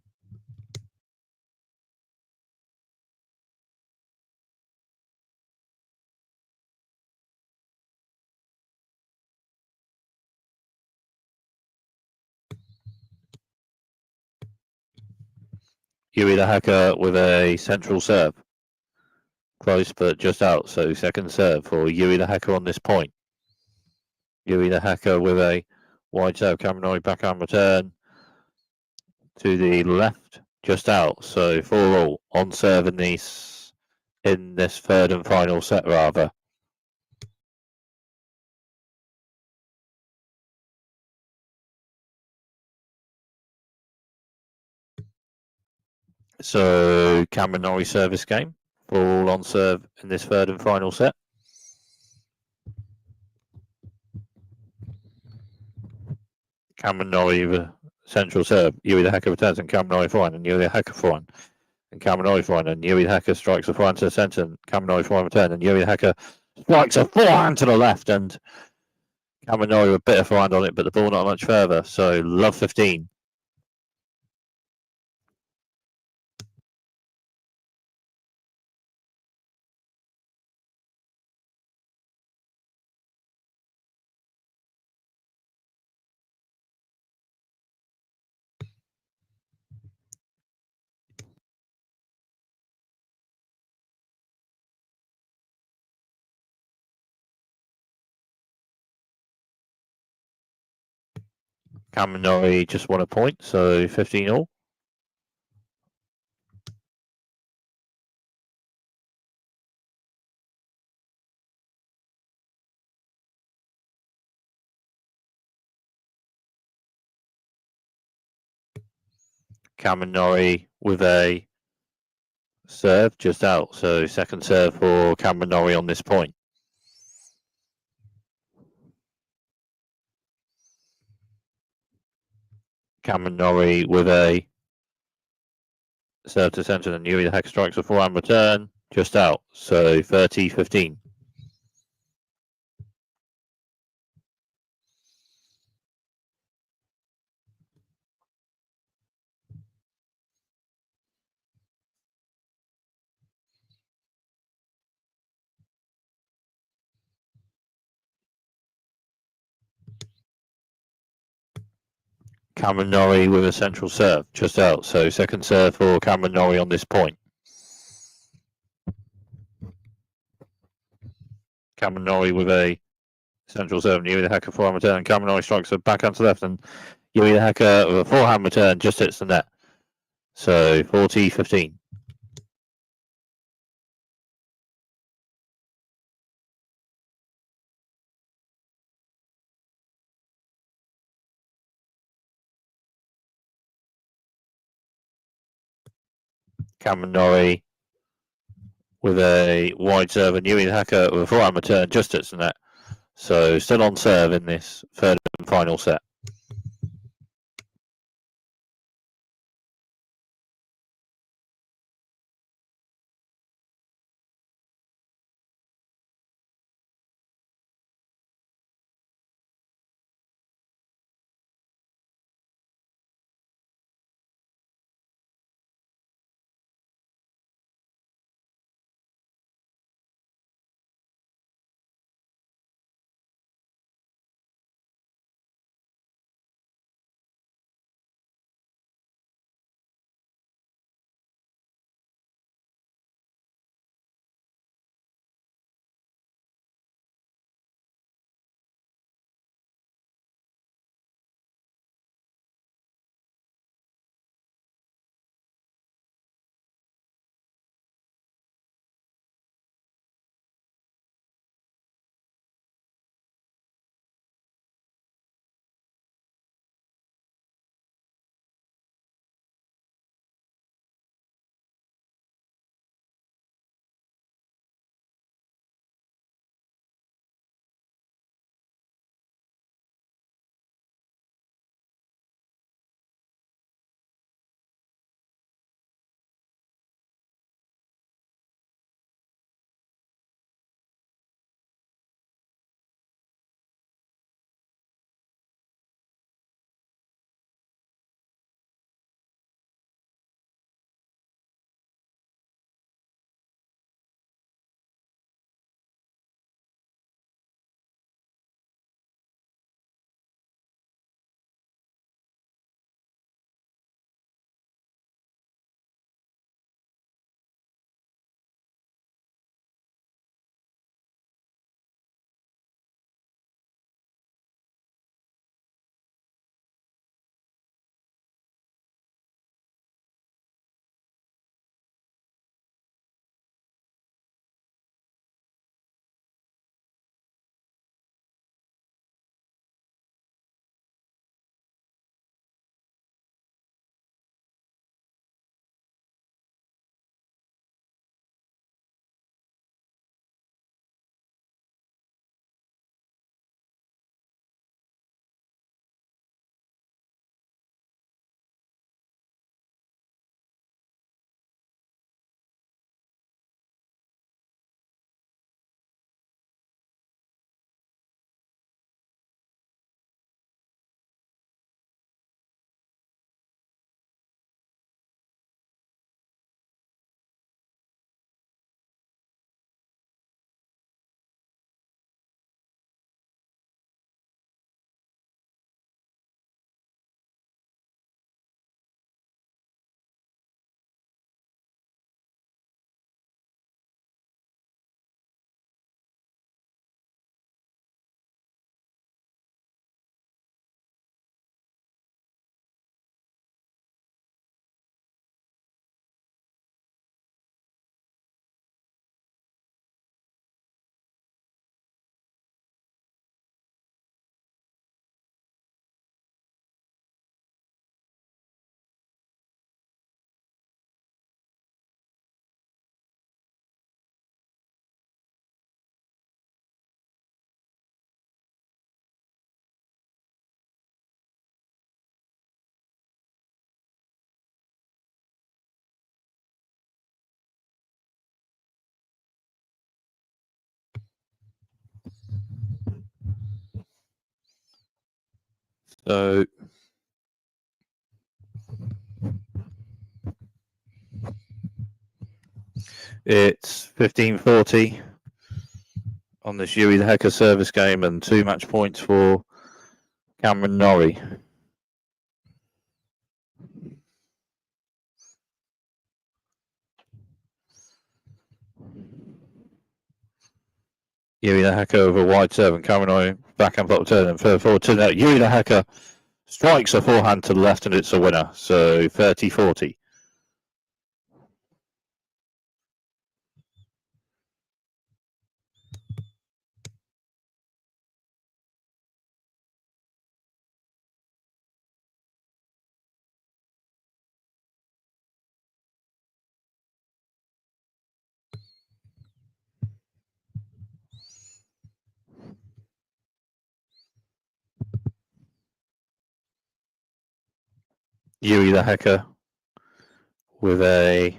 S1: Yuri the Hacker with a central serve. Close, but just out. So second serve for Yuri the Hacker on this point. Yuri the Hacker with a wide serve, Kaminoy backhand return to the left, just out. So 4-all on serve in this third and final set, rather. So Cameron Norrie service game, 4-all on serve in this third and final set. Cameron Norrie central serve. Yuri the Hacker returns and Cameron Norrie forehand and Yuri the Hacker forehand. And Cameron Norrie forehand and Yuri the Hacker strikes a forehand to the centre and Cameron Norrie forehand return and Yuri the Hacker strikes a forehand to the left and Cameron Norrie with a bit of forehand on it, but the ball not much further. So love 15. Cameron Norrie just won a point, so 15-all. Cameron Norrie with a serve just out, so second serve for Cameron Norrie on this point. Cameron Norrie with a serve to centre and Yuri the Hacker strikes a forehand return just out, so 30-15. Cameron Norrie with a central serve just out, so second serve for Cameron Norrie on this point. Cameron Norrie with a central serve and Yuri the Hacker forehand return. Cameron Norrie strikes a backhand to left and Yuri the Hacker with a forehand return just hits the net. So 40-15. Cameron Norrie with a wide serve and Yuri the Hacker with a forehand return just hits the net. So still on serve in this third and final set. So it's 15-40 on this Yui the Hecker service game, and 2 match points for Cameron Norrie. Yui the Hecker over wide serve, and Cameron Norrie backhand flop turn and further forward to that. Yui the Hecker strikes a forehand to the left, and it's a winner. So 30-40. Yui the Hecker with a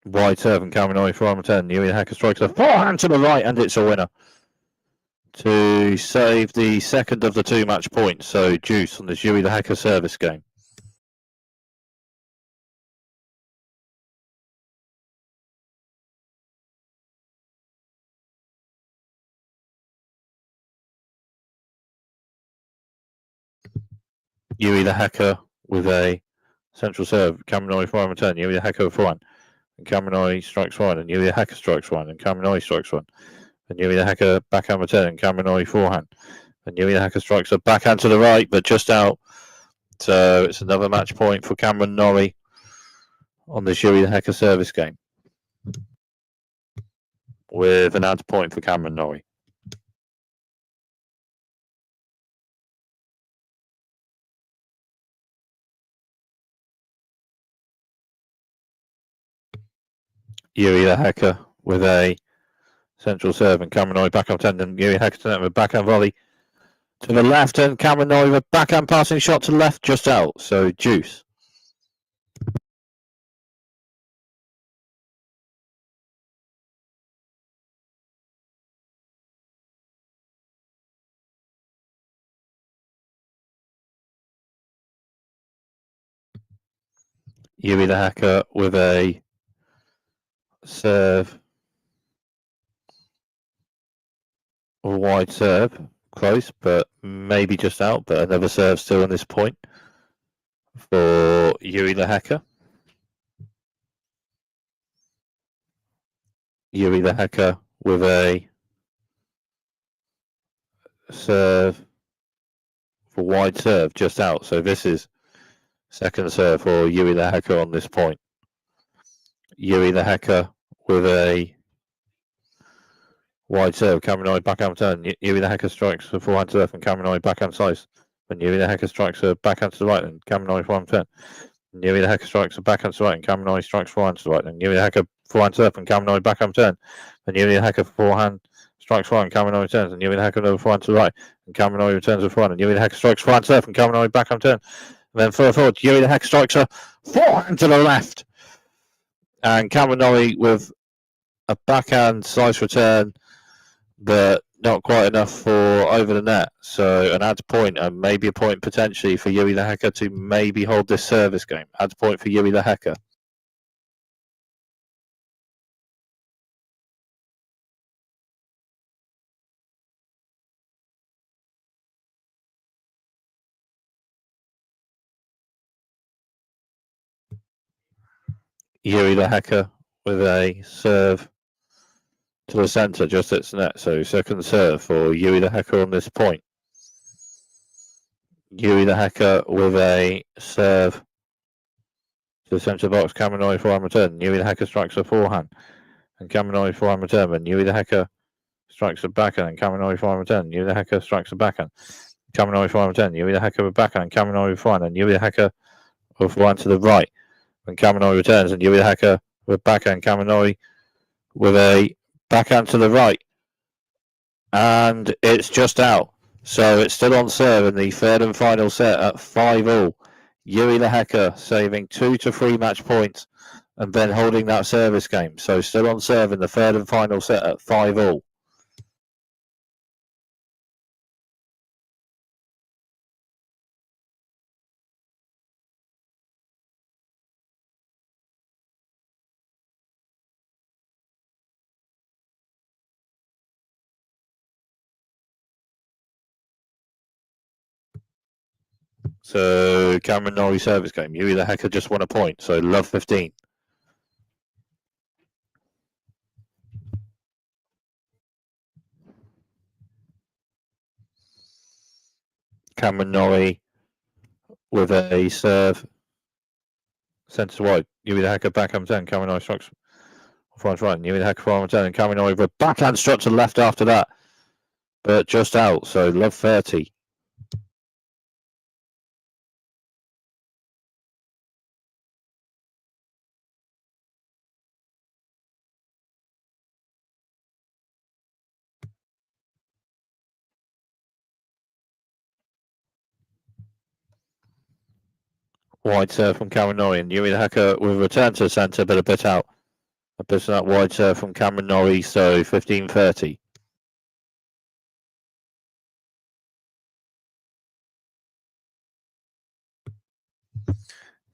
S1: wide serve, and Cameron Norrie for return. Yui the Hecker strikes a forehand to the right, and it's a winner to save the second of the 2 match points. So juice on this Yui the Hecker service game. Yui the Hecker with a central serve. Cameron Norrie for return. Yui the Hecker with forehand. And Cameron Norrie strikes one, and Yui the Hecker strikes one, and Cameron Norrie strikes one. And Yui the Hecker backhand return, and Cameron Norrie forehand. And Yui the Hecker strikes a backhand to the right, but just out. So it's another match point for Cameron Norrie on this Yui the Hecker service game, with an add point for Cameron Norrie. Yui the Hecker with a central serve, and Cameron Norrie backhand turn, and Yui Hecker to with a backhand volley to the left, and Cameron Norrie with a backhand passing shot to the left, just out. So juice. Yui the Hecker with a serve, a wide serve, close, but maybe just out, but another serve still on this point for Yui the Hecker. Yui the Hecker with a serve for wide serve, just out. So this is second serve for Yui the Hecker on this point. Yui the Hecker with a wide serve. Cameron Norrie backhand turn. Yui the Hecker strikes a forehand serve, and Cameron Norrie backhand slice. And Yui the Hecker strikes a backhand to the right, and Cameron Norrie forehand turn. And Yui the Hecker strikes a backhand to the right, and Cameron Norrie strikes forehand to the right. And Yui the Hecker forehand serve, and Cameron Norrie backhand turn. And Yui the Hecker forehand strikes forehand, and Cameron Norrie returns. And Yui the Hecker another forehand to the right, and Cameron Norrie returns with forehand. And Yui the Hecker strikes forehand serve, and Cameron Norrie backhand turn. And then further forward, Yui the Hecker strikes a forehand to the left, and Cameron Norrie with a backhand slice return, but not quite enough for over the net. So an add point, and maybe a point potentially for Yui the Hecker to maybe hold this service game. Add point for Yui the Hecker. Yui the Hecker with a serve to the centre, just hits the net. So second serve for Yui the Hecker on this point. Yui the Hecker with a serve to the centre box. Cameron Norrie forehand return. Yui the Hecker strikes a forehand, and Cameron Norrie forehand return. And Yui the Hecker strikes a backhand, and Cameron Norrie forehand return. Yui the Hecker strikes a backhand. Cameron Norrie forehand return. Yui the Hecker with backhand, and Cameron Norrie forehand, and Yui the Hecker with forehand to the right. And Cameron Norrie returns, and Yui the Hecker with backhand. Cameron Norrie with a backhand to the right, and it's just out. So it's still on serve in the third and final set at 5-all. Yui the Hecker saving 2 to 3 match points and then holding that service game. So still on serve in the third and final set at 5-all. So Cameron Norrie service game. Yuri the Hacker just won a point. So love 15. Cameron Norrie with a serve. Centre to wide. Yuri the Hacker backhand 10. Cameron Norrie strikes forehand right. Yuri the Hacker forehand 10. And Cameron Norrie with a backhand struck to the left after that. But just out. So love 30. Wide serve from Cameron Norrie. And Yuri the Hacker with a return to the centre, but a bit out. A bit of that wide serve from Cameron Norrie. So 15-30.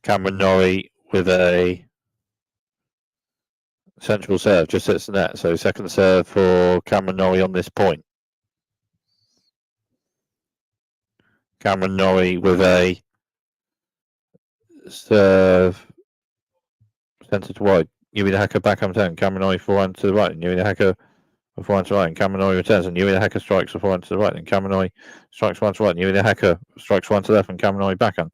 S1: Cameron Norrie with a central serve, just hits the net. So second serve for Cameron Norrie on this point. Cameron Norrie with a serve centre to wide. Yuri the Hacker backhand 10. Cameron Norrie forehand to the right. And Yuri the Hacker forehand to the right. And Cameron Norrie returns. And Yuri the Hacker strikes a forehand to the right. And Cameron Norrie strikes one to the right. And Yuri the Hacker strikes one to the left. And Cameron Norrie backhand.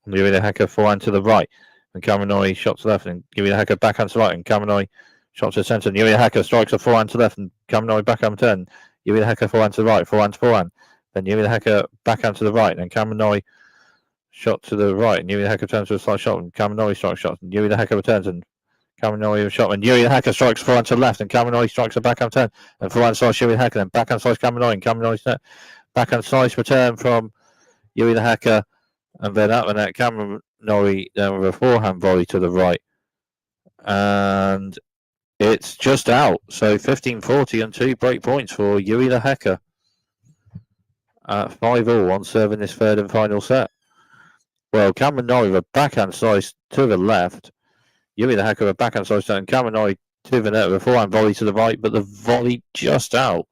S1: And Yuri the Hacker forehand to the right. And Cameron Norrie shot to the left. And Yuri the Hacker backhand to the right. And Cameron Norrie shot to the centre. And Yuri the Hacker strikes a forehand to the left. And Cameron Norrie backhand 10. Yuri the Hacker forehand to the right. Forehand to forehand. Then Yuri the Hacker backhand to the right. And Cameron Norrie shot to the right. And Yuri the Hacker turns to a slight shot. And Cameron Norrie strikes shots. And Yuri the Hacker returns. And Cameron Norrie shot. And Yuri the Hacker strikes forehand to the left. And Cameron Norrie strikes a backhand 10. And forehand slice Yuri the Hacker. Then backhand slice Cameron Norrie. And Cameron Norrie's net. Backhand slice return from Yuri the Hacker. And then out the net, Cameron Norrie then with a forehand volley to the right. And it's just out. So 15-40 and 2 break points for Yuri the Hacker at 5-all on serving this third and final set. Well, Cameron Norrie with a backhand slice to the left. Yuri the Hacker with a backhand slice and Cameron Norrie to the net with a forehand volley to the right, but the volley just out.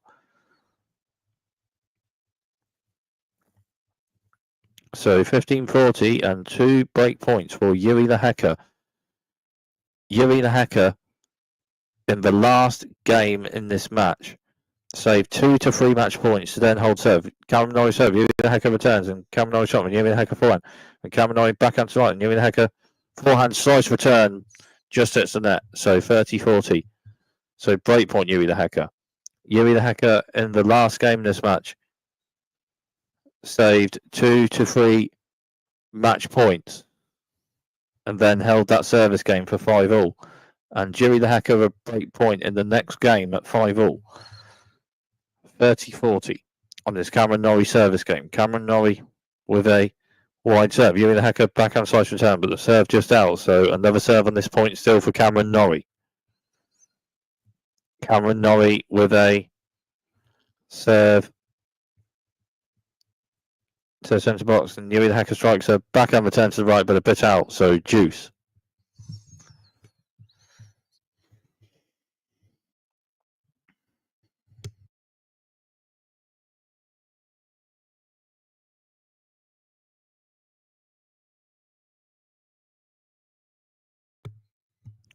S1: So 15-40 and 2 break points for Yuri the Hacker. Yuri the Hacker in the last game in this match saved 2 to 3 match points to then hold serve. Cameron Norrie serve, Yuri the Hacker returns, and Cameron Norrie shot, and Yuri the Hacker forehand. And Cameron Norrie backhand to right, and Yuri the Hacker forehand slice return just hits the net. So 30-40. So break point Yuri the Hacker. Yuri the Hacker in the last game in this match saved 2 to 3 match points and then held that service game for 5-all. And Yuri the Hacker a break point in the next game at 5-all. 30-40 on this Cameron Norrie service game. Cameron Norrie with a wide serve. Yuri the Hacker backhand slice return, but the serve just out. So another serve on this point still for Cameron Norrie. Cameron Norrie with a serve to the centre box, and Yuri the Hacker strikes a backhand return to the right, but a bit out. So juice.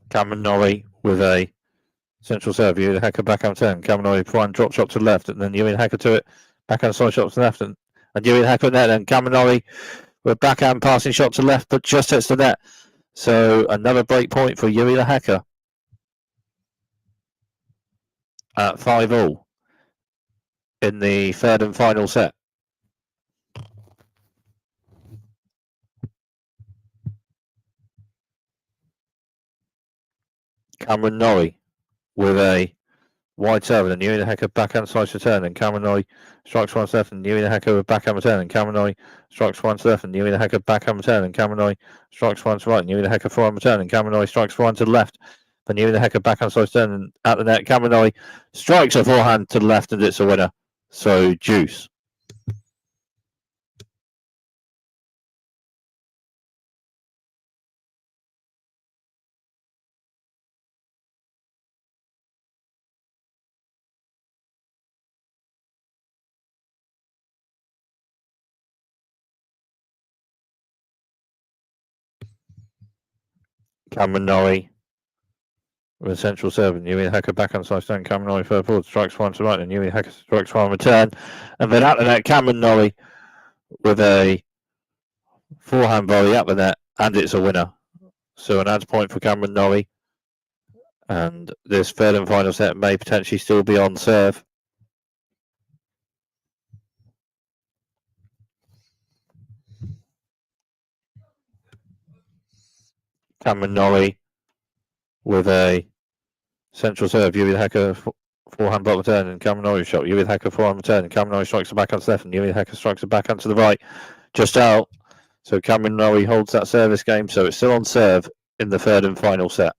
S1: Cameron Norrie with a central serve. Yuri the Hacker backhand turn. Cameron Norrie forehand drop shot to the left, and then Yuri the Hacker to it. Backhand side shot to the left, and Yuri the Hacker net, and Cameron Norrie with a backhand passing shot to the left, but just hits the net. So another break point for Yuri the Hacker at 5-all in the third and final set. Cameron Norrie with a wide serve, and Yuri the Hacker backhand slice return, and Cameron Norrie strikes one to left, and Yuri the Hacker with backhand return, and Cameron Norrie strikes one to left, and Yuri the Hacker backhand return, and Cameron Norrie strikes one to right, and Yuri the Hacker forehand return, and Cameron Norrie strikes one to the left, then Yuri the Hacker backhand slice return, and at the net, Cameron Norrie strikes a forehand to the left, and it's a winner. So juice. Cameron Norrie with a central serve, and Yui Hacker backhand slice down. Cameron Norrie further forward, strikes one to right, and Yui Hacker strikes one return. And then out the net, Cameron Norrie with a forehand volley at the net, and it's a winner. So an adds point for Cameron Norrie. And this third and final set may potentially still be on serve. Cameron Norrie with a central serve. Yui Hacker forehand block return, and Cameron Norrie shot. Yui Hacker forehand return, and Cameron Norrie strikes the backhand to left, and Yui Hacker strikes the backhand to the right. Just out. So Cameron Norrie holds that service game, so it's still on serve in the third and final set.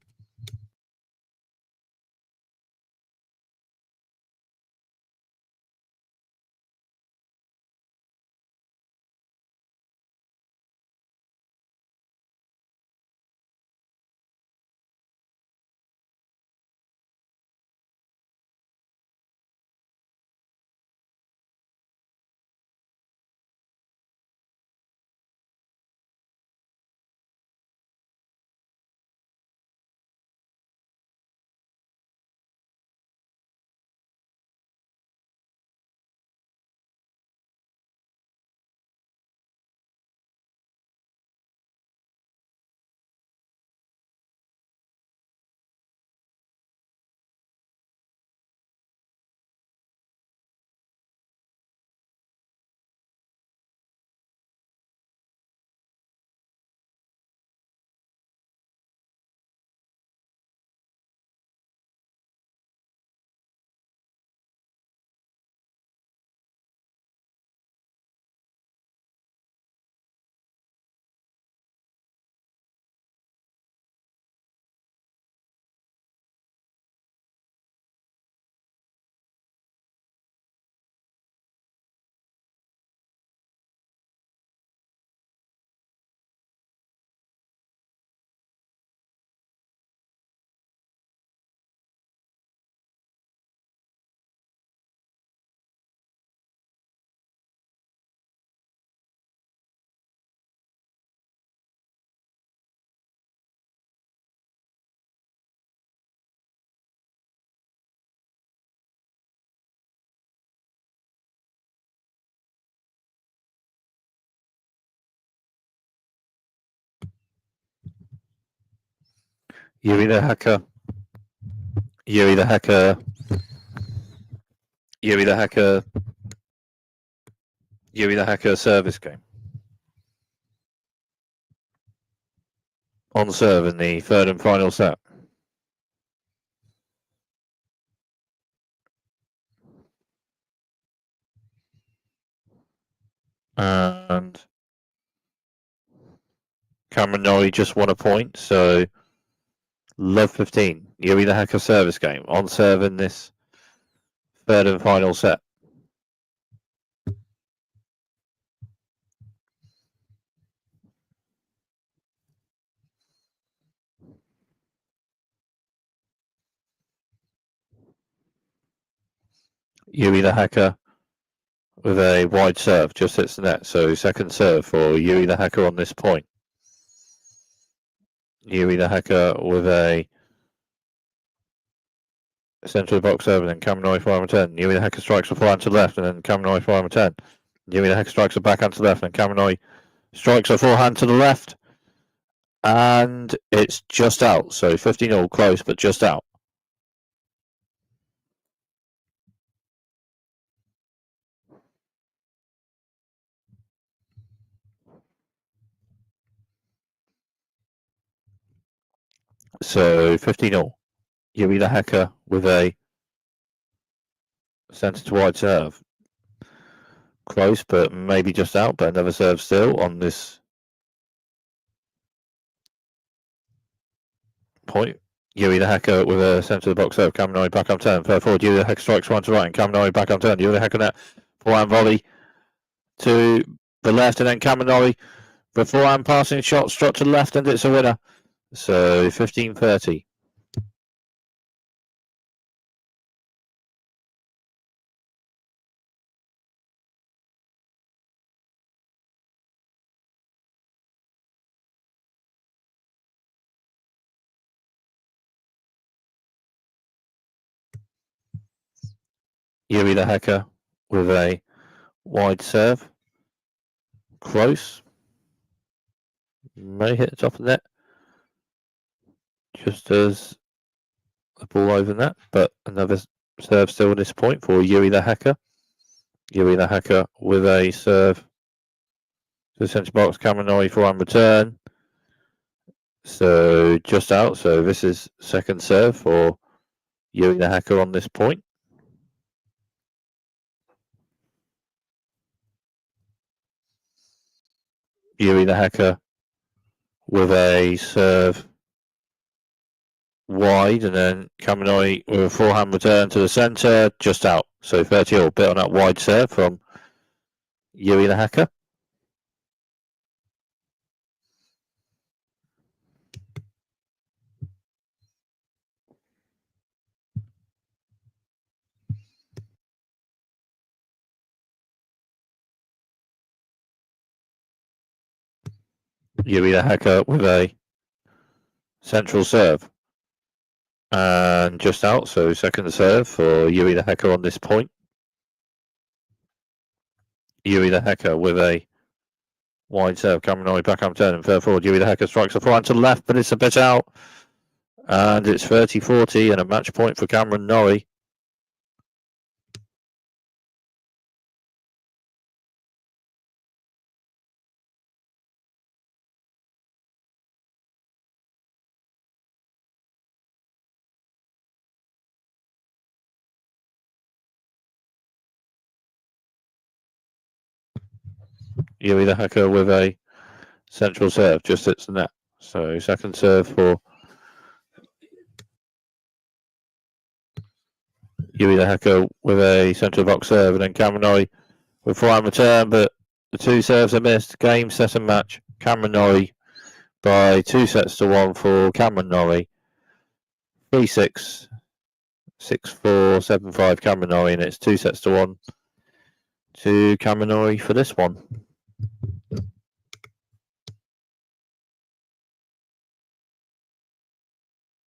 S1: Yui the Hacker. Yui the Hacker. Yui the Hacker. Yui the Hacker service game. On serve in the third and final set. And Cameron Norrie just won a point, so love 15. Yui the Hacker service game. On serve in this third and final set. Yui the Hacker with a wide serve, just hits the net. So second serve for Yui the Hacker on this point. Yui the Hacker with a central box serve, and then Cameron Norrie forehand return. Yui the Hacker strikes a forehand to the left, and then Cameron Norrie forehand return. Yui the Hacker strikes a backhand to the left, and Cameron Norrie strikes a forehand to the left. And it's just out. So 15-all, close, but just out. So 15-all. Yui the Hacker with a centre to wide serve. Close, but maybe just out, but another serve still on this point. Yui the Hacker with a centre of the box serve. Cameron Norrie back on turn. Further forward, Yui the Hacker strikes one to right, and Cameron Norrie back on turn. Yui the Hacker net. Forehand volley to the left, and then Cameron Norrie. The forehand passing shot struck to the left, and it's a winner. So 15-30. Yuri the Hacker with a wide serve. Close. May hit the top of the net. Just as the ball over net, but another serve still at this point for Yuri the Hacker. Yuri the Hacker with a serve to the centre box. Cameron Norrie for return. So just out. So this is second serve for Yuri the Hacker on this point. Yuri the Hacker with a serve wide, and then Cameron Norrie with a forehand return to the centre, just out. So 30-all, bit on that wide serve from Yuri the Hacker. Yuri the Hacker with a central serve. And just out, so second serve for Yuri the Hacker on this point. Yuri the Hacker with a wide serve. Cameron Norrie backhand turn and third forward. Yuri the Hacker strikes a forehand to the left, but it's a bit out. And it's 30-40 and a match point for Cameron Norrie. Yuri the Hacker with a central serve, just hits the net. So second serve for Yuri the Hacker with a central box serve, and then Cameron Norrie with forehand return, but the two serves are missed. Game, set and match. Cameron Norrie by 2-1 for Cameron Norrie. 3-6, 6-4, 7-5 Cameron Norrie, and it's 2-1 to Cameron Norrie for this one.